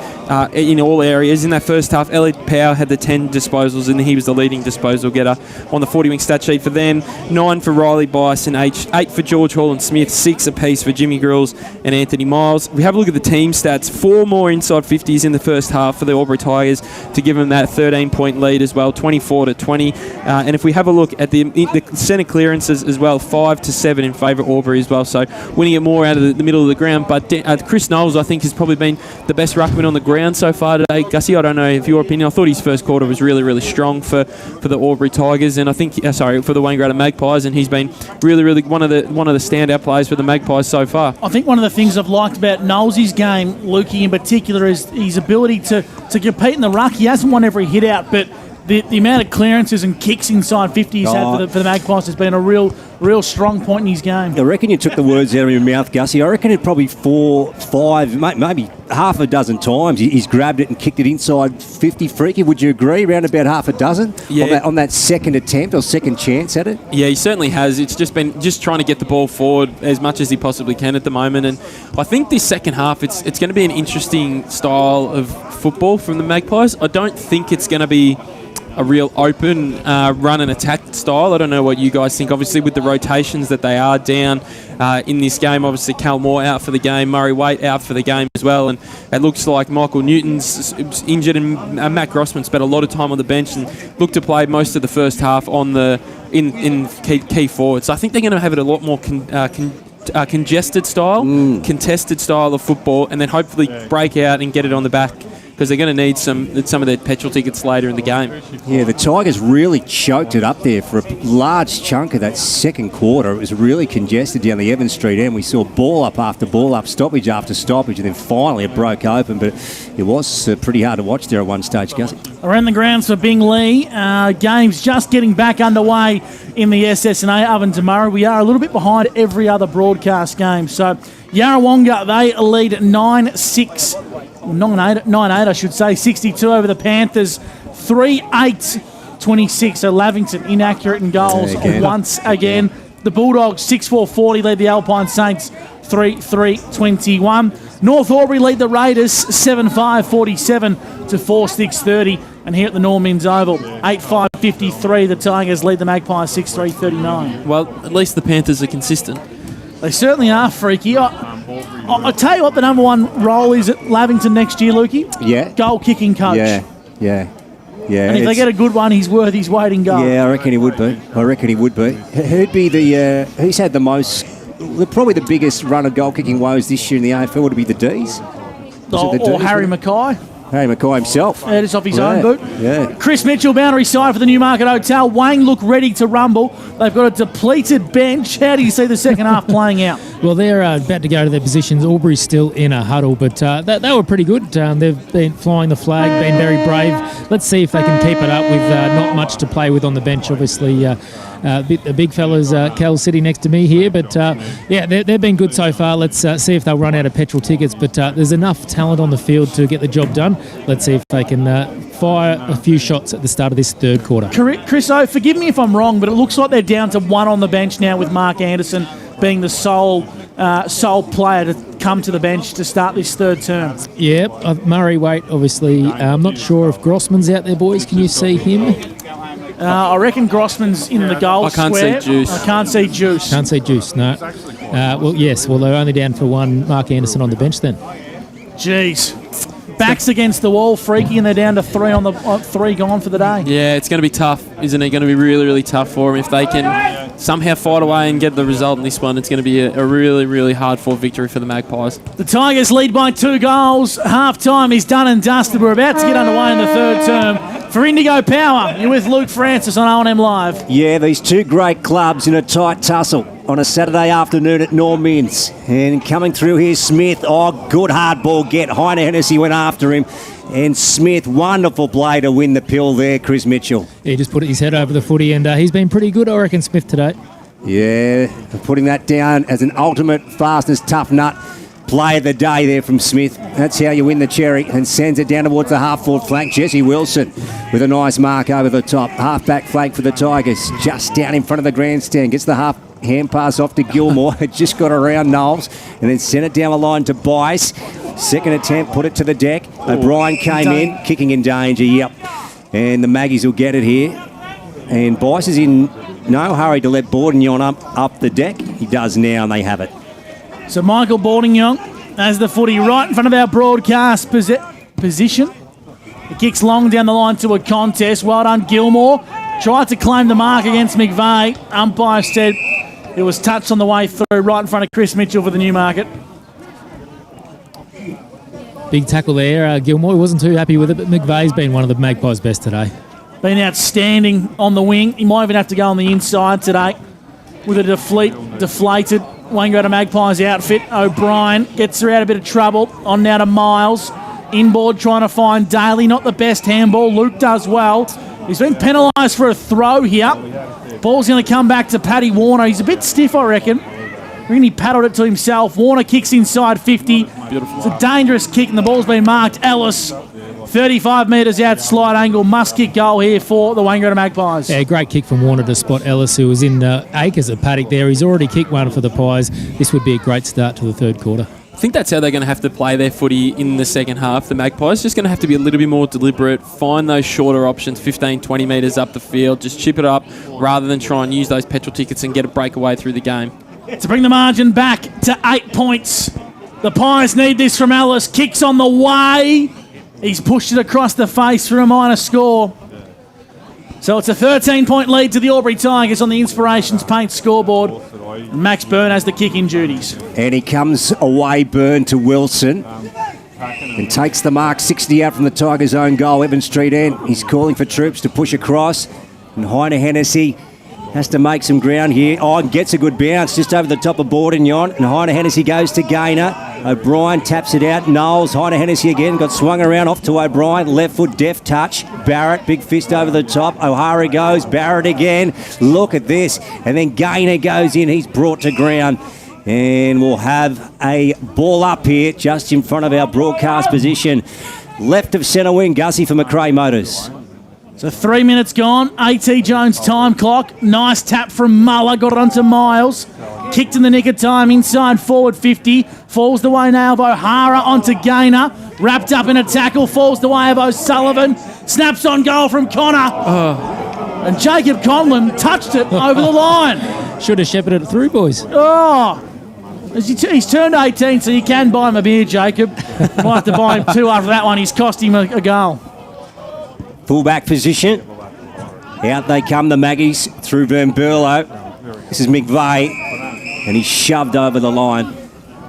in all areas. In that first half, Elliot Power had the 10 disposals, and he was the leading disposal getter on the 40-wing stat sheet for them. 9 for Riley Bison, 8 for George Hall and Smith, 6 apiece for Jimmy Grills and Anthony Miles. We have a look at the team stats. 4 more inside 50s in the first half for the Albury Tigers to give them that 13-point lead as well, 24-20. And if we have a look at the centre clearances as well, 5-7 in favour of Albury as well. So winning it more out of the middle of the ground. But Chris Knowles, I think, has probably been the best ruckman on the ground so far today. Gussie, I don't know if your opinion. I thought his first quarter was really, really strong for the Albury Tigers, and I think for the Wangaratta Magpies, and he's been really, really one of the standout players for the Magpies so far. I think one of the things I've liked about Knowles' game, Lukey in particular, is his ability to compete in the ruck. He hasn't won every hit out, but the amount of clearances and kicks inside 50 he's had for the Magpies has been a real strong point in his game. I reckon you took the words out of your mouth, Gussie. I reckon it probably 4, 5, maybe half a dozen times he's grabbed it and kicked it inside 50. Freaky, would you agree? Around about half a dozen on that second attempt or second chance at it? Yeah, he certainly has. It's just been trying to get the ball forward as much as he possibly can at the moment. And I think this second half, it's going to be an interesting style of football from the Magpies. I don't think it's going to be a real open run and attack style. I don't know what you guys think. Obviously, with the rotations that they are down in this game, obviously Cal Moore out for the game, Murray Waite out for the game as well, and it looks like Michael Newton's injured, and Matt Grossman spent a lot of time on the bench and looked to play most of the first half on in key forward. So I think they're going to have it a lot more congested style, contested style of football, and then hopefully break out and get it on the back, because they're going to need some of their petrol tickets later in the game. Yeah, the Tigers really choked it up there for a large chunk of that second quarter. It was really congested down the Evans Street end. We saw ball up after ball up, stoppage after stoppage, and then finally it broke open. But it was pretty hard to watch there at one stage, Gussie. Around the grounds for Bing Lee. Games just getting back underway in the SSNA Ovens and Murray. We are a little bit behind every other broadcast game. So Yarrawonga, they lead 9-6. 9-8, I should say, 62 over the Panthers, 3-8-26. So Lavington inaccurate in goals once again. The Bulldogs 6-4-40 lead the Alpine Saints 3-3-21. North Albury lead the Raiders 7-5-47 to 4-6-30. And here at the Norm Men's Oval, 8-5-53, the Tigers lead the Magpies 6-3-39. Well, at least the Panthers are consistent. They certainly are, Freaky. I'll tell you what the number one role is at Lavington next year, Lukey. Yeah. Goal-kicking coach. Yeah. And if they get a good one, he's worth his weight in goal. Yeah, I reckon he would be. Who'd be who's had the most, probably the biggest run of goal-kicking woes this year in the AFL? Would it be the D's? Or Harry Mackay. Harry Mackay himself. Yeah, just off his own boot. Yeah. Chris Mitchell, boundary side for the Newmarket Hotel. Wayne look ready to rumble. They've got a depleted bench. How do you see the second half playing out? Well, they're about to go to their positions. Albury's still in a huddle, but they were pretty good. They've been flying the flag, been very brave. Let's see if they can keep it up with not much to play with on the bench. Obviously, the big fellas, Cal sitting next to me here, but they've been good so far. Let's see if they'll run out of petrol tickets, but there's enough talent on the field to get the job done. Let's see if they can fire a few shots at the start of this third quarter. Chris, forgive me if I'm wrong, but it looks like they're down to one on the bench now with Mark Anderson being the sole player to come to the bench to start this third term. Yeah, Murray Waite, obviously. I'm not sure if Grossman's out there, boys. Can you see him? I reckon Grossman's in the goal I can't square. see Juice. I can't see Juice. Can't see Juice, no. Well, yes. Well, they're only down for one. Mark Anderson on the bench then. Jeez. Backs against the wall, Freaky, and they're down to three gone for the day. Yeah, it's going to be tough, isn't it? Going to be really, really tough for them. If they can somehow fight away and get the result in this one, it's going to be a really, really hard-fought victory for the Magpies. The Tigers lead by 2 goals. Half-time is done and dusted. We're about to get underway in the third term. For Indigo Power, you're with Luke Francis on O&M Live. Yeah, these two great clubs in a tight tussle on a Saturday afternoon at Norm Inns. And coming through here, Smith. Oh, good hard ball get. Heine Hennessy went after him. And Smith, wonderful play to win the pill there, Chris Mitchell. He just put his head over the footy, and he's been pretty good, I reckon, Smith, today. Yeah, putting that down as an ultimate fastness tough nut. Play of the day there from Smith. That's how you win the cherry, and sends it down towards the half-forward flank. Jesse Wilson with a nice mark over the top. Half-back flank for the Tigers, just down in front of the grandstand. Gets the hand pass off to Gilmore. It just got around Knowles, and then sent it down the line to Bice. Second attempt, put it to the deck. O'Brien came in, kicking in danger, yep. And the Maggies will get it here. And Bice is in no hurry to let Bordignon up the deck. He does now, and they have it. So Michael Bordignon has the footy right in front of our broadcast position. It kicks long down the line to a contest. Well done, Gilmore. Tried to claim the mark against McVeigh. Umpire said it was touched on the way through right in front of Chris Mitchell for the Newmarket. Big tackle there. Gilmore wasn't too happy with it, but McVeigh's been one of the Magpies' best today. Been outstanding on the wing. He might even have to go on the inside today with a deflated Wangaratta Magpies outfit. O'Brien gets her out a bit of trouble. On now to Miles. Inboard trying to find Daly. Not the best handball. Luke does well. He's been penalised for a throw here. Ball's going to come back to Paddy Warner. He's a bit stiff, I reckon. He paddled it to himself. Warner kicks inside 50. Beautiful. It's a dangerous kick, and the ball's been marked. Ellis, 35 metres out, slide angle. Must kick goal here for the Wangaratta Magpies. Yeah, great kick from Warner to spot Ellis, who was in acres of paddock there. He's already kicked one for the Pies. This would be a great start to the third quarter. I think that's how they're going to have to play their footy in the second half. The Magpies just going to have to be a little bit more deliberate, find those shorter options, 15, 20 metres up the field, just chip it up rather than try and use those petrol tickets and get a breakaway through the game. To bring the margin back to 8 points. The Pies need this from Ellis. Kicks on the way. He's pushed it across the face for a minor score. So it's a 13-point lead to the Albury Tigers on the Inspirations Paint scoreboard. Max Byrne has the kicking duties. And he comes away, Byrne, to Wilson. And takes the mark 60 out from the Tigers' own goal, Evan Street end. He's calling for troops to push across. And Heine Hennessy has to make some ground here. Oh, and gets a good bounce just over the top of Bordignon. And Heine Hennessy goes to Gaynor. O'Brien taps it out. Knowles, Heine Hennessy again. Got swung around off to O'Brien. Left foot, deft touch. Barrett, big fist over the top. O'Hara goes. Barrett again. Look at this. And then Gaynor goes in. He's brought to ground. And we'll have a ball up here just in front of our broadcast position. Left of centre wing, Gussie for McRae Motors. So 3 minutes gone. A.T. Jones time clock. Nice tap from Muller. Got it onto Miles. Kicked in the nick of time. Inside forward 50. Falls the way now of O'Hara onto Gaynor. Wrapped up in a tackle. Falls the way of O'Sullivan. Snaps on goal from Connor. And Jacob Conlon touched it over the line. Should have shepherded it through, boys. Oh. He's turned 18, so you can buy him a beer, Jacob. Might have to buy him 2 after that one. He's cost him a goal. Fullback position. Out they come, the Maggies, through Vermberlo. This is McVeigh, and he's shoved over the line.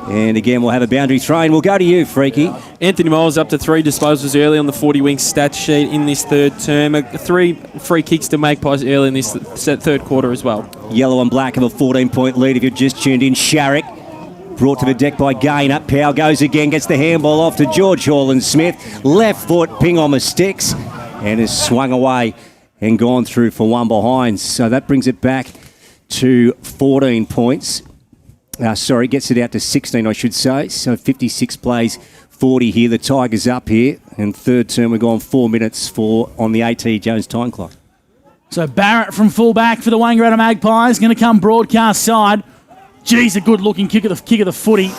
And again, we'll have a boundary throw-in. We'll go to you, Freaky. Anthony Miles up to 3 disposals early on the 40-wing stat sheet in this third term. 3 free kicks to Magpies early in this third quarter as well. Yellow and black have a 14-point lead if you've just tuned in. Sharrock Brought to the deck by Gaynor. Powell goes again, gets the handball off to George Holland-Smith. Left foot, ping on the sticks, and has swung away and gone through for one behind. So that brings it back to 14 points. Gets it out to 16, I should say. So 56 plays 40 here. The Tigers up here. And third term, we've gone 4 minutes on the AT Jones time clock. So Barrett from fullback for the Wangaratta Magpies, going to come broadcast side. Geez, a good-looking kick of the footy.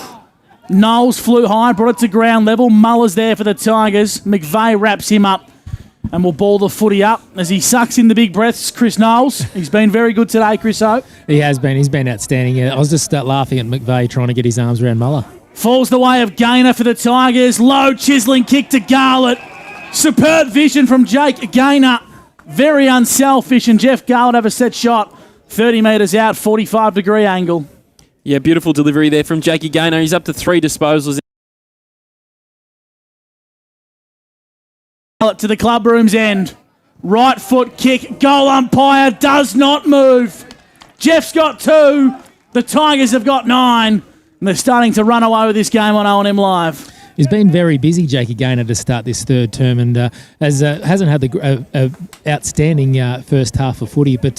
Knowles flew high, brought it to ground level. Muller's there for the Tigers. McVeigh wraps him up and will ball the footy up as he sucks in the big breaths. Chris Knowles, he's been very good today, Chris O. He has been. He's been outstanding. I was just laughing at McVeigh trying to get his arms around Muller. Falls the way of Gaynor for the Tigers. Low chiselling kick to Garlett. Superb vision from Jake Gaynor. Very unselfish, and Jeff Garlett have a set shot. 30 metres out, 45-degree angle. Yeah, beautiful delivery there from Jakey Gaynor. He's up to 3 disposals. To the clubroom's end. Right foot kick. Goal umpire does not move. Jeff's got 2. The Tigers have got 9. And they're starting to run away with this game on O&M Live. He's been very busy, Jakey Gaynor, to start this third term, and hasn't had the outstanding first half of footy. But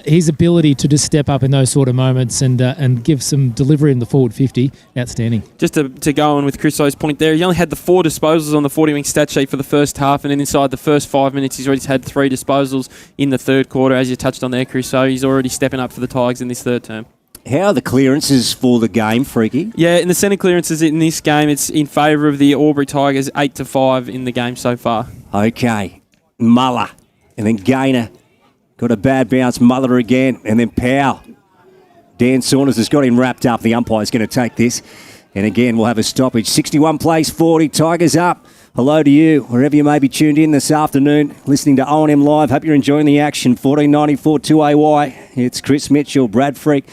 his ability to just step up in those sort of moments and give some delivery in the forward 50, outstanding. Just to go on with Chris O's point there, he only had the 4 disposals on the 40-wing stat sheet for the first half, and then inside the first 5 minutes, he's already had 3 disposals in the third quarter, as you touched on there, Chris. So he's already stepping up for the Tigers in this third term. How are the clearances for the game, Freaky? Yeah, in the centre clearances in this game, it's in favour of the Albury Tigers, 8-5 in the game so far. Okay. Muller. And then Gaynor. Got a bad bounce. Muller again. And then Powell. Dan Saunders has got him wrapped up. The umpire's going to take this. And again, we'll have a stoppage. 61 plays 40. Tigers up. Hello to you, wherever you may be tuned in this afternoon, listening to O&M Live. Hope you're enjoying the action. 1494 2AY. It's Chris Mitchell, Brad Freak,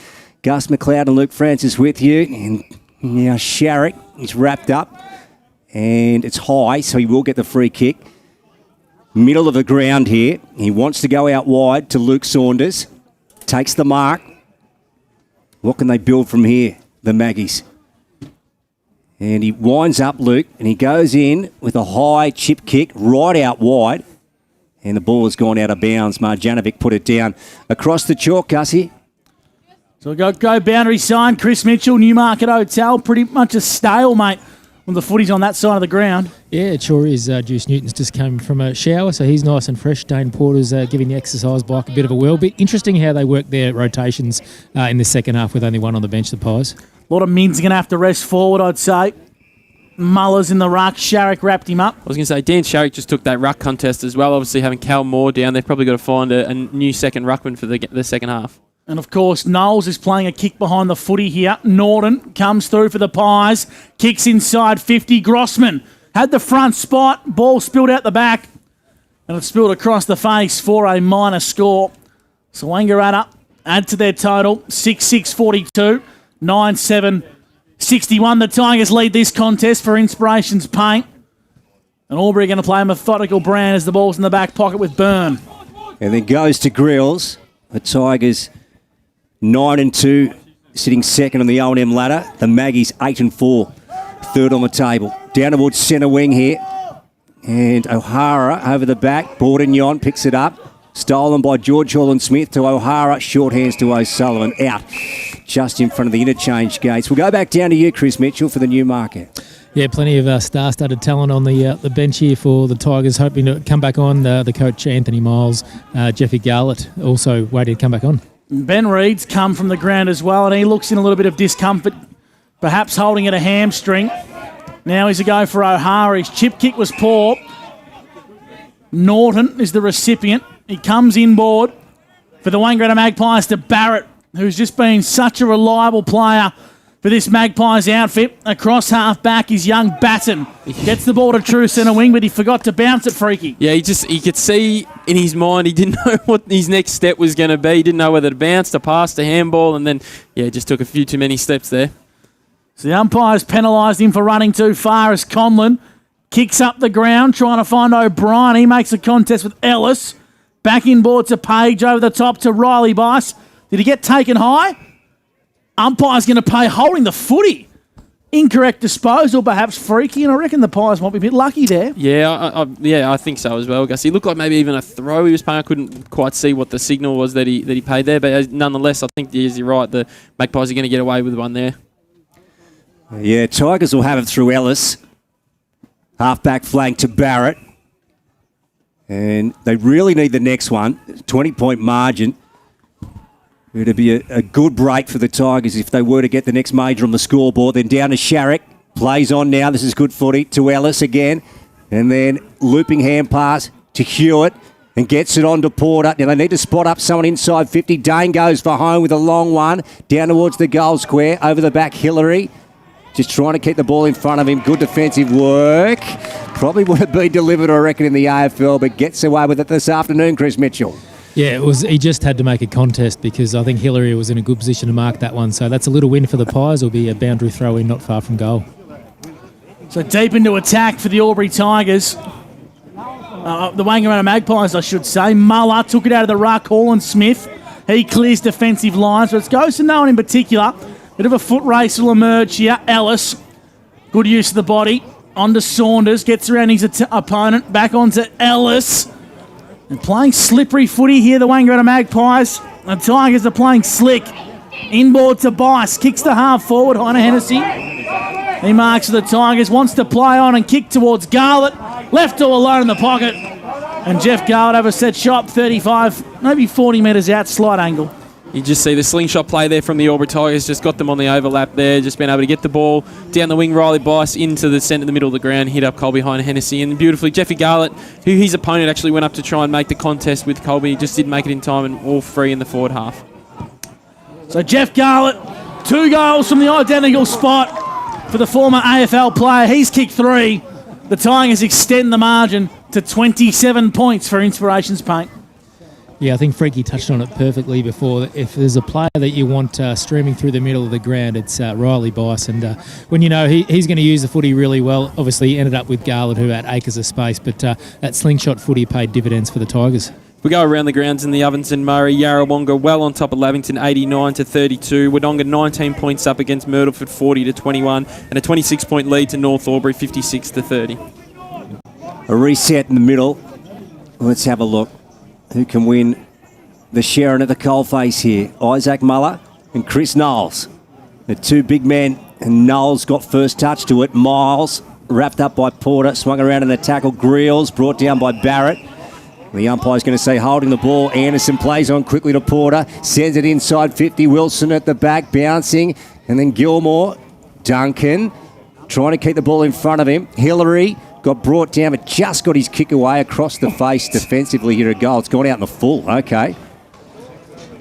Gus McLeod and Luke Francis with you. And now Sharrock is wrapped up. And it's high, so he will get the free kick. Middle of the ground here. He wants to go out wide to Luke Saunders. Takes the mark. What can they build from here, the Maggies? And he winds up Luke, and he goes in with a high chip kick right out wide. And the ball has gone out of bounds. Marjanovic put it down across the chalk, Gussie. So we got go boundary sign. Chris Mitchell, Newmarket Hotel. Pretty much a stalemate when the footy's on that side of the ground. Yeah, it sure is. Juice Newton's just come from a shower, so he's nice and fresh. Dane Porter's giving the exercise bike a bit of a whirl. Bit interesting how they work their rotations in the second half with only one on the bench, the Pies. A lot of Mins are going to have to rest forward, I'd say. Muller's in the ruck. Sharrock wrapped him up. I was going to say, Dan Sharrock just took that ruck contest as well. Obviously, having Cal Moore down, they've probably got to find a new second ruckman for the second half. And, of course, Knowles is playing a kick behind the footy here. Norton comes through for the Pies. Kicks inside 50. Grossman had the front spot. Ball spilled out the back. And it spilled across the face for a minor score. So Wangaratta add to their total. 6-6-42. 9-7-61. The Tigers lead this contest for Inspirations Paint. And Albury going to play a methodical brand as the ball's in the back pocket with Byrne. And then goes to Grills. The Tigers 9-2, sitting second on the O&M ladder. The Maggies 8-4, third on the table. Down towards centre wing here. And O'Hara over the back. Bordignon picks it up. Stolen by George Holland-Smith to O'Hara. Short hands to O'Sullivan. Out just in front of the interchange gates. We'll go back down to you, Chris Mitchell, for the Newmarket. Yeah, plenty of star-studded talent on the bench here for the Tigers, hoping to come back on. The coach, Anthony Miles, Jeffy Garlett, also waiting to come back on. Ben Reed's come from the ground as well, and he looks in a little bit of discomfort, perhaps holding at a hamstring. Now he's a go for O'Hara. His chip kick was poor. Norton is the recipient. He comes inboard for the Wangaratta Magpies to Barrett, who's just been such a reliable player for this Magpies outfit. Across half back is young Batten. Gets the ball to true centre wing, but he forgot to bounce it, Freaky. Yeah, he could see in his mind, he didn't know what his next step was going to be. He didn't know whether to bounce, to pass, to handball, and then, just took a few too many steps there. So the umpires penalised him for running too far as Conlon kicks up the ground, trying to find O'Brien. He makes a contest with Ellis. Back inboard to Page, over the top to Riley Bice. Did he get taken high? Umpire's going to pay holding the footy. Incorrect disposal, perhaps freaky, and I reckon the Pies might be a bit lucky there. Yeah, I think so as well, Gus. He looked like maybe even a throw he was paying. I couldn't quite see what the signal was that he paid there, but nonetheless, I think you're right. The Magpies are going to get away with one there. Yeah, Tigers will have it through Ellis. Half-back flank to Barrett. And they really need the next one. 20-point margin. It would be a good break for the Tigers if they were to get the next major on the scoreboard. Then down to Sharrock. Plays on now. This is good footy. To Ellis again. And then looping hand pass to Hewitt. And gets it on to Porter. Now they need to spot up someone inside 50. Dane goes for home with a long one. Down towards the goal square. Over the back, Hillary. Just trying to keep the ball in front of him. Good defensive work. Probably would have been delivered, I reckon, in the AFL, but gets away with it this afternoon, Chris Mitchell. Yeah, he just had to make a contest because I think Hillary was in a good position to mark that one. So that's a little win for the Pies. It'll be a boundary throw-in not far from goal. So deep into attack for the Albury Tigers. The Wangaratta Magpies, I should say. Muller took it out of the ruck. Holland Smith. He clears defensive lines, but it goes to no one in particular. Bit of a foot race will emerge here. Ellis, good use of the body. On to Saunders, gets around his opponent. Back onto Ellis. And playing slippery footy here, the Wangaratta Magpies. The Tigers are playing slick. Inboard to Bice. Kicks the half forward. Heiner Hennessy. He marks for the Tigers. Wants to play on and kick towards Garlett. Left all alone in the pocket. And Jeff Garlett over set shot 35, maybe 40 metres out. Slight angle. You just see the slingshot play there from the Albury Tigers. Just got them on the overlap there. Just been able to get the ball down the wing. Riley Bice into the centre, the middle of the ground. Hit up Colby Heiner Hennessy. And beautifully, Jeffy Garlett, who his opponent actually went up to try and make the contest with Colby. Just didn't make it in time, and all three in the forward half. So Jeff Garlett, 2 goals from the identical spot for the former AFL player. He's kicked 3. The Tigers extend the margin to 27 points for Inspirations Paint. Yeah, I think Freaky touched on it perfectly before. If there's a player that you want streaming through the middle of the ground, it's Riley Bice. And when you know he's going to use the footy really well, obviously he ended up with Garland, who had acres of space, but that slingshot footy paid dividends for the Tigers. We go around the grounds in the Ovens and Murray. Yarrawonga well on top of Lavington, 89-32. Wodonga 19 points up against Myrtleford, 40-21, and a 26-point lead to North Albury, 56-30. A reset in the middle. Let's have a look. Who can win the Sharon at the coalface here? Isaac Muller and Chris Knowles. The 2 big men, and Knowles got first touch to it. Miles wrapped up by Porter, swung around in the tackle. Greels brought down by Barrett. The umpire's going to say holding the ball. Anderson plays on quickly to Porter. Sends it inside 50. Wilson at the back, bouncing. And then Gilmore. Duncan trying to keep the ball in front of him. Hillary got brought down, but just got his kick away across the face defensively here at goal. It's gone out in the full. Okay.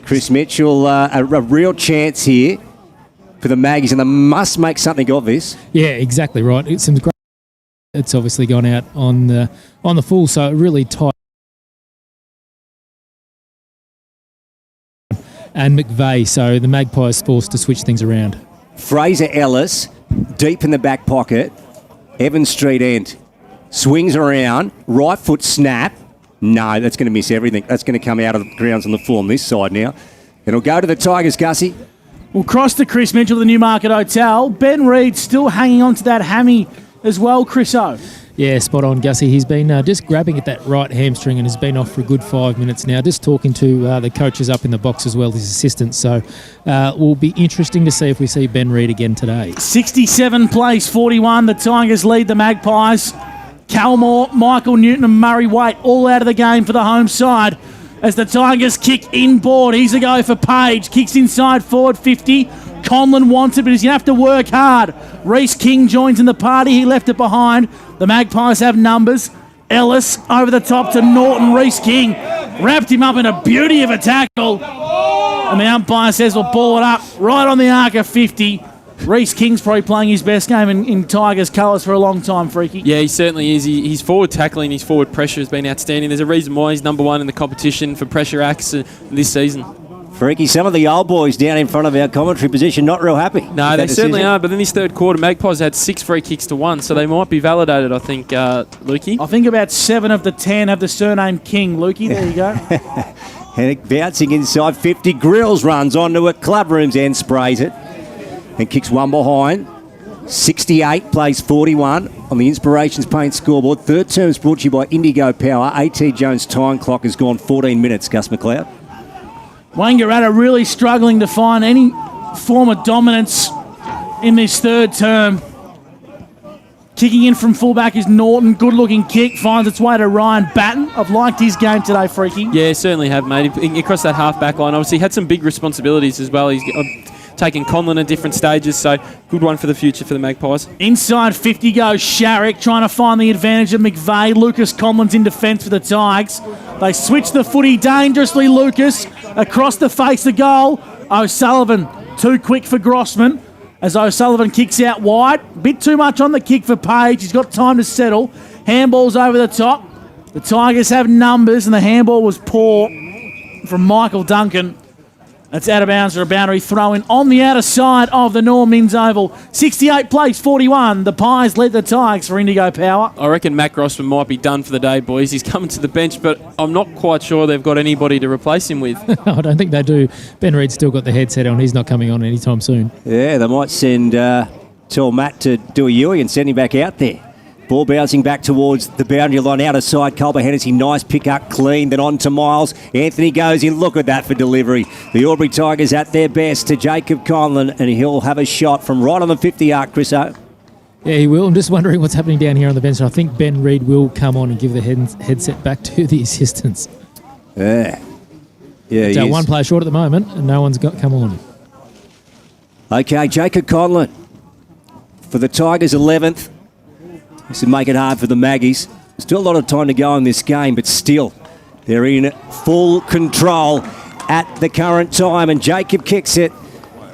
Chris Mitchell, a real chance here for the Maggies, and they must make something of this. Yeah, exactly right. It's some great. It's obviously gone out on the full, so really tight. And McVeigh, so the Magpies forced to switch things around. Fraser Ellis, deep in the back pocket. Evans Street end. Swings around, right foot snap. No, that's going to miss everything. That's going to come out of the grounds on the full on this side now. It'll go to the Tigers, Gussie. We'll cross to Chris Mitchell, the Newmarket Hotel. Ben Reid still hanging on to that hammy as well, Chris O. Yeah, spot on, Gussie. He's been just grabbing at that right hamstring and has been off for a good 5 minutes now. Just talking to the coaches up in the box as well, his assistants. So will be interesting to see if we see Ben Reid again today. 67 plays 41. The Tigers lead the Magpies. Calmore, Michael Newton and Murray Waite all out of the game for the home side as the Tigers kick inboard. He's a go for Page. Kicks inside forward 50. Conlon wants it, but he's going to have to work hard. Reece King joins in the party. He left it behind. The Magpies have numbers. Ellis over the top to Norton. Reece King wrapped him up in a beauty of a tackle. And the umpire says we'll ball it up right on the arc of 50. Reece King's probably playing his best game in Tigers colours for a long time, Freaky. Yeah, he certainly is. His forward tackling, his forward pressure has been outstanding. There's a reason why he's number 1 in the competition for pressure acts this season. Freaky, some of the old boys down in front of our commentary position not real happy. No, they certainly are. But in this third quarter, Magpies had 6 free kicks to 1, so they might be validated, I think, Lukey. I think about 7 of the 10 have the surname King, Lukey. There you go. And bouncing inside 50. Grills runs onto it. Club Room's end sprays it. and kicks one behind. 68 plays 41 on the Inspirations Paint scoreboard. Third term's brought to you by Indigo Power. A.T. Jones' time clock has gone 14 minutes, Gus McLeod. Wangaratta really struggling to find any form of dominance in this third term. Kicking in from fullback is Norton. Good-looking kick. Finds its way to Ryan Batten. I've liked his game today, Freaky. Yeah, certainly have, mate. Across that half-back line, obviously had some big responsibilities as well. He's taken Conlon at different stages, so good one for the future for the Magpies. Inside 50 goes Sharrock, trying to find the advantage of McVeigh. Lucas Conlon's in defence for the Tigers. They switch the footy dangerously. Lucas across the face of goal. O'Sullivan too quick for Grossman as O'Sullivan kicks out wide. Bit too much on the kick for Page. He's got time to settle. Handball's over the top. The Tigers have numbers, and the handball was poor from Michael Duncan. That's out of bounds for a boundary throw-in on the outer side of the Norm Minns Oval. 68 plays 41. The Pies led the Tigers for Indigo Power. I reckon Matt Grossman might be done for the day, boys. He's coming to the bench, but I'm not quite sure they've got anybody to replace him with. I don't think they do. Ben Reed's still got the headset on. He's not coming on anytime soon. Yeah, they might tell Matt to do a Ewing and send him back out there. Ball bouncing back towards the boundary line, outer side. Culber Hennessy, nice pick up, clean. Then on to Miles. Anthony goes in. Look at that for delivery. The Albury Tigers at their best to Jacob Conlon, and he'll have a shot from right on the 50 arc, Chris O. Yeah, he will. I'm just wondering what's happening down here on the bench. I think Ben Reed will come on and give the headset back to the assistants. Yeah. Yeah, so one player short at the moment, and no one's got come on. Okay, Jacob Conlon for the Tigers 11th. This would make it hard for the Maggies. Still a lot of time to go in this game, but still, they're in full control at the current time, and Jacob kicks it.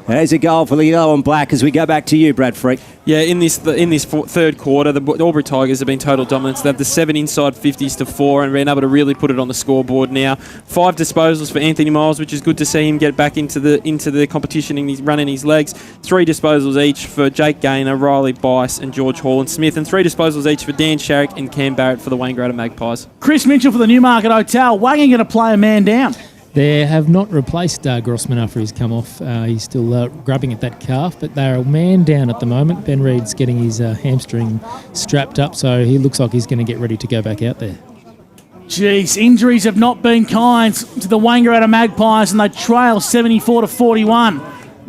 There's a goal for the yellow and black as we go back to you, Brad Freak. Yeah, in this third quarter, the Albury Tigers have been total dominance. They have the 7 inside 50s to 4 and been able to really put it on the scoreboard now. 5 disposals for Anthony Miles, which is good to see him get back into the competition and he's running his legs. 3 disposals each for Jake Gaynor, Riley Bice and George Hall and Smith, and 3 disposals each for Dan Sharrock and Cam Barrett for the Wangaratta Magpies. Chris Mitchell for the Newmarket Hotel. Wang going to play a man down. They have not replaced Grossman after he's come off. He's still grubbing at that calf, but they're a man down at the moment. Ben Reed's getting his hamstring strapped up, so he looks like he's going to get ready to go back out there. Jeez, injuries have not been kind to the Wangaratta Magpies, and they trail 74-41.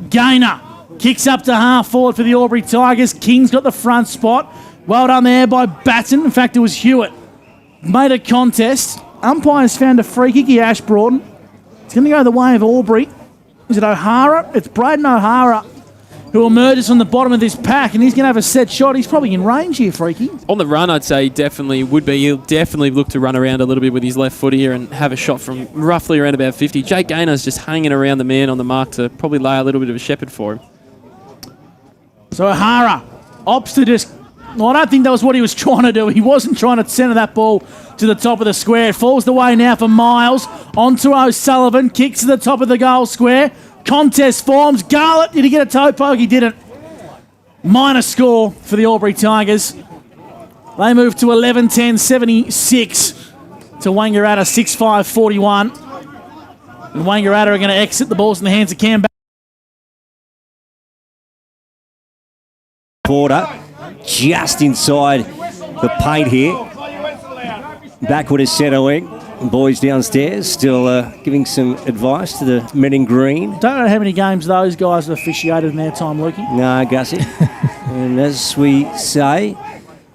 Gaynor kicks up to half forward for the Albury Tigers. King's got the front spot. Well done there by Batten. In fact, it was Hewitt. Made a contest. Umpires found a free kick here, Ash Broughton. It's going to go the way of Albury. Is it O'Hara? It's Braden O'Hara who emerges from the bottom of this pack, and he's going to have a set shot. He's probably in range here, Freaky. On the run, I'd say he definitely would be. He'll definitely look to run around a little bit with his left foot here and have a shot from roughly around about 50. Jake Gaynor's just hanging around the man on the mark to probably lay a little bit of a shepherd for him. So O'Hara opts to just... Well, I don't think that was what he was trying to do. He wasn't trying to centre that ball to the top of the square. It falls the way now for Miles. On to O'Sullivan. Kicks to the top of the goal square. Contest forms. Garlett, did he get a toe poke? He didn't. Minor score for the Albury Tigers. They move to 11-10-76 to Wangaratta 6-5-41. And Wangaratta are going to exit. The ball's in the hands of Cam. Border. Just inside the paint here. Backward is centre wing. Boys downstairs still giving some advice to the men in green. Don't know how many games those guys have officiated in their time, Lukey. No, Gussie. And as we say,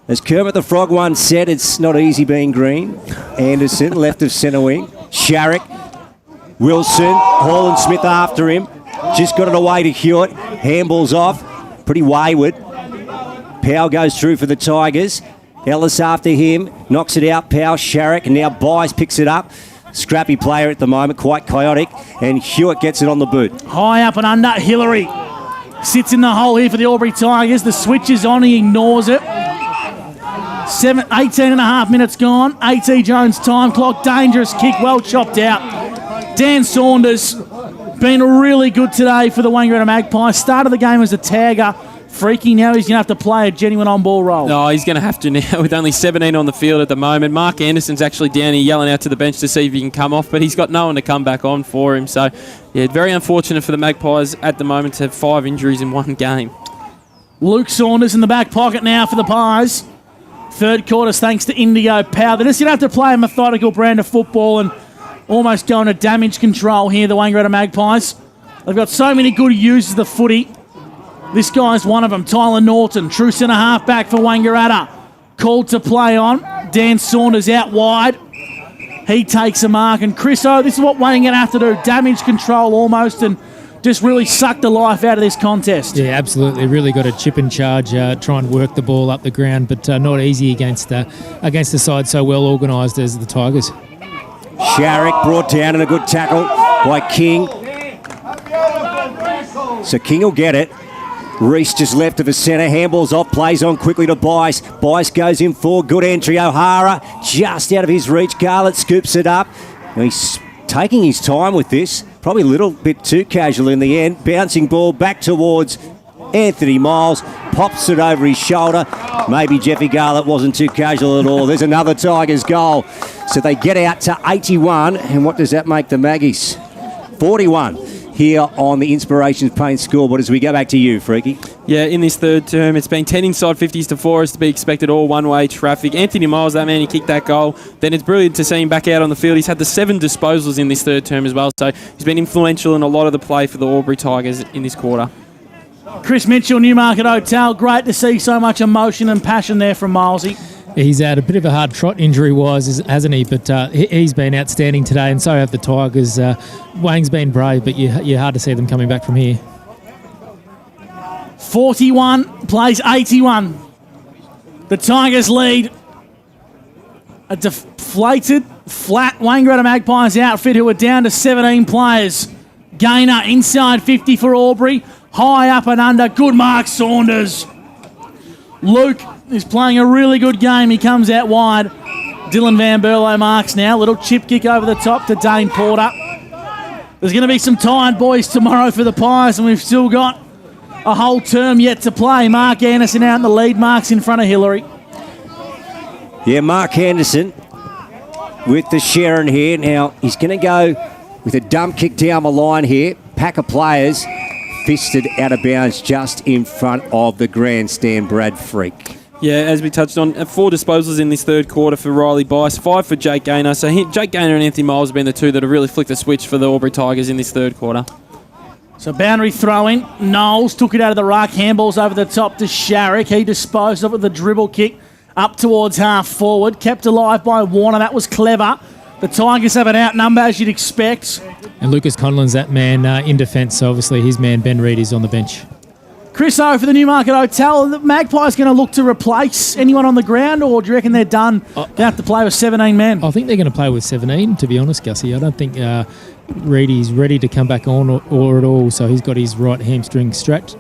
as Kermit the Frog once said, it's not easy being green. Anderson, left of centre wing. Sharrock. Wilson. Hall and Smith after him. Just got it away to Hewitt. Handball's off. Pretty wayward. Powell goes through for the Tigers. Ellis after him. Knocks it out. Powell, Sharrock, and now Bice picks it up. Scrappy player at the moment, quite chaotic. And Hewitt gets it on the boot. High up and under. Hillary sits in the hole here for the Albury Tigers. The switch is on. He ignores it. 18 and a half minutes gone. A.T. Jones time clock. Dangerous kick. Well chopped out. Dan Saunders been really good today for the Wangaratta Magpies. Started the game as a tagger. Freaky, now he's going to have to play a genuine on-ball role. No, he's going to have to now with only 17 on the field at the moment. Mark Anderson's actually down here yelling out to the bench to see if he can come off, but he's got no one to come back on for him. So, yeah, very unfortunate for the Magpies at the moment to have 5 injuries in one game. Luke Saunders in the back pocket now for the Pies. Third quarter's thanks to Indigo Power. They're just going to have to play a methodical brand of football and almost go into damage control here, the Wangaratta Magpies. They've got so many good users of the footy. This guy's one of them, Tyler Norton, true centre half back for Wangaratta. Called to play on. Dan Saunders out wide. He takes a mark. And Chris O, this is what Wayne going to have to do. Damage control almost and just really suck the life out of this contest. Yeah, absolutely. Really got a chip in charge, try and work the ball up the ground, but not easy against the side so well organised as the Tigers. Sharrock brought down and a good tackle by King. So King will get it. Reese just left of the centre. Handball's off. Plays on quickly to Bice. Bice goes in for good entry. O'Hara just out of his reach. Garlett scoops it up. He's taking his time with this. Probably a little bit too casual in the end. Bouncing ball back towards Anthony Miles. Pops it over his shoulder. Maybe Jeffy Garlett wasn't too casual at all. There's another Tigers goal. So they get out to 81. And what does that make the Maggies? 41. Here on the Inspirations Paint scoreboard as we go back to you, Freaky. Yeah, in this third term, it's been 10 inside 50s to 4 as to be expected, all one-way traffic. Anthony Miles, that man, he kicked that goal. Then it's brilliant to see him back out on the field. He's had the 7 disposals in this third term as well, so he's been influential in a lot of the play for the Albury Tigers in this quarter. Chris Mitchell, Newmarket Hotel. Great to see so much emotion and passion there from Milesy. He's had a bit of a hard trot injury-wise, hasn't he? But he's been outstanding today, and so have the Tigers. Wang's been brave, but you're hard to see them coming back from here. 41 plays 81. The Tigers lead. A deflated, flat Wangaratta Magpies outfit who are down to 17 players. Gainer inside 50 for Albury. High up and under. Good mark, Saunders. Luke is playing a really good game. He comes out wide. Dylan Van Berlo marks now. Little chip kick over the top to Dane Porter. There's going to be some tired boys tomorrow for the Pies, and we've still got a whole term yet to play. Mark Anderson out in the lead. Mark's in front of Hillary. Yeah, Mark Anderson with the Sharon here. Now, he's going to go with a dump kick down the line here. Pack of players fisted out of bounds just in front of the grandstand, Brad Freak. Yeah, as we touched on, 4 disposals in this third quarter for Riley Bice, 5 for Jake Gaynor. So Jake Gaynor and Anthony Miles have been the two that have really flicked the switch for the Albury Tigers in this third quarter. So boundary throw-in. Knowles took it out of the ruck. Handballs over the top to Sharrock. He disposed of it with a dribble kick up towards half forward. Kept alive by Warner. That was clever. The Tigers have an outnumber, as you'd expect. And Lucas Conlon's that man in defence, so obviously his man Ben Reid is on the bench. Chris O for the Newmarket Hotel. The Magpies going to look to replace anyone on the ground, or do you reckon they're done? They have to play with 17 men. I think they're going to play with 17, to be honest, Gussie. I don't think Reedy's ready to come back on or at all, so he's got his right hamstring strapped.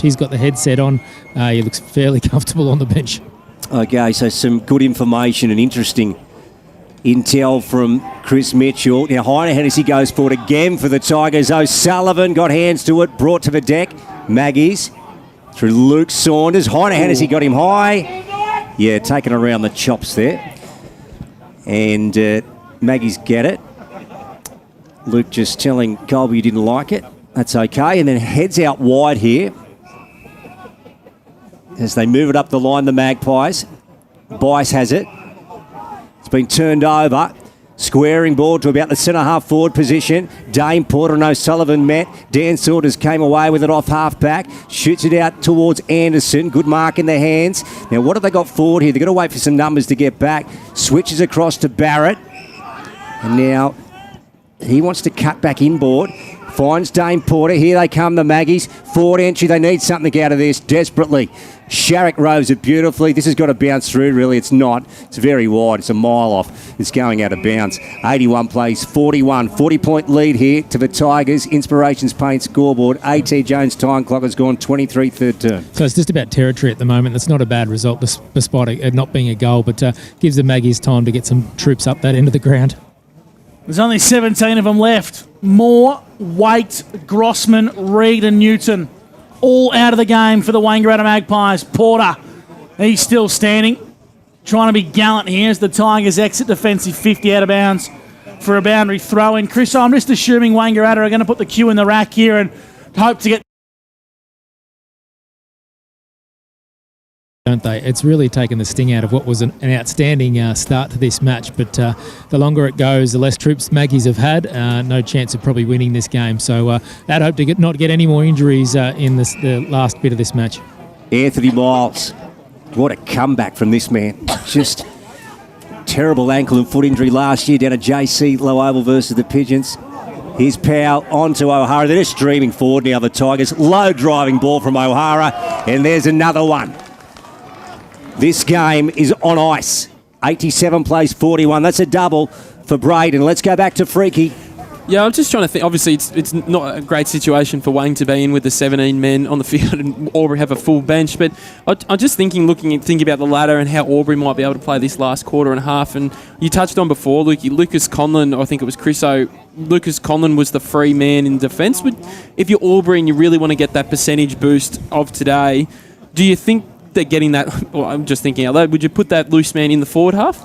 He's got the headset on. He looks fairly comfortable on the bench. Okay, so some good information and interesting intel from Chris Mitchell. Now, Heinehan as he goes forward again for the Tigers. O'Sullivan got hands to it, brought to the deck. Maggies through Luke Saunders. Heinehan as he got him high. Yeah, taken around the chops there. And Maggies get it. Luke just telling Colby he didn't like it. That's okay. And then heads out wide here as they move it up the line, the Magpies. Bice has it. It's been turned over. Squaring ball to about the centre-half forward position. Dane Porter and O'Sullivan met. Dan Saunders came away with it off half-back. Shoots it out towards Anderson. Good mark in their hands. Now, what have they got forward here? They've got to wait for some numbers to get back. Switches across to Barrett. And now he wants to cut back inboard. Finds Dane Porter. Here they come, the Maggies. Forward entry. They need something out of this desperately. Sharrock rows it beautifully. This has got to bounce through, really. It's not. It's very wide. It's a mile off. It's going out of bounds. 81 plays 41. 40-point lead here to the Tigers. Inspirations Paint scoreboard. A.T. Jones time clock has gone 23 third term. So it's just about territory at the moment. That's not a bad result despite it not being a goal, but gives the Maggies time to get some troops up that end of the ground. There's only 17 of them left. Moore, Waite, Grossman, Reid and Newton. all out of the game for the Wangaratta Magpies. Porter, he's still standing, trying to be gallant here as the Tigers exit defensive 50 out of bounds for a boundary throw-in. Chris, I'm just assuming Wangaratta are going to put the cue in the rack here and hope to get... Don't they? It's really taken the sting out of what was an outstanding start to this match, but the longer it goes, the less troops Maggies have had. No chance of probably winning this game. So I'd hope to not get any more injuries in the last bit of this match. Anthony Miles, what a comeback from this man. Just terrible ankle and foot injury last year down at JC Low Oval versus the Pigeons. Here's Powell onto O'Hara. They're just streaming forward now, the Tigers. Low driving ball from O'Hara, and there's another one. This game is on ice. 87 plays 41. That's a double for Braden. Let's go back to Freaky. Yeah, I'm just trying to think. Obviously, it's not a great situation for Wayne to be in with the 17 men on the field and Albury have a full bench. But I'm just thinking about the ladder and how Albury might be able to play this last quarter and a half. And you touched on before, Lukey, Lucas Conlon, I think it was Chriso. Lucas Conlon was the free man in defence. But if you're Albury and you really want to get that percentage boost of today, do you think they're getting that? Well, I'm just thinking out loud. Would you put that loose man in the forward half?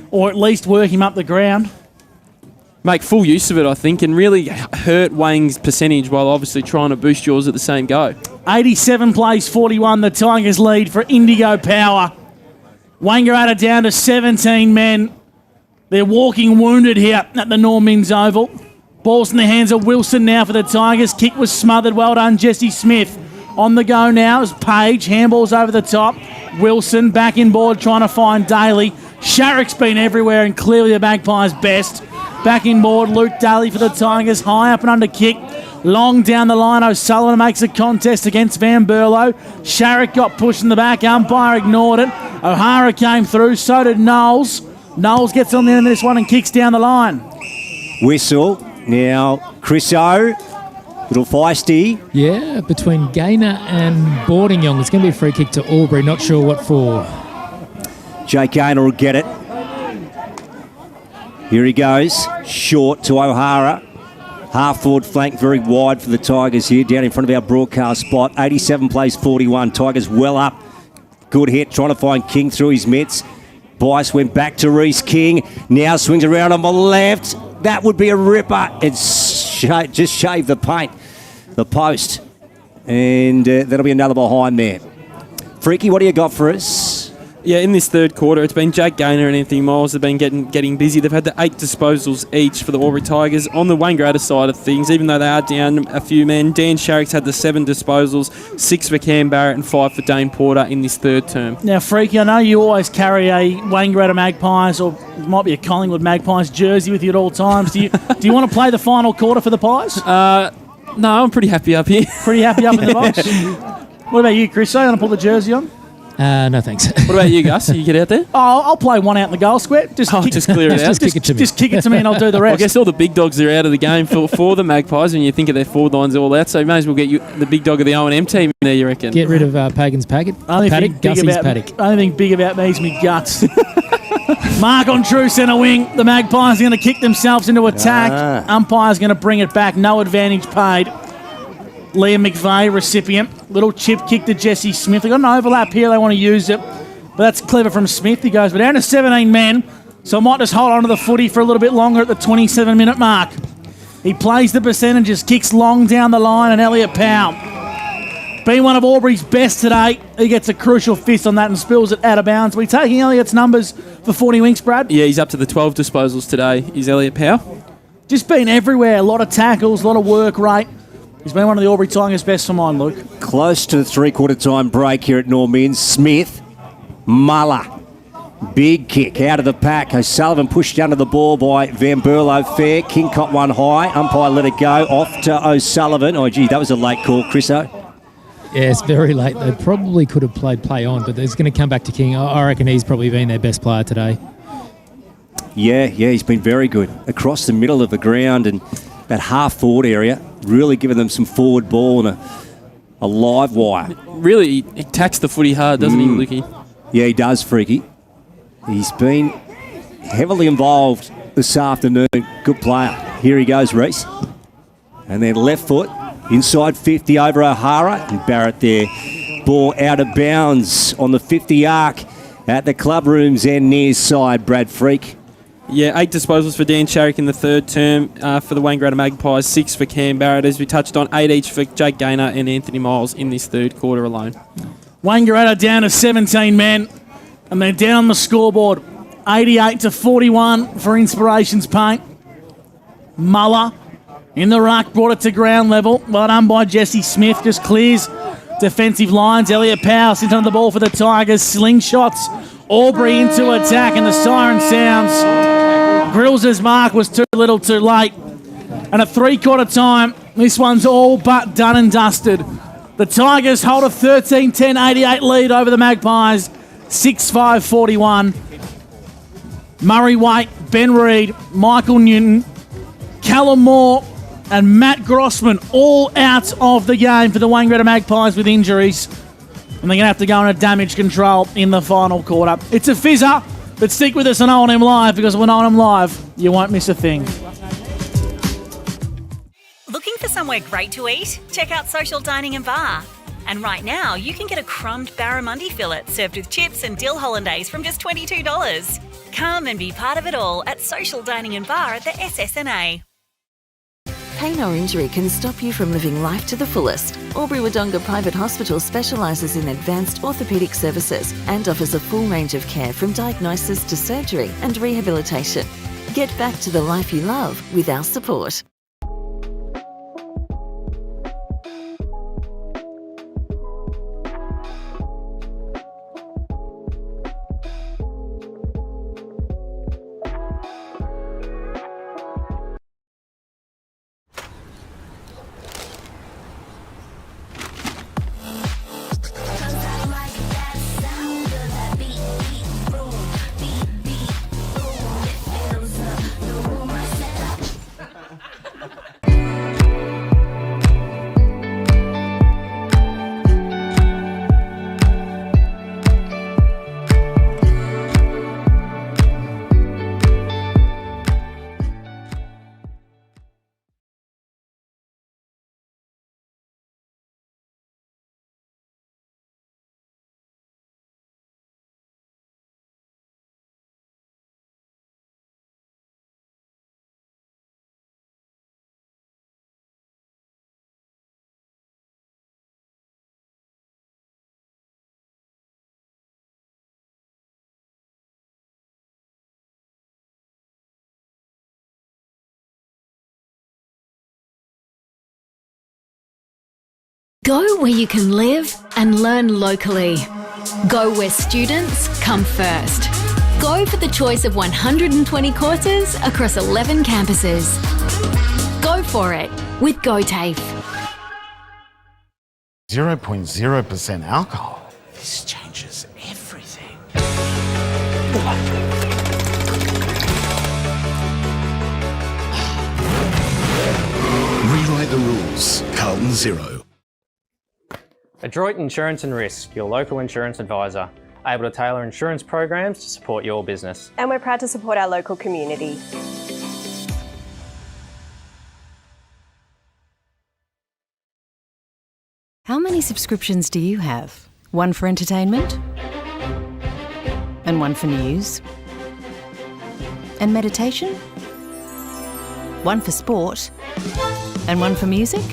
Or at least work him up the ground? Make full use of it, I think, and really hurt Wang's percentage while obviously trying to boost yours at the same go. 87 plays 41. The Tigers lead for Indigo Power. Wangaratta down to 17 men. They're walking wounded here at the Normins Oval. Ball's in the hands of Wilson now for the Tigers. Kick was smothered. Well done, Jesse Smith. On the go now is Page. Handball's over the top. Wilson back in board trying to find Daly. Sharrock's been everywhere and clearly the Magpies' best. Back in board, Luke Daly for the Tigers. High up and under kick. Long down the line, O'Sullivan makes a contest against Van Berlo. Sharrock got pushed in the back. Umpire ignored it. O'Hara came through. So did Knowles. Knowles gets on the end of this one and kicks down the line. Whistle. Now, Chris O. Little feisty. Yeah, between Gaynor and Boardingyong. It's going to be a free kick to Albury. Not sure what for. Jake Gaynor will get it. Here he goes. Short to O'Hara. Half forward flank, very wide for the Tigers here, down in front of our broadcast spot. 87 plays 41. Tigers well up. Good hit, trying to find King through his mitts. Bice went back to Reece King. Now swings around on the left. That would be a ripper. It's just shaved the paint. The post. And that'll be another behind there. Freaky, what do you got for us? Yeah, in this third quarter, it's been Jake Gaynor and Anthony Miles have been getting busy. They've had the 8 disposals each for the Albury Tigers. On the Wangaratta side of things, even though they are down a few men, Dan Sharrock's had the 7 disposals, 6 for Cam Barrett and 5 for Dane Porter in this third term. Now, Freaky, I know you always carry a Wangaratta Magpies, or it might be a Collingwood Magpies jersey with you at all times. Do you want to play the final quarter for the Pies? No, I'm pretty happy up here. Pretty happy up in the box? What about you, Chris? You want to pull the jersey on? No, thanks. What about you, Gus? You get out there? Oh, I'll play one out in the goal square. Just clear it out. Just kick it to me. Just kick it to me and I'll do the rest. I guess all the big dogs are out of the game for the Magpies when you think of their forward lines all out, so you may as well get you the big dog of the O&M team in there, you reckon? Get rid of Pagan's paddock. Gussie's paddock. Only thing big about me is me guts. Mark on true centre wing. The Magpies are going to kick themselves into attack. Umpire's going to bring it back. No advantage paid. Liam McVeigh, recipient. Little chip kick to Jesse Smith. They've got an overlap here. They want to use it. But that's clever from Smith. He goes, but down to 17 men. So I might just hold on to the footy for a little bit longer at the 27-minute mark. He plays the percentages, kicks long down the line, and Elliot Powell, being one of Albury's best today, he gets a crucial fist on that and spills it out of bounds. Are we taking Elliot's numbers for 40 winks, Brad? Yeah, he's up to the 12 disposals today. Is Elliot Powell? Just been everywhere. A lot of tackles, a lot of work rate. He's been one of the Albury Tigers' best for mine, Luke. Close to the three-quarter time break here at Normins. Smith, Muller, big kick out of the pack. O'Sullivan pushed under the ball by Van Berlo. Fair. King caught one high. Umpire let it go. Off to O'Sullivan. Oh, gee, that was a late call, Chriso. Yeah, it's very late. They probably could have played play on, but it's going to come back to King. I reckon he's probably been their best player today. Yeah, he's been very good. Across the middle of the ground and that half-forward area, really giving them some forward ball and a live wire. Really, he attacks the footy hard, doesn't he, Lukey? Yeah, he does, Freaky. He's been heavily involved this afternoon. Good player. Here he goes, Reece. And then left foot. Inside 50 over O'Hara, and Barrett there. Ball out of bounds on the 50 arc at the clubrooms end near side, Brad Freak. Yeah, 8 disposals for Dan Sharrock in the third term for the Wangaratta Magpies, 6 for Cam Barrett, as we touched on, 8 each for Jake Gaynor and Anthony Miles in this third quarter alone. Wangaratta down to 17 men, and they're down the scoreboard. 88-41 for Inspirations Paint. Muller in the ruck, brought it to ground level. Well done by Jesse Smith, just clears defensive lines. Elliot Powers into the ball for the Tigers. Slingshots. Albury into attack, and the siren sounds. Grills' mark was too little too late. And at three-quarter time, this one's all but done and dusted. The Tigers hold a 13-10-88 lead over the Magpies. 6-5-41. Murray Waite, Ben Reid, Michael Newton, Callum Moore and Matt Grossman all out of the game for the Wangaratta Magpies with injuries. And they're going to have to go into damage control in the final quarter. It's a fizzer, but stick with us on O&M Live, because when O&M Live, you won't miss a thing. Looking for somewhere great to eat? Check out Social Dining and Bar. And right now, you can get a crumbed barramundi fillet served with chips and dill hollandaise from just $22. Come and be part of it all at Social Dining and Bar at the SSNA. Pain or injury can stop you from living life to the fullest. Albury-Wodonga Private Hospital specialises in advanced orthopaedic services and offers a full range of care from diagnosis to surgery and rehabilitation. Get back to the life you love with our support. Go where you can live and learn locally. Go where students come first. Go for the choice of 120 courses across 11 campuses. Go for it with GoTAFE. 0.0% alcohol. This changes everything. Rewrite the rules. Carlton Zero. Adroit Insurance and Risk, your local insurance advisor, able to tailor insurance programs to support your business. And we're proud to support our local community. How many subscriptions do you have? One for entertainment? And one for news? And meditation? One for sport? And one for music?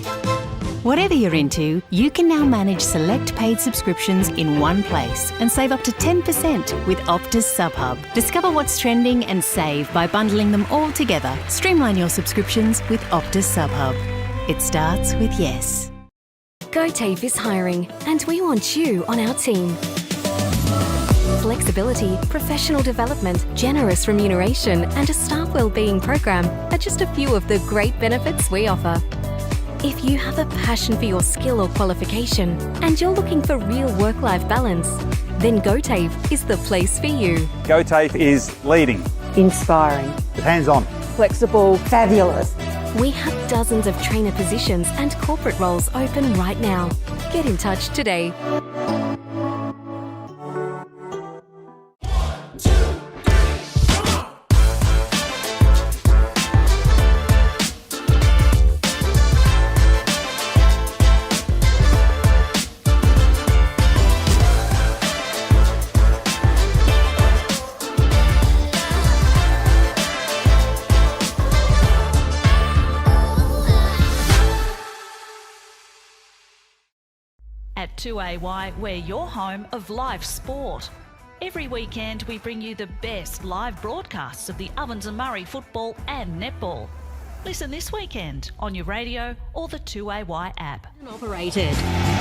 Whatever you're into, you can now manage select paid subscriptions in one place and save up to 10% with Optus SubHub. Discover what's trending and save by bundling them all together. Streamline your subscriptions with Optus SubHub. It starts with yes. GoTAFE is hiring, and we want you on our team. Flexibility, professional development, generous remuneration, and a staff wellbeing program are just a few of the great benefits we offer. If you have a passion for your skill or qualification and you're looking for real work-life balance, then GoTAFE is the place for you. GoTAFE is leading, Inspiring. hands-on, Flexible. Fabulous. We have dozens of trainer positions and corporate roles open right now. Get in touch today. At 2AY, we're your home of live sport. Every weekend we bring you the best live broadcasts of the Ovens and Murray football and netball. Listen this weekend on your radio or the 2AY app. Operated.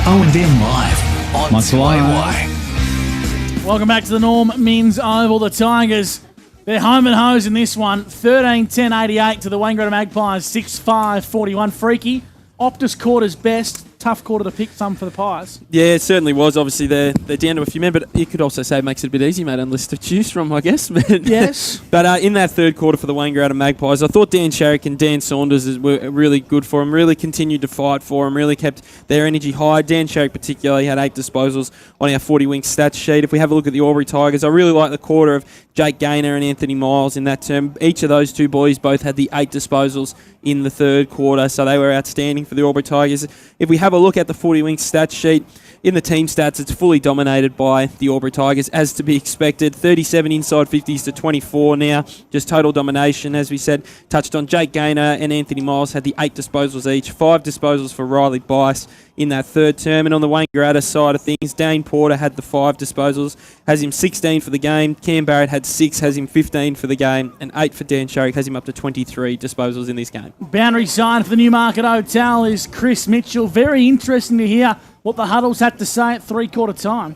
O&M Live on 2AY. Welcome back to the Norm Men's Oval. The Tigers, they're home and hose in this one. 13-10-88 to the Wangaratta Magpies, 6-5-41. Freaky. Optus quarter's best. Tough quarter to pick some for the Pies. Yeah, it certainly was. Obviously, they're down to a few men, but you could also say it makes it a bit easy, mate, unless to choose from, I guess. Yes. But in that third quarter for the Wangaratta Magpies, I thought Dan Sharrock and Dan Saunders were really good for him, really continued to fight for him, really kept their energy high. Dan Sharrock particularly had 8 disposals on our 40-wing stats sheet. If we have a look at the Albury Tigers, I really like the quarter of Jake Gaynor and Anthony Miles in that term. Each of those two boys both had the 8 disposals in the third quarter, so they were outstanding for the Albury Tigers. If we have a look at the 40-wing stats sheet, in the team stats, it's fully dominated by the Albury Tigers, as to be expected. 37 inside 50s to 24 now, just total domination. As we said, touched on Jake Gaynor and Anthony Miles had the 8 disposals each, 5 disposals for Riley Bice in that third term. And on the Wangaratta side of things, Dane Porter had the 5 disposals, has him 16 for the game. Cam Barrett had 6, has him 15 for the game, and 8 for Dan Sharrock, has him up to 23 disposals in this game. Boundary sign for the Newmarket Hotel is Chris Mitchell. Very interesting to hear what the Huddles had to say at three-quarter time.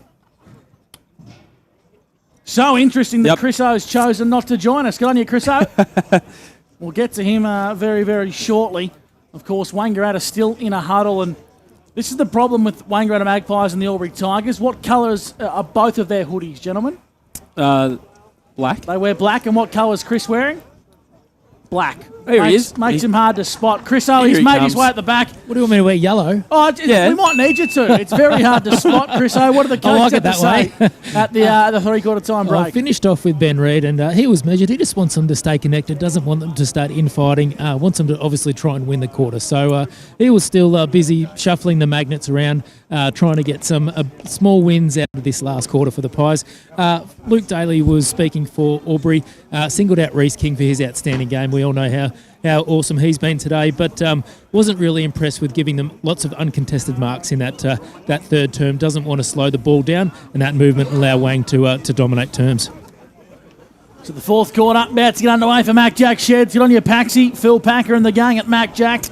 So interesting that Chris O's chosen not to join us. Good on you, Chris O. We'll get to him very, very shortly. Of course, Wangaratta still in a huddle, and this is the problem with Wangaratta Magpies and the Albury Tigers. What colours are both of their hoodies, gentlemen? Black. They wear black, and what colour is Chris wearing? Black. There he is. Makes him hard to spot. Chris O, he's made his way at the back. What do you want me to wear? Yellow? Oh, we might need you to. It's very hard to spot, Chris O. What do the coaches have to say at the three-quarter time break? I finished off with Ben Reid, and he was measured. He just wants them to stay connected, doesn't want them to start infighting, wants them to obviously try and win the quarter. So he was still busy shuffling the magnets around, trying to get some small wins out of this last quarter for the Pies. Luke Daly was speaking for Albury, singled out Reece King for his outstanding game. We all know how awesome he's been today, but wasn't really impressed with giving them lots of uncontested marks in that third term. Doesn't want to slow the ball down, and that movement allow Wang to dominate terms. So the fourth quarter about to get underway for Mac Jack Sheds. Get on your Paxi, Phil Packer and the gang at Mac Jack.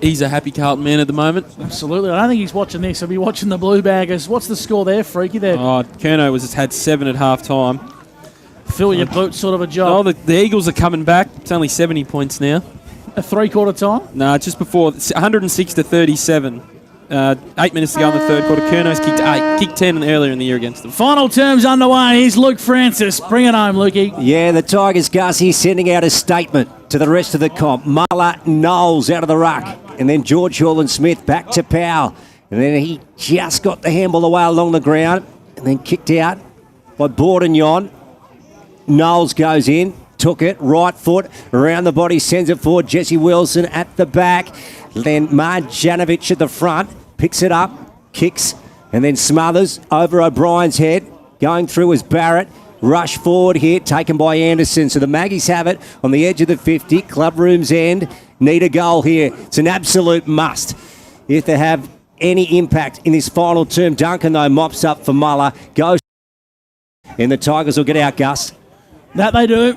He's a happy Carlton man at the moment. Absolutely. I don't think he's watching this. He'll be watching the Blue Baggers. What's the score there, Freaky? There. Oh, Kerno had 7 at half time. Fill your boots sort of a job. Oh, the Eagles are coming back. It's only 70 points now. A three-quarter time? No, just before. 106 to 37. 8 minutes to go in the third quarter. Kerno's kicked 8. Kicked 10 earlier in the year against them. Final terms underway. Here's Luke Francis. Bring it home, Lukey. Yeah, the Tigers, Gussie, sending out a statement to the rest of the comp. Muller, Knowles out of the ruck. And then George Hall-Smith back to Powell. And then he just got the handball away along the ground. And then kicked out by Bordignon. Knowles goes in, took it, right foot, around the body, sends it forward. Jesse Wilson at the back. Then Marjanovic at the front, picks it up, kicks, and then smothers over O'Brien's head. Going through is Barrett. Rush forward here, taken by Anderson. So the Maggies have it on the edge of the 50. Club room's end. Need a goal here. It's an absolute must if they have any impact in this final term. Duncan, though, mops up for Muller. Goes, and the Tigers will get out, Gus. That they do.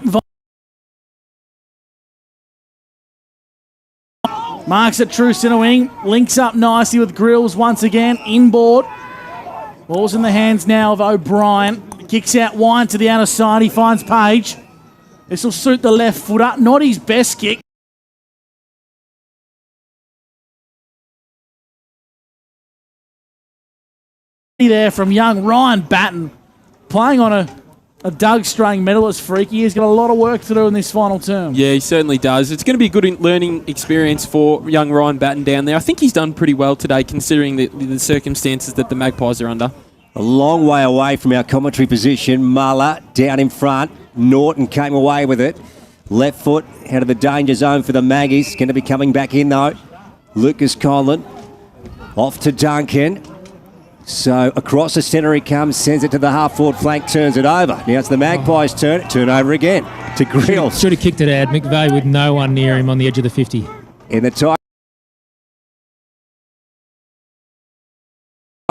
Marks at true centre wing. Links up nicely with Grills once again. Inboard. Ball's in the hands now of O'Brien. Kicks out wide to the outer side. He finds Page. This will suit the left footer. Not his best kick. There from young Ryan Batten. Playing on a Doug Strang medalist, Freaky. He's got a lot of work to do in this final term. Yeah, he certainly does. It's going to be a good learning experience for young Ryan Batten down there. I think he's done pretty well today considering the circumstances that the Magpies are under. A long way away from our commentary position. Muller down in front. Norton came away with it. Left foot out of the danger zone for the Maggies. Going to be coming back in though. Lucas Conlon off to Duncan. So across the centre he comes, sends it to the half-forward flank, turns it over. Now it's the Magpies' turn. Turn over again to Grills. Should have kicked it out. McVeigh with no one near him on the edge of the 50. In the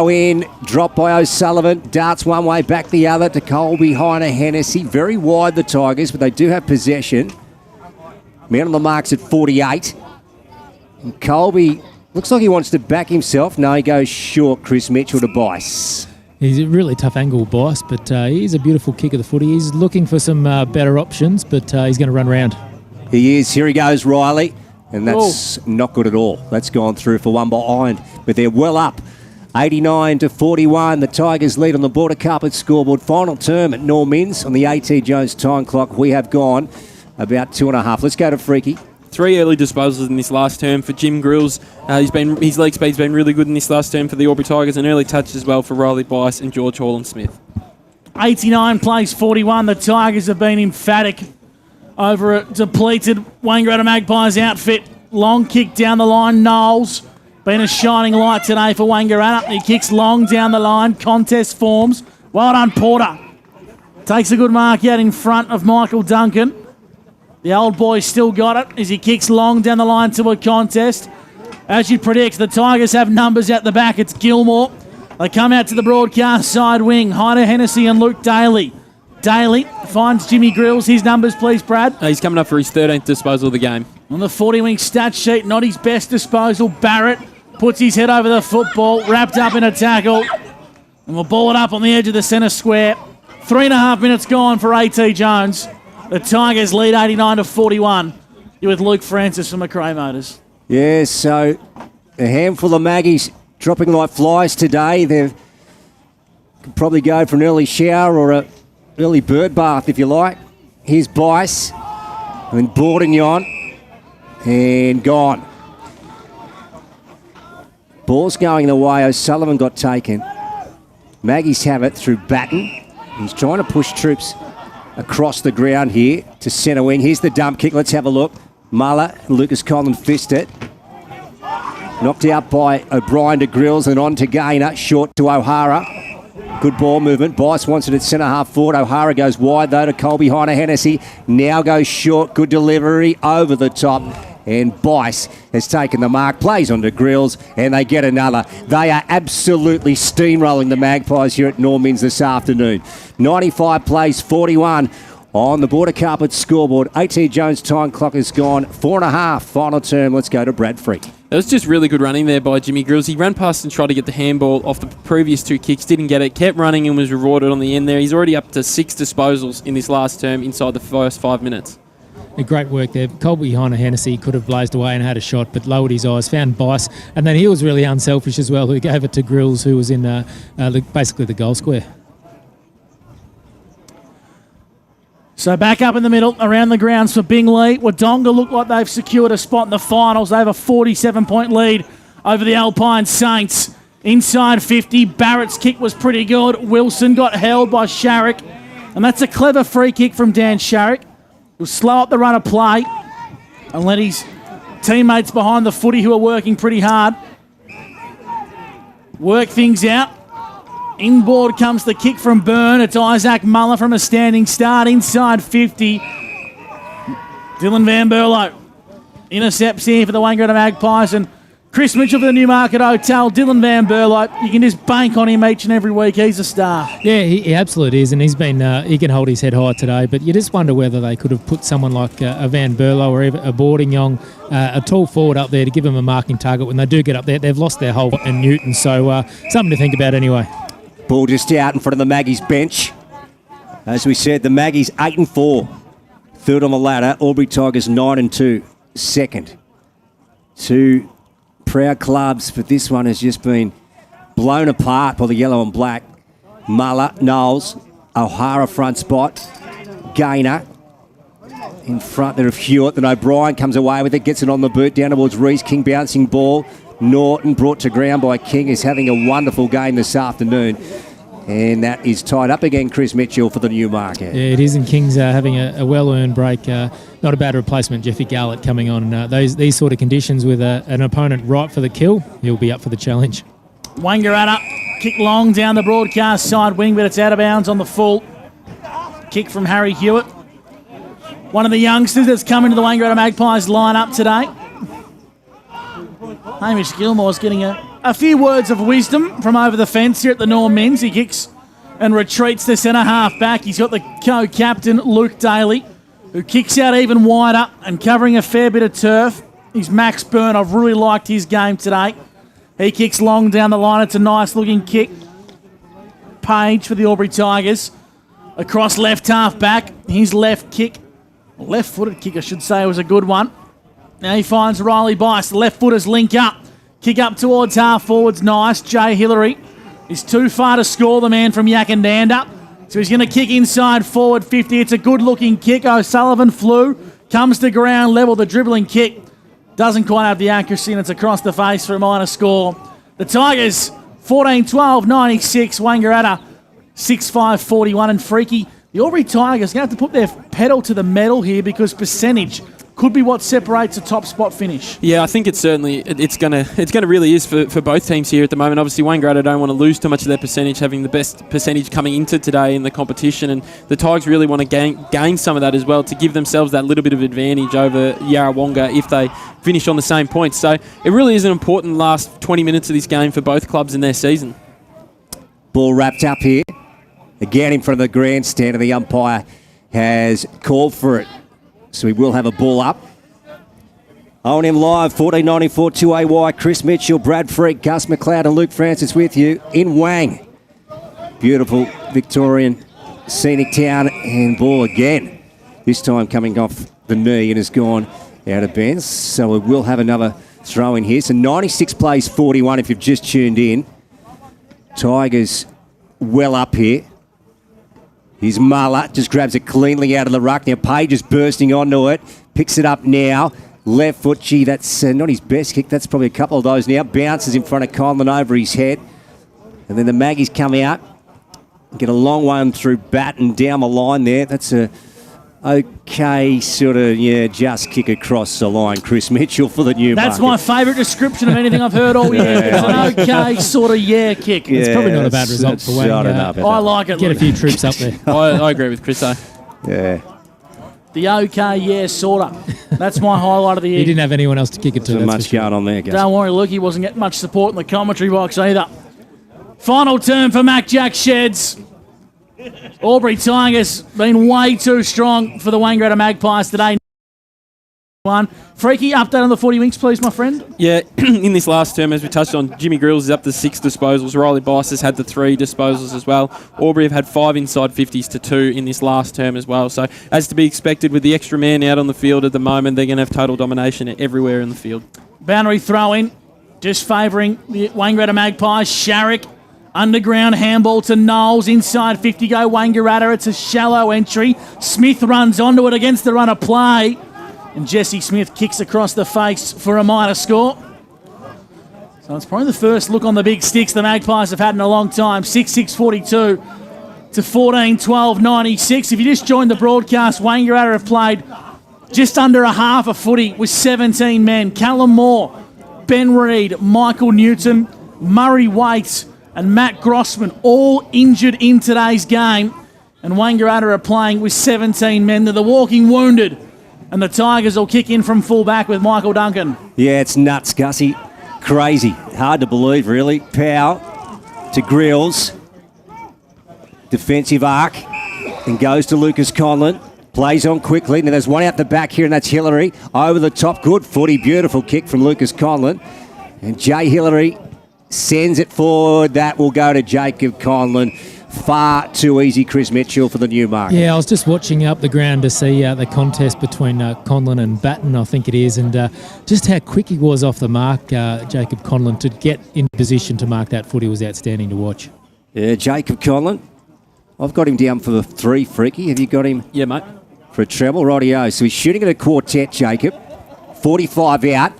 in, dropped by O'Sullivan, darts one way, back the other to Colby, Heiner, Hennessy. Very wide, the Tigers, but they do have possession. Man on the mark's at 48. And Colby looks like he wants to back himself. No, he goes short, Chris Mitchell to Bice. He's a really tough angle, Bice, but he's a beautiful kick of the footy. He's looking for some better options, but he's going to run round. He is. Here he goes, Riley. And that's not good at all. That's gone through for one behind. But they're well up. 89-41. The Tigers lead on the Border Carpet scoreboard. Final term at Norm Inns on the A.T. Jones time clock. We have gone about 2.5. Let's go to Freaky. 3 early disposals in this last term for Jim Grills. His leg speed's been really good in this last term for the Albury Tigers. An early touch as well for Riley Bice and George Holland-Smith. 89 plays 41. The Tigers have been emphatic over a depleted Wangaratta Magpies outfit. Long kick down the line. Knowles been a shining light today for Wangaratta. He kicks long down the line. Contest forms. Well done, Porter. Takes a good mark out in front of Michael Duncan. The old boy still got it as he kicks long down the line to a contest. As you predict, the Tigers have numbers at the back. It's Gilmore. They come out to the broadcast side wing. Heiner, Hennessy and Luke Daly. Daly finds Jimmy Grills. His numbers, please, Brad. He's coming up for his 13th disposal of the game. On the 40-wing stat sheet, not his best disposal. Barrett puts his head over the football, wrapped up in a tackle, and we'll ball it up on the edge of the centre square. 3.5 minutes gone for A.T. Jones. The Tigers lead 89-41. You're with Luke Francis from McRae Motors. Yeah, so a handful of Maggies dropping like flies today. They could probably go for an early shower or a early bird bath, if you like. Here's Bice, and then Bourdignon, and gone. Ball's going the way. O'Sullivan got taken. Maggies have it through Batten. He's trying to push troops across the ground here to centre wing. Here's the dump kick. Let's have a look. Muller and Lucas Collin fist it. Knocked out by O'Brien to Grills and on to Gaynor. Short to O'Hara. Good ball movement. Bice wants it at centre half forward. O'Hara goes wide though to Colby, Heiner, Hennessy. Now goes short. Good delivery over the top. And Bice has taken the mark. Plays on to Grills and they get another. They are absolutely steamrolling the Magpies here at Norm Inns this afternoon. 95 plays 41 on the Border Carpet scoreboard. A.T. Jones time clock is gone. 4.5 final term. Let's go to Brad Freak. It was just really good running there by Jimmy Grills. He ran past and tried to get the handball off the previous 2 kicks, didn't get it, kept running and was rewarded on the end there. He's already up to 6 disposals in this last term inside the first 5 minutes. Great work there. Colby, Heiner, Hennessy could have blazed away and had a shot, but lowered his eyes, found Bice, and then he was really unselfish as well, who gave it to Grills, who was in basically the goal square. So back up in the middle, around the grounds for Bingley. Wodonga look like they've secured a spot in the finals. They have a 47-point lead over the Alpine Saints. Inside 50, Barrett's kick was pretty good. Wilson got held by Sharrock, and that's a clever free kick from Dan Sharrock. He'll slow up the run of play and let his teammates behind the footy who are working pretty hard work things out. Inboard comes the kick from Byrne. It's Isaac Muller from a standing start. Inside 50. Dylan Van Berlo intercepts here for the Wangaratta Magpies. And Chris Mitchell for the Newmarket Hotel. Dylan Van Berlo, you can just bank on him each and every week. He's a star. Yeah, he absolutely is. And he's been he can hold his head high today. But you just wonder whether they could have put someone like a Van Berlo or even a Bourdignon, a tall forward up there to give them a marking target. When they do get up there, they've lost their whole and Newton. So something to think about anyway. Ball just out in front of the Maggies bench. As we said, the Maggies 8-4. Third on the ladder. Albury Tigers 9-2. Second. 2 proud clubs, but this one has just been blown apart by the yellow and black. Muller, Knowles, O'Hara front spot. Gaynor in front there of Hewitt. Then O'Brien comes away with it, gets it on the boot, down towards Reece. King bouncing ball. Norton brought to ground by King is having a wonderful game this afternoon. And that is tied up again, Chris Mitchell for the Newmarket. Yeah, it is, and King's having a well-earned break. Not a bad replacement, Jeffy Garlett coming on. These sort of conditions with an opponent right for the kill, he'll be up for the challenge. Wangaratta, kick long down the broadcast side wing, but it's out of bounds on the full. Kick from Harry Hewitt. One of the youngsters that's come into the Wangaratta Magpies line-up today. Hamish Gilmore's getting a A few words of wisdom from over the fence here at the Norm Men's. He kicks and retreats the centre half back. He's got the co-captain, Luke Daly, who kicks out even wider and covering a fair bit of turf. He's Max Byrne. I've really liked his game today. He kicks long down the line. It's a nice-looking kick. Page for the Albury Tigers. Across left half back. His left kick, left-footed kick, I should say, was a good one. Now he finds Riley Bice. The left-footers link up. Kick up towards half-forwards. Nice. Jay Hillary is too far to score, the man from Yakandanda. So he's going to kick inside forward 50. It's a good-looking kick. O'Sullivan flew. Comes to ground level. The dribbling kick doesn't quite have the accuracy, and it's across the face for a minor score. The Tigers, 14-12, 96. Wangaratta, 6-5, 41. And Freaky, the Albury Tigers going to have to put their pedal to the metal here because percentage could be what separates a top spot finish. Yeah, I think it's gonna really is for both teams here at the moment. Obviously, Wangaratta don't want to lose too much of their percentage, having the best percentage coming into today in the competition, and the Tigers really want to gain some of that as well to give themselves that little bit of advantage over Yarrawonga if they finish on the same points. So it really is an important last 20 minutes of this game for both clubs in their season. Ball wrapped up here. Again in front of the grandstand, and the umpire has called for it. So we will have a ball up. O&M Live, 1494 2AY, Chris Mitchell, Brad Freak, Gus McLeod and Luke Francis with you in Wang. Beautiful Victorian scenic town, and ball again. This time coming off the knee and has gone out of bounds. So we will have another throw in here. So 96 plays 41 if you've just tuned in. Tigers well up here. Here's Muller, just grabs it cleanly out of the ruck. Now Page is bursting onto it, picks it up now. Left foot, gee, that's not his best kick. That's probably a couple of those now. Bounces in front of Conlon over his head. And then the Maggies come out. Get a long one through Batten down the line there. That's a okay sort of, just kick across the line. Chris Mitchell for the new That's bucket. my favourite description of anything I've heard all year. It's an okay sort of kick. It's probably not a bad result for Wayne. I like it. Get a few troops up there. I agree with Chris. Yeah. The okay, sort of. That's my highlight of the year. He didn't have anyone else to kick it to. Not much going on there, guys. Don't worry, Luke. He wasn't getting much support in the commentary box either. Final turn for Mac Jack Sheds. Albury Tigers been way too strong for the Wangaratta Magpies today. Freaky, update on the 40 winks, please, my friend. Yeah, in this last term, as we touched on, Jimmy Grills is up to 6 disposals. Riley Bice has had the 3 disposals as well. Albury have had 5 inside 50s to 2 in this last term as well. So, as to be expected, with the extra man out on the field at the moment, they're going to have total domination everywhere in the field. Boundary throw in, just favouring the Wangaratta Magpies. Sharrock, underground handball to Knowles, inside 50 go Wangaratta. It's a shallow entry. Smith runs onto it against the run of play. And Jesse Smith kicks across the face for a minor score. So it's probably the first look on the big sticks the Magpies have had in a long time. 6-6-42 to 14-12, 96. If you just joined the broadcast, Wangaratta have played just under a half a footy with 17 men. Callum Moore, Ben Reid, Michael Newton, Murray Waits and Matt Grossman all injured in today's game. And Wangaratta are playing with 17 men. They're the walking wounded. And the Tigers will kick in from full back with Michael Duncan. Yeah, it's nuts, Gussie. Crazy. Hard to believe, really. Powell to Grills. Defensive arc. And goes to Lucas Conlon. Plays on quickly. Now there's one out the back here, and that's Hillary. Over the top. Good footy. Beautiful kick from Lucas Conlon. And Jay Hillary sends it forward. That will go to Jacob Conlon. Far too easy, Chris Mitchell, for the new mark. Yeah, I was just watching up the ground to see the contest between Conlon and Batten, I think it is, and just how quick he was off the mark, Jacob Conlon, to get in position to mark that footy was outstanding to watch. Yeah, Jacob Conlon. I've got him down for the 3, Freaky. Have you got him? Yeah, mate. For a treble? Rightio. So he's shooting at a quartet, Jacob. 45 out.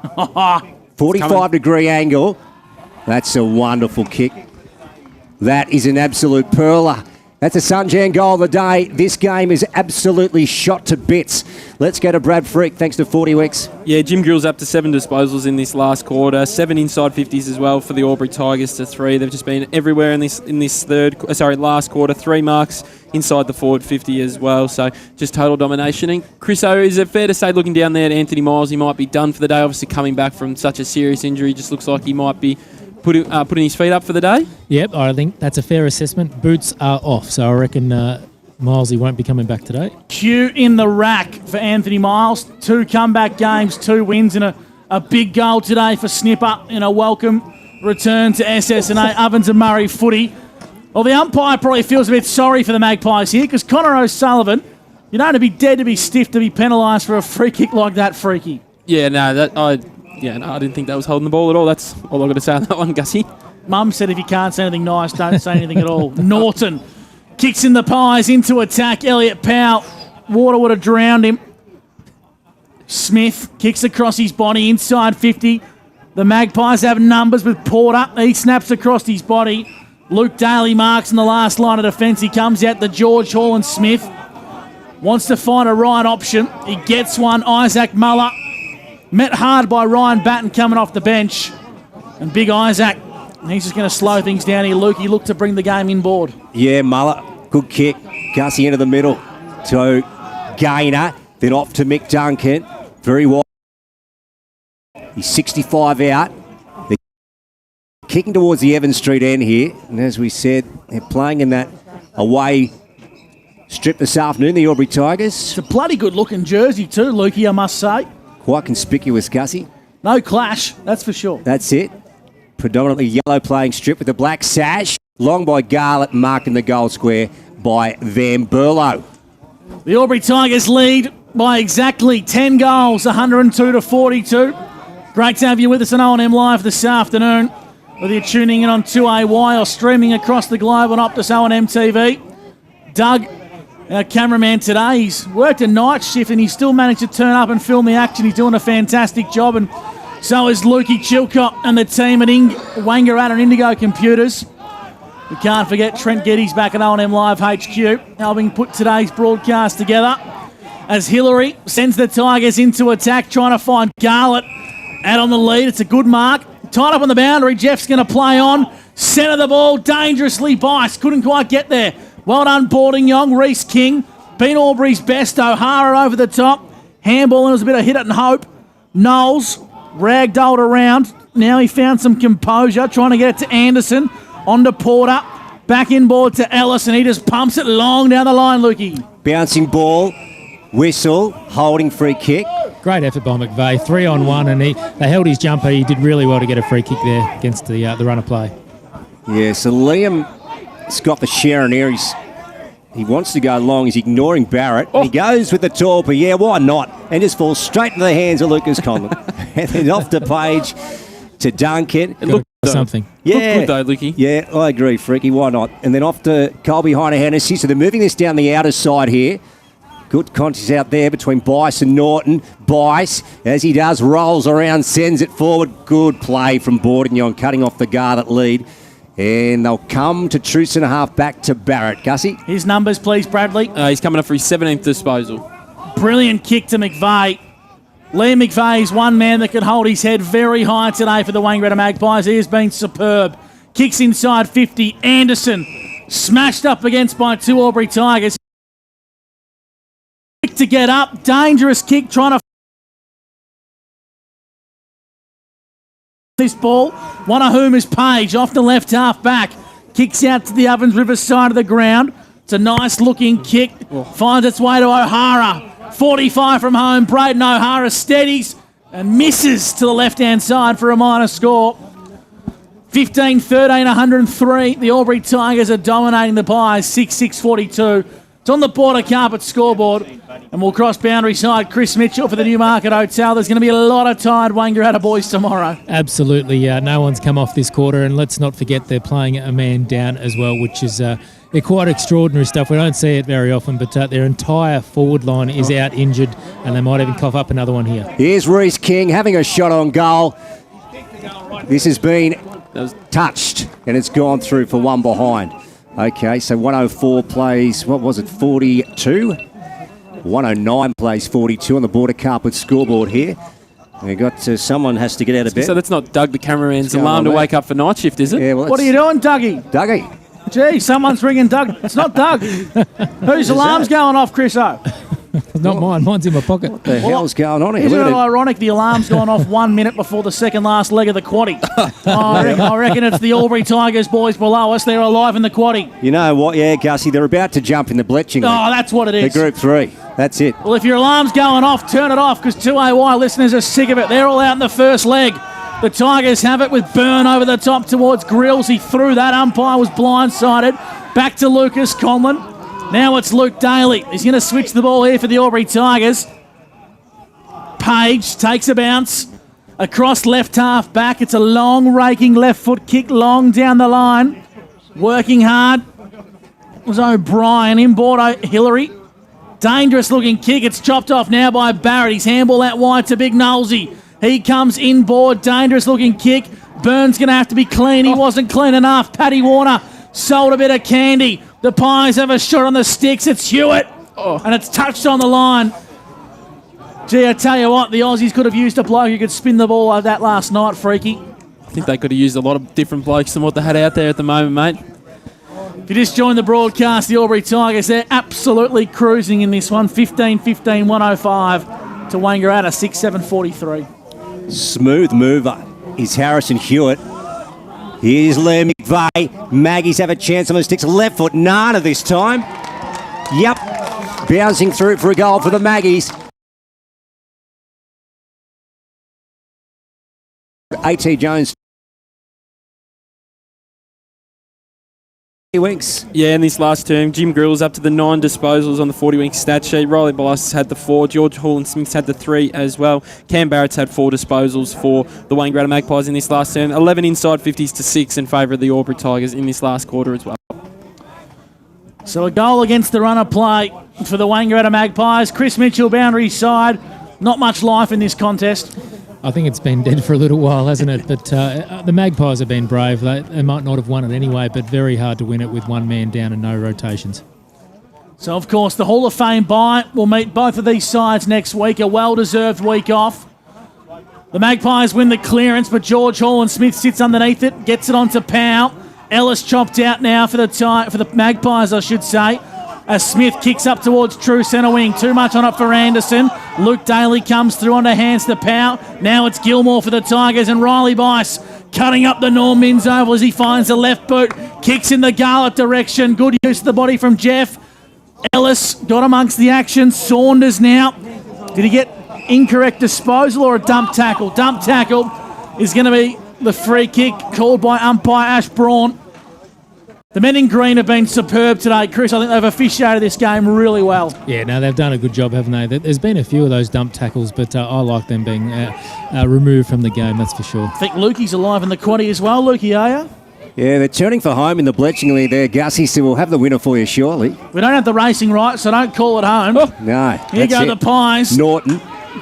45-degree angle. That's a wonderful kick. That is an absolute perler. That's a Sunjan goal of the day. This game is absolutely shot to bits. Let's go to Brad Freak, thanks to 40 weeks. Yeah, Jim Grill's up to 7 disposals in this last quarter, 7 inside 50s as well for the Albury Tigers to 3. They've just been everywhere in this last quarter. 3 marks inside the forward 50 as well, so just total domination. And Chris O, is it fair to say, looking down there at Anthony Miles, he might be done for the day? Obviously coming back from such a serious injury, just looks like he might be putting his feet up for the day? Yep, I think that's a fair assessment. Boots are off, so I reckon Milesy won't be coming back today. Q in the rack for Anthony Miles. 2 comeback games, 2 wins, and a big goal today for Snipper in a welcome return to SSNA Ovens and Murray footy. Well, the umpire probably feels a bit sorry for the Magpies here because Connor O'Sullivan, you know, to be dead to be stiff to be penalised for a free kick like that, Freaky. Yeah, no, I didn't think that was holding the ball at all. That's all I've got to say on that one, Gussie. Mum said if you can't say anything nice, don't say anything at all. Norton kicks in the Pies into attack. Elliot Powell, water would have drowned him. Smith kicks across his body inside 50. The Magpies have numbers with Porter. He snaps across his body. Luke Daly marks in the last line of defence. He comes out to George Hall and Smith. Wants to find a right option. He gets one. Isaac Muller met hard by Ryan Batten coming off the bench. And Big Isaac, he's just going to slow things down here, Luke. He looked to bring the game inboard. Yeah, Muller, good kick. Gussie into the middle to Gaynor. Then off to Mick Duncan. Very wide. He's 65 out. They're kicking towards the Evans Street end here. And as we said, they're playing in that away strip this afternoon, the Albury Tigers. It's a bloody good-looking jersey too, Lukey, I must say. Quite conspicuous, Gussie. No clash, that's for sure. That's it. Predominantly yellow playing strip with the black sash. Long by Garlett, marked in the goal square by Van Berlo. The Albury Tigers lead by exactly 10 goals, 102 to 42. Great to have you with us on O&M Live this afternoon. Whether you're tuning in on 2AY or streaming across the globe on Optus O&M TV. Doug, our cameraman today, he's worked a night shift and he's still managed to turn up and film the action. He's doing a fantastic job, and so is Lukey Chilcott and the team at Wangaratta and Indigo Computers. We can't forget Trent Geddes back at O&M Live HQ, helping put today's broadcast together. As Hillary sends the Tigers into attack, trying to find Garlett out on the lead. It's a good mark. Tied up on the boundary. Jeff's going to play on. Centre the ball dangerously. Bice couldn't quite get there. Well done, Boarding-Yong. Reece King, been Albury's best. O'Hara over the top. Handball, and it was a bit of hit it and hope. Knowles ragdolled around. Now he found some composure, trying to get it to Anderson. On to Porter. Back inboard to Ellis, and he just pumps it long down the line, Lukey. Bouncing ball. Whistle. Holding free kick. Great effort by McVeigh. 3-on-1, and they held his jumper. He did really well to get a free kick there against the run of play. Yeah, so Liam's got the Sharon here. He wants to go long. He's ignoring Barrett. He goes with the torpor. Yeah, why not? And just falls straight into the hands of Lucas Conlon. And then off the page to Duncan. It looked something. Yeah. Looked good though, Lukey. Yeah, I agree, Freaky. Why not? And then off to Colby Heine-Hennessy. So they're moving this down the outer side here. Good contest out there between Bice and Norton. Bice, as he does, rolls around, sends it forward. Good play from Boarding-Yong, cutting off the Garlett lead. And they'll come to true centre half back to Barrett. Gussie? His numbers, please, Bradley. He's coming up for his 17th disposal. Brilliant kick to McVeigh. Liam McVeigh is one man that can hold his head very high today for the Wangaratta Magpies. He has been superb. Kicks inside 50. Anderson smashed up against by 2 Albury Tigers. To get up. Dangerous kick trying to this ball. One of whom is Page off the left half back. Kicks out to the Ovens River side of the ground. It's a nice looking kick. Finds its way to O'Hara. 45 from home. Braden O'Hara steadies and misses to the left hand side for a minor score. 15-13, 103. The Albury Tigers are dominating the Pies. 6-6-42. It's on the border carpet scoreboard. And we'll cross boundary side. Chris Mitchell for the Newmarket Hotel. There's going to be a lot of tired Wangaratta boys tomorrow. Absolutely. No one's come off this quarter. And let's not forget they're playing a man down as well, which is they're quite extraordinary stuff. We don't see it very often, but their entire forward line is out injured, and they might even cough up another one here. Here's Reece King having a shot on goal. This has been touched, and it's gone through for one behind. Okay, so 104 plays, what was it, 42? 109 plays 42 on the border carpet scoreboard here. We got someone has to get out of bed. So that's not Doug, the cameraman's alarm to wake up for night shift, is it? Yeah, well, What are you doing, Dougie? Dougie. Gee, someone's ringing Doug. It's not Doug. Whose alarm's going off, Chris O? Not mine. Mine's in my pocket. What the hell's going on here? Isn't it ironic the alarm's gone off 1 minute before the second last leg of the quaddie? I reckon it's the Albury Tigers boys below us. They're alive in the quaddie. You know what? Yeah, Gussie, they're about to jump in the Bletching. Oh, that's what it is. The Group 3. That's it. Well, if your alarm's going off, turn it off because 2AY listeners are sick of it. They're all out in the first leg. The Tigers have it with Byrne over the top towards Grills. He threw that. Umpire was blindsided. Back to Lucas Conlon. Now it's Luke Daly. He's going to switch the ball here for the Albury Tigers. Page takes a bounce. Across left half back. It's a long raking left foot kick long down the line. Working hard. It was O'Brien. Inboard Hillary. Dangerous looking kick. It's chopped off now by Barrett. He's handball out wide to Big Knowlesy. He comes inboard. Dangerous looking kick. Burns going to have to be clean. He wasn't clean enough. Paddy Warner sold a bit of candy. The Pies have a shot on the sticks. It's Hewitt. And it's touched on the line. Gee, I tell you what, the Aussies could have used a bloke who could spin the ball like that last night, Freaky. I think they could have used a lot of different blokes than what they had out there at the moment, mate. If you just joined the broadcast, the Albury Tigers, they're absolutely cruising in this one. 15-15, 105 to Wangaratta, 6-7-43. Smooth mover is Harrison Hewitt. Here's Liam McVeigh. Maggies have a chance on the sticks. Left foot, Nana this time. Yep. Bouncing through for a goal for the Maggies. A.T. Jones. Winks. Yeah, in this last term, Jim Grill's up to the 9 disposals on the 40-wink stat sheet. Riley Bice had the 4. George Hall and Smith's had the 3 as well. Cam Barrett's had 4 disposals for the Wangaratta Magpies in this last term. 11 inside 50s to 6 in favour of the Albury Tigers in this last quarter as well. So a goal against the runner play for the Wangaratta Magpies. Chris Mitchell, boundary side. Not much life in this contest. I think it's been dead for a little while, hasn't it? But the Magpies have been brave. They might not have won it anyway, but very hard to win it with one man down and no rotations. So, of course, the Hall of Fame bye will meet both of these sides next week. A well-deserved week off. The Magpies win the clearance, but George Hall and Smith sits underneath it, gets it onto Powell. Ellis chopped out now for the Magpies, I should say. As Smith kicks up towards true centre wing. Too much on it for Anderson. Luke Daly comes through onto hands to Powell. Now it's Gilmore for the Tigers and Riley Bice cutting up the Norm Mins oval as he finds the left boot. Kicks in the Garlett direction. Good use of the body from Jeff. Ellis got amongst the action. Saunders now. Did he get incorrect disposal or a dump tackle? Dump tackle is going to be the free kick called by umpire Ash Braun. The men in green have been superb today, Chris. I think they've officiated this game really well. Yeah, no, they've done a good job, haven't they? There's been a few of those dump tackles, but I like them being removed from the game, that's for sure. I think Lukey's alive in the quaddie as well. Lukey, are you? Yeah, they're turning for home in the Bletching League there, Gussie, so we'll have the winner for you shortly. We don't have the racing right, so don't call it home. No. Here go the Pies. Norton.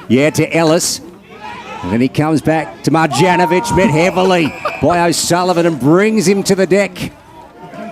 Yeah, to Ellis. And then he comes back to Marjanovic, met heavily by O'Sullivan and brings him to the deck.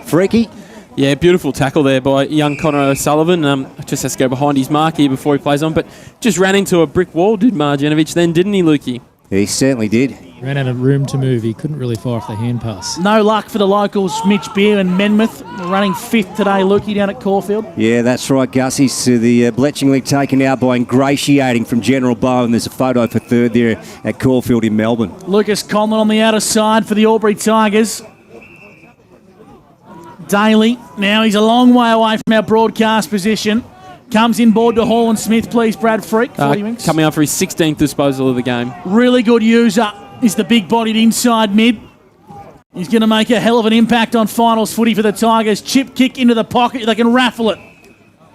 Freaky. Yeah, beautiful tackle there by young Connor O'Sullivan. Just has to go behind his mark here before he plays on, but just ran into a brick wall, did Marjanovic then, didn't he, Lukey? He certainly did. Ran out of room to move. He couldn't really fire off the hand pass. No luck for the locals. Mitch Beer and Menmouth running 5th today, Lukey, down at Caulfield. Yeah, that's right, Gussie. So the Bletching League taken out by ingratiating from General Bowen. There's a photo for 3rd there at Caulfield in Melbourne. Lucas Conlon on the outer side for the Albury Tigers. Daly, now he's a long way away from our broadcast position. Comes inboard to Hall and Smith, please, Brad Freak. 40 minutes. Coming up for his 16th disposal of the game. Really good user is the big-bodied inside mid. He's going to make a hell of an impact on finals footy for the Tigers. Chip kick into the pocket. They can raffle it.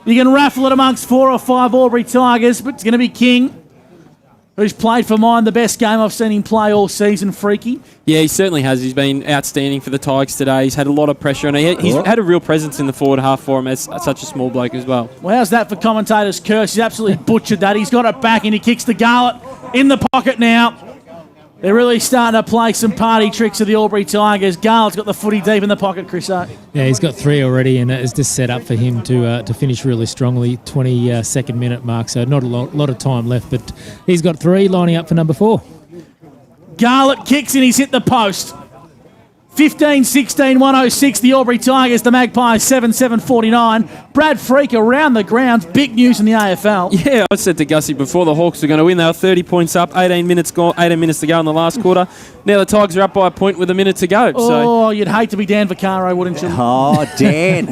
You can raffle it amongst 4 or 5 Albury Tigers, but it's going to be King, who's played for mine the best game I've seen him play all season, Freaky. Yeah, he certainly has. He's been outstanding for the Tigers today. He's had a lot of pressure on him. He's had a real presence in the forward half for him as such a small bloke as well. Well, how's that for commentators' curse? He's absolutely butchered that. He's got it back and he kicks the Garlett in the pocket now. They're really starting to play some party tricks of the Albury Tigers. Garlett's got the footy deep in the pocket, Chris. Yeah, he's got 3 already, and it's just set up for him to finish really strongly. 22nd minute mark, so not a lot of time left, but he's got 3 lining up for number 4. Garlett kicks and he's hit the post. 15-16, 106, the Albury Tigers, the Magpies 7-7-49. Brad Freak around the grounds. Big news in the AFL. Yeah, I said to Gussie before the Hawks were going to win. They were 30 points up, 18 minutes to go in the last quarter. Now the Tigers are up by a point with a minute to go. Oh, you'd hate to be Dan Vaccaro, wouldn't you? Oh, Dan.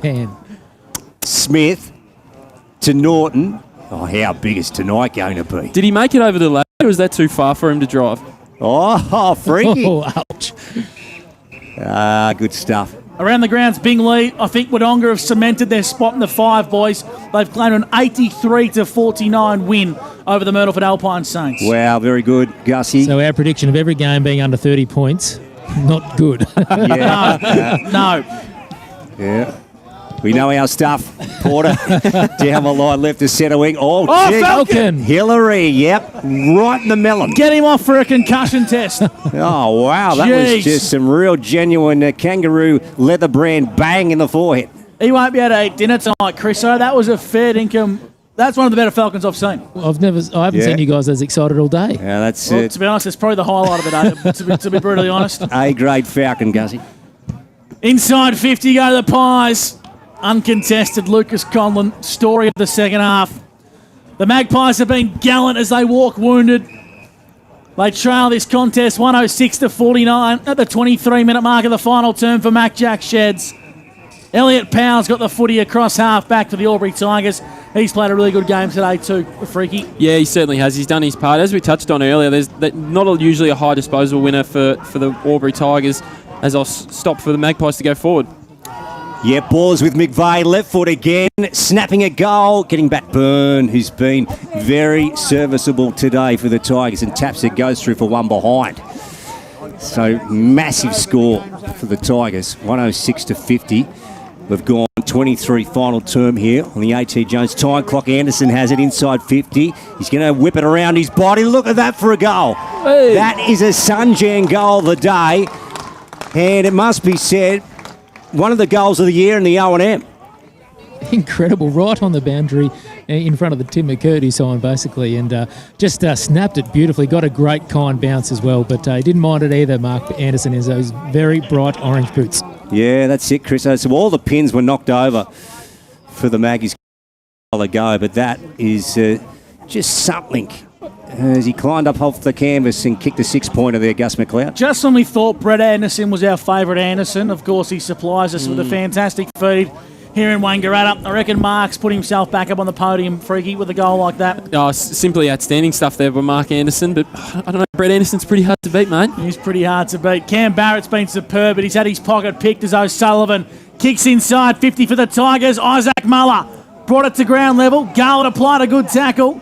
Dan. Smith to Norton. Oh, how big is tonight going to be? Did he make it over the ladder, or was that too far for him to drive? Oh, freaky. Oh, ouch. Good stuff. Around the grounds, Bingley, I think Wodonga have cemented their spot in the 5, boys. They've claimed an 83-49 win over the Myrtleford Alpine Saints. Wow, very good, Gussie. So our prediction of every game being under 30 points, not good. No. Yeah. We know our stuff. Porter down the line, left to centre wing. Oh, gee. Falcon! Hillary, yep, right in the melon. Get him off for a concussion test. Oh, wow, that was just some real genuine kangaroo leather brand bang in the forehead. He won't be able to eat dinner tonight, Chris. So that was a fair income. That's one of the better Falcons I've seen. I haven't seen you guys as excited all day. Yeah, that's well, it. To be honest, it's probably the highlight of the day, to be brutally honest. A-grade Falcon, Gussie. Inside 50 go the Pies. Uncontested, Lucas Conlon, story of the second half. The Magpies have been gallant as they walk wounded. They trail this contest 106-49 at the 23-minute mark of the final term for Mac Jack Sheds. Elliot Powell's got the footy across half back for the Albury Tigers. He's played a really good game today too, Freaky. Yeah, he certainly has. He's done his part. As we touched on earlier, there's not usually a high disposal winner for the Albury Tigers, as I'll stop for the Magpies to go forward. Yeah, ballers with McVeigh, left foot again, snapping a goal, getting back Byrne, who's been very serviceable today for the Tigers, and taps it, goes through for one behind. So massive score for the Tigers, 106-50. We've gone 23 final term here on the A.T. Jones time clock. Anderson has it inside 50. He's going to whip it around his body. Look at that for a goal. Hey. That is a Sunjan goal of the day, and it must be said, one of the goals of the year in the O&M. Incredible, right on the boundary in front of the Tim McCurdy sign, basically, and just snapped it beautifully. Got a great kind bounce as well, but he didn't mind it either, Mark Anderson, in those very bright orange boots. Yeah, that's it, Chris. So all the pins were knocked over for the Maggies a go, but that is just something. As he climbed up off the canvas and kicked a 6-pointer there, Gus McLeod. Just when we thought Brett Anderson was our favourite Anderson, of course he supplies us with a fantastic feed here in Wangaratta. I reckon Mark's put himself back up on the podium, Freaky, with a goal like that. Oh, simply outstanding stuff there by Mark Anderson, but I don't know, Brett Anderson's pretty hard to beat, mate. He's pretty hard to beat. Cam Barrett's been superb, but he's had his pocket picked as O'Sullivan kicks inside 50 for the Tigers. Isaac Muller brought it to ground level. Garland applied a good tackle.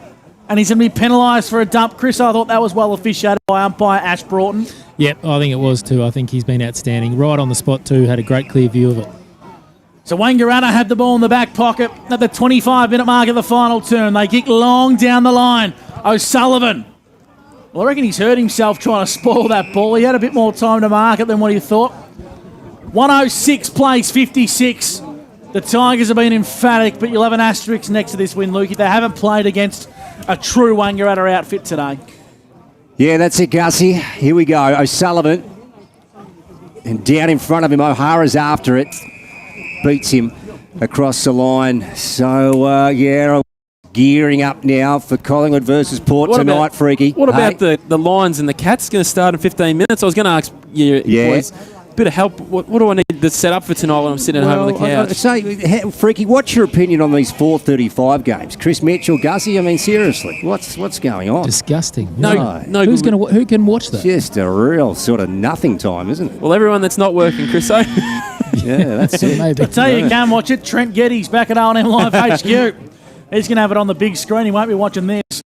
And he's going to be penalised for a dump. Chris, I thought that was well officiated by umpire Ash Broughton. Yep, I think it was too. I think he's been outstanding. Right on the spot too, had a great clear view of it. So Wangaratta had the ball in the back pocket at the 25-minute mark of the final term. They kick long down the line. O'Sullivan. Well, I reckon he's hurt himself trying to spoil that ball. He had a bit more time to mark it than what he thought. 106 plays 56. The Tigers have been emphatic, but you'll have an asterisk next to this win, Luke, if they haven't played against a true Wangaratta outfit today. Yeah, that's it, Gussie. Here we go. O'Sullivan. And down in front of him, O'Hara's after it. Beats him across the line. So, gearing up now for Collingwood versus Port tonight, Freaky. What about the Lions and the Cats? Going to start in 15 minutes. I was going to ask you, boys, bit of help. What do I need to set up for tonight when I'm sitting at home on the couch? So, Freaky, what's your opinion on these 4:35 games? Chris Mitchell, Gussie, I mean, seriously, what's going on? Disgusting. No. Who can watch that? Just a real sort of nothing time, isn't it? Well, everyone that's not working, Chris. Yeah, that's it. Maybe. I tell you can watch it. Trent Geddes back at O&M Live HQ. He's going to have it on the big screen. He won't be watching this.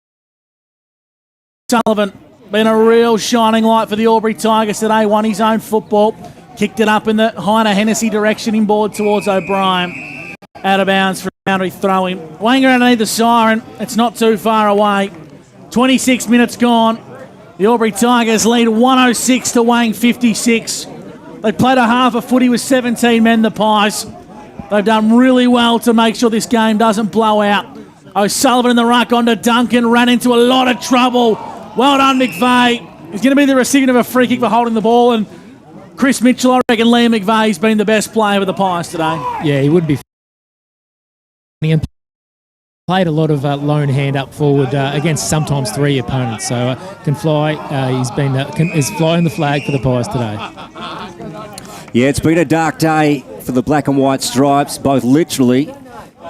Sullivan been a real shining light for the Albury Tigers today. Won his own football. Kicked it up in the Heiner Hennessy direction inboard towards O'Brien. Out of bounds for a boundary throw-in. Wangaratta need the siren. It's not too far away. 26 minutes gone. The Albury Tigers lead 106 to Wang 56. They played a half a footy with 17 men, the Pies. They've done really well to make sure this game doesn't blow out. O'Sullivan in the ruck onto Duncan, ran into a lot of trouble. Well done, McVeigh. He's going to be the recipient of a free kick for holding the ball, and Chris Mitchell, I reckon Liam McVeigh's been the best player with the Pies today. Yeah, he would be. And played a lot of lone hand up forward against sometimes three opponents, so can fly. He's been is flying the flag for the Pies today. Yeah, it's been a dark day for the black and white Stripes, both literally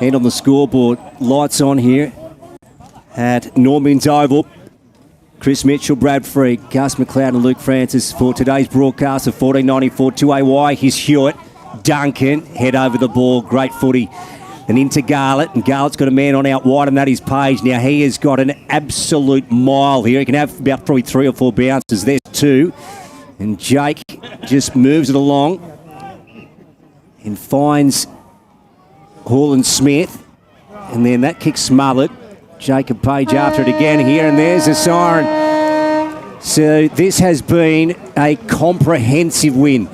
and on the scoreboard. Lights on here at Norman's Oval. Chris Mitchell, Brad Freak, Gus McLeod and Luke Francis for today's broadcast of 1494 2AY. Here's Hewitt, Duncan, head over the ball, great footy. And into Garlett, and Garlett's got a man on out wide, and that is Page. Now he has got an absolute mile here. He can have about probably 3 or 4 bounces. There's 2. And Jake just moves it along and finds Hall Smith. And then that kick smothered. Jacob Page after it again here, and there's a siren. So this has been a comprehensive win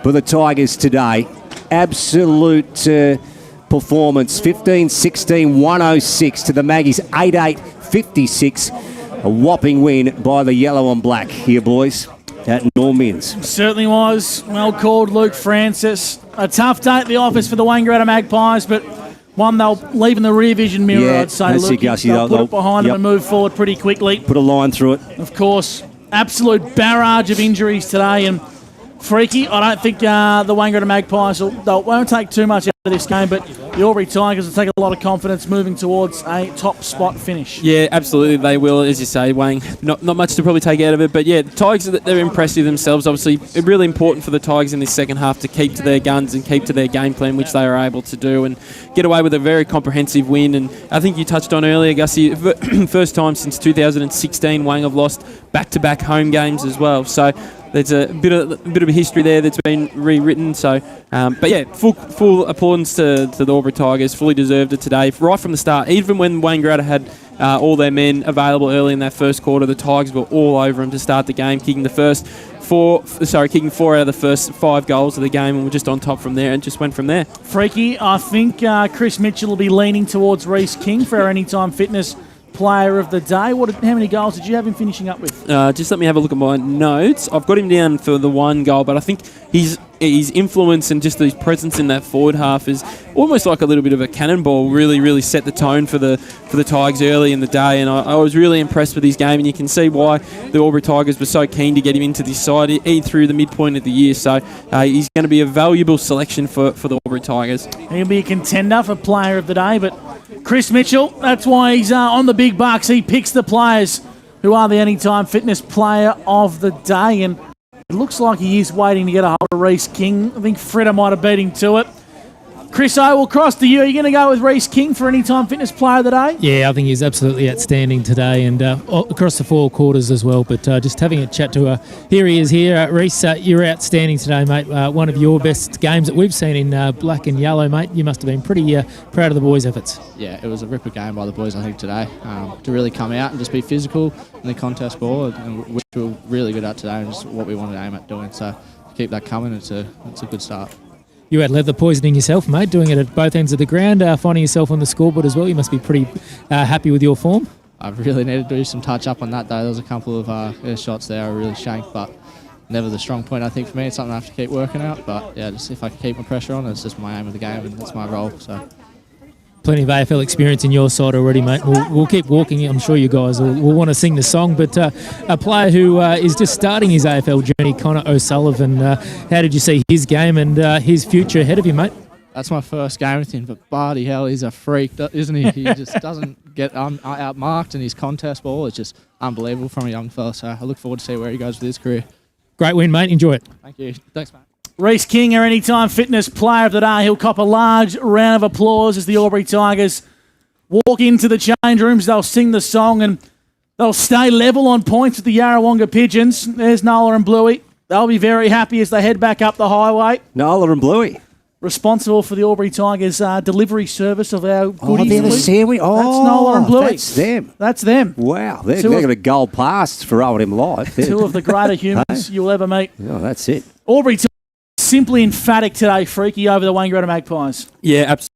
for the Tigers today. Absolute performance. 15-16, 106 to the Maggies, 8-8, 56. A whopping win by the yellow and black here, boys, at Normans. Certainly was. Well called, Luke Francis. A tough day at the office for the Wangaratta Magpies, but one they'll leave in the rear vision mirror, I'd say. Luke, they'll put it behind them and move forward pretty quickly. Put a line through it. Of course, absolute barrage of injuries today, and Freaky, I don't think the Wangaratta Magpies won't take too much out of this game, but the Albury Tigers will take a lot of confidence moving towards a top spot finish. Yeah, absolutely, they will. As you say, Wang, not much to probably take out of it, but yeah, the Tigers, they're impressive themselves. Obviously, really important for the Tigers in this second half to keep to their guns and keep to their game plan, which they are able to do, and get away with a very comprehensive win. And I think you touched on earlier, Gussie, first time since 2016, Wang have lost back-to-back home games as well. So there's a bit of a history there that's been rewritten. So, but yeah, full applause to the Albury Tigers. Fully deserved it today, right from the start. Even when Wangaratta had all their men available early in that first quarter, the Tigers were all over them to start the game, kicking 4 out of the first 5 goals of the game, and we're just on top from there, and just went from there. Freaky, I think Chris Mitchell will be leaning towards Reece King for our Anytime Fitness Player of the Day. How many goals did you have him finishing up with? Just let me have a look at my notes. I've got him down for the 1 goal, but I think his influence and just his presence in that forward half is almost like a little bit of a cannonball. Really set the tone for the Tigers early in the day, and I was really impressed with his game, and you can see why the Albury Tigers were so keen to get him into this side through the midpoint of the year. So he's going to be a valuable selection for the Albury Tigers. He'll be a contender for Player of the Day, but Chris Mitchell, that's why he's on the big bucks. He picks the players who are the Anytime Fitness Player of the Day, and it looks like he is waiting to get a hold of Reece King. I think Freda might have beat him to it. Chris, I will cross to you. Are you going to go with Reece King for Anytime Fitness Player of the Day? Yeah, I think he's absolutely outstanding today, and across the 4 quarters as well. But just having a chat to here he is here. Reece, you're outstanding today, mate. One of your best games that we've seen in black and yellow, mate. You must have been pretty proud of the boys' efforts. Yeah, it was a ripper game by the boys, I think, today. To really come out and just be physical in the contest ball, which we were really good at today, and just what we wanted to aim at doing. So to keep that coming, it's a good start. You had leather poisoning yourself, mate, doing it at both ends of the ground, finding yourself on the scoreboard as well. You must be pretty happy with your form. I really needed to do some touch-up on that, though. There was a couple of shots there I really shanked, but never the strong point, I think, for me. It's something I have to keep working out. But, yeah, just if I can keep my pressure on, it's just my aim of the game, and that's my role. So. Plenty of AFL experience in your side already, mate. We'll keep walking. I'm sure you guys will want to sing the song. But a player who is just starting his AFL journey, Connor O'Sullivan, how did you see his game and his future ahead of you, mate? That's my first game with him, but bloody hell, he's a freak, isn't he? He just doesn't get outmarked, and his contest ball is just unbelievable from a young fella. So I look forward to see where he goes with his career. Great win, mate. Enjoy it. Thank you. Thanks, mate. Reece King, our Anytime Fitness Player of the Day. He'll cop a large round of applause as the Albury Tigers walk into the change rooms. They'll sing the song and they'll stay level on points with the Yarrawonga Pigeons. There's Nola and Bluey. They'll be very happy as they head back up the highway. Nola and Bluey. responsible for the Albury Tigers delivery service of our goodies. They're the Luke. sandwich. Oh, that's Nola and Bluey. That's them. That's them. Wow, they've got a gold pass for O&M Live. Two of the greater humans you'll ever meet. Oh, that's it. Albury Tigers simply emphatic today, Freaky, over the Wangaratta Magpies. Yeah, absolutely.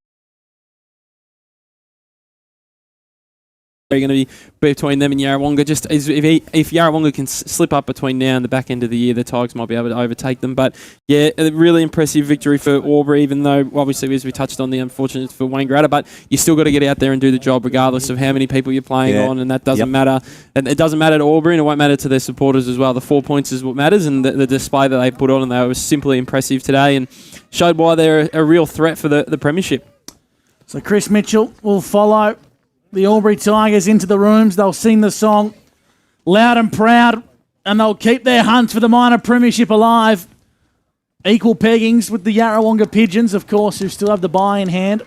Going to be between them and Yarrawonga. Just as if Yarrawonga can slip up between now and the back end of the year, the Tigers might be able to overtake them. But yeah, a really impressive victory for Albury, even though obviously, as we touched on, the unfortunate for Wangaratta. But you still got to get out there and do the job regardless of how many people you're playing on, and that doesn't matter. And it doesn't matter to Albury, and it won't matter to their supporters as well. The 4 points is what matters, and the display that they put on, and they were simply impressive today, and showed why they're a real threat for the premiership. So Chris Mitchell will follow the Albury Tigers into the rooms. They'll sing the song loud and proud, and they'll keep their hunt for the minor premiership alive. Equal peggings with the Yarrawonga Pigeons, of course, who still have the bye in hand.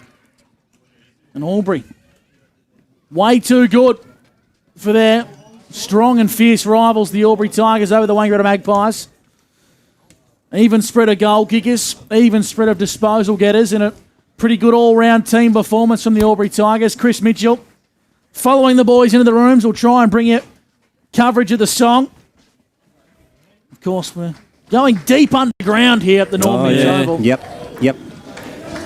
And Albury, way too good for their strong and fierce rivals, the Albury Tigers, over the Wangaratta Magpies. Even spread of goal kickers, even spread of disposal getters, and a pretty good all-round team performance from the Albury Tigers. Chris Mitchell following the boys into the rooms. We'll try and bring you coverage of the song. Of course, we're going deep underground here at the Northern Oval. Yep.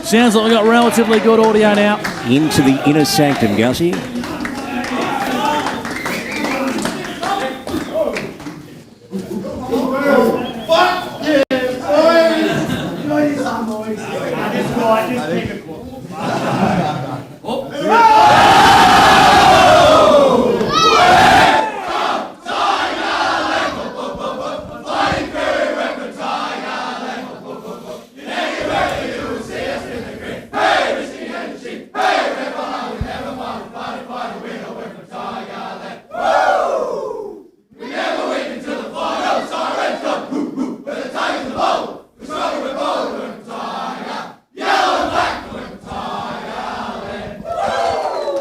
Sounds like we've got relatively good audio now. Into the inner sanctum, Gussie.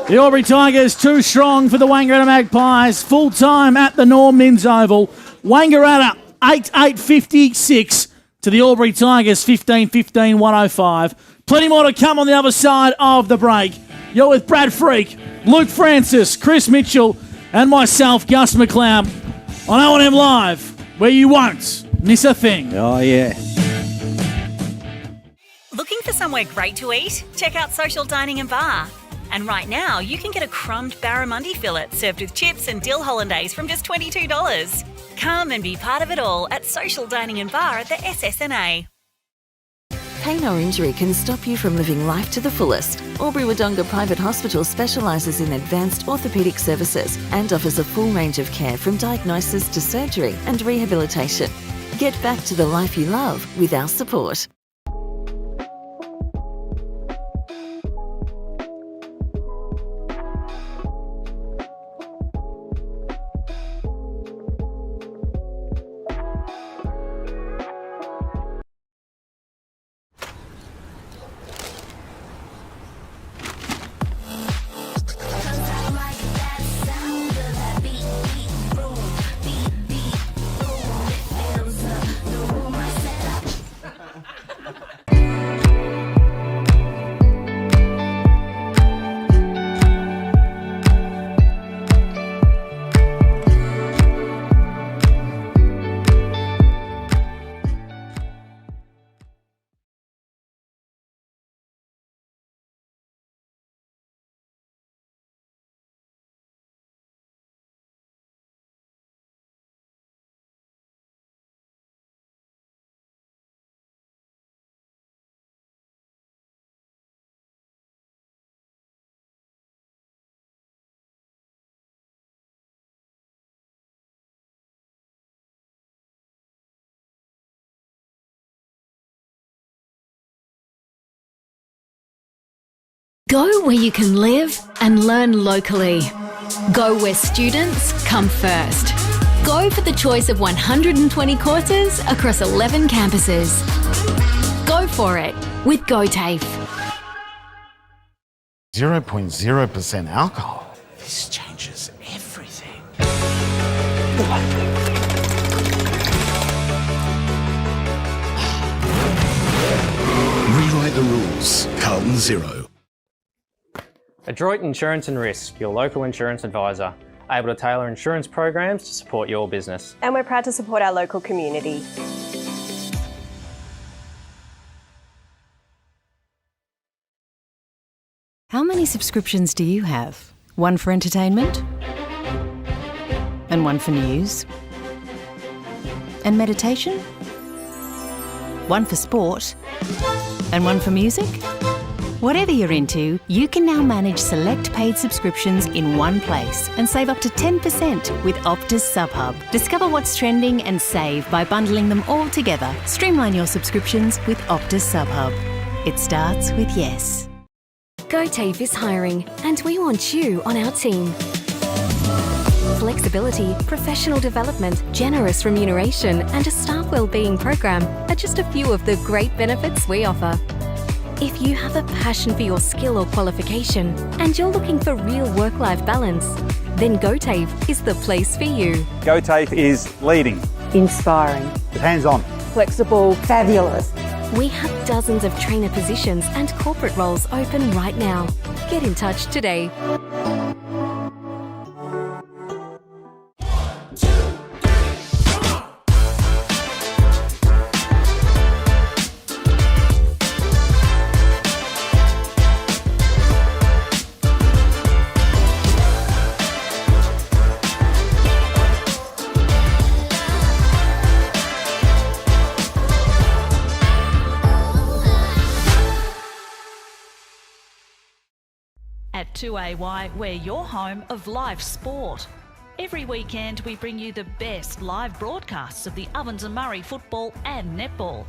The Albury Tigers too strong for the Wangaratta Magpies. Full time at the Norm Minns Oval. Wangaratta 8-8-56 to the Albury Tigers 15-15 105. Plenty more to come on the other side of the break. You're with Brad Freak, Luke Francis, Chris Mitchell, and myself, Gus McLeod, on O&M Live, where you won't miss a thing. Oh yeah. Looking for somewhere great to eat? Check out Social Dining and Bar. And right now, you can get a crumbed barramundi fillet served with chips and dill hollandaise from just $22. Come and be part of it all at Social Dining and Bar at the SSNA. Pain or injury can stop you from living life to the fullest. Albury-Wodonga Private Hospital specialises in advanced orthopaedic services and offers a full range of care from diagnosis to surgery and rehabilitation. Get back to the life you love with our support. Go where you can live and learn locally. Go where students come first. Go for the choice of 120 courses across 11 campuses. Go for it with GoTAFE. 0.0% alcohol. This changes everything. Rewrite 110. Adroit Insurance and Risk, your local insurance advisor, able to tailor insurance programs to support your business. And we're proud to support our local community. How many subscriptions do you have? One for entertainment? And one for news? And meditation? One for sport? And one for music? Whatever you're into, you can now manage select paid subscriptions in one place and save up to 10% with Optus SubHub. Discover what's trending and save by bundling them all together. Streamline your subscriptions with Optus SubHub. It starts with yes. GoTafe is hiring, and we want you on our team. Flexibility, professional development, generous remuneration, and a staff wellbeing program are just a few of the great benefits we offer. If you have a passion for your skill or qualification and you're looking for real work-life balance, then GoTafe is the place for you. GoTafe is leading, Inspiring. hands-on, Flexible. Fabulous. We have dozens of trainer positions and corporate roles open right now. Get in touch today. At 2AY, we're your home of live sport. Every weekend we bring you the best live broadcasts of the Ovens and Murray football and netball.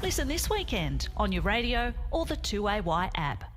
Listen this weekend on your radio or the 2AY app.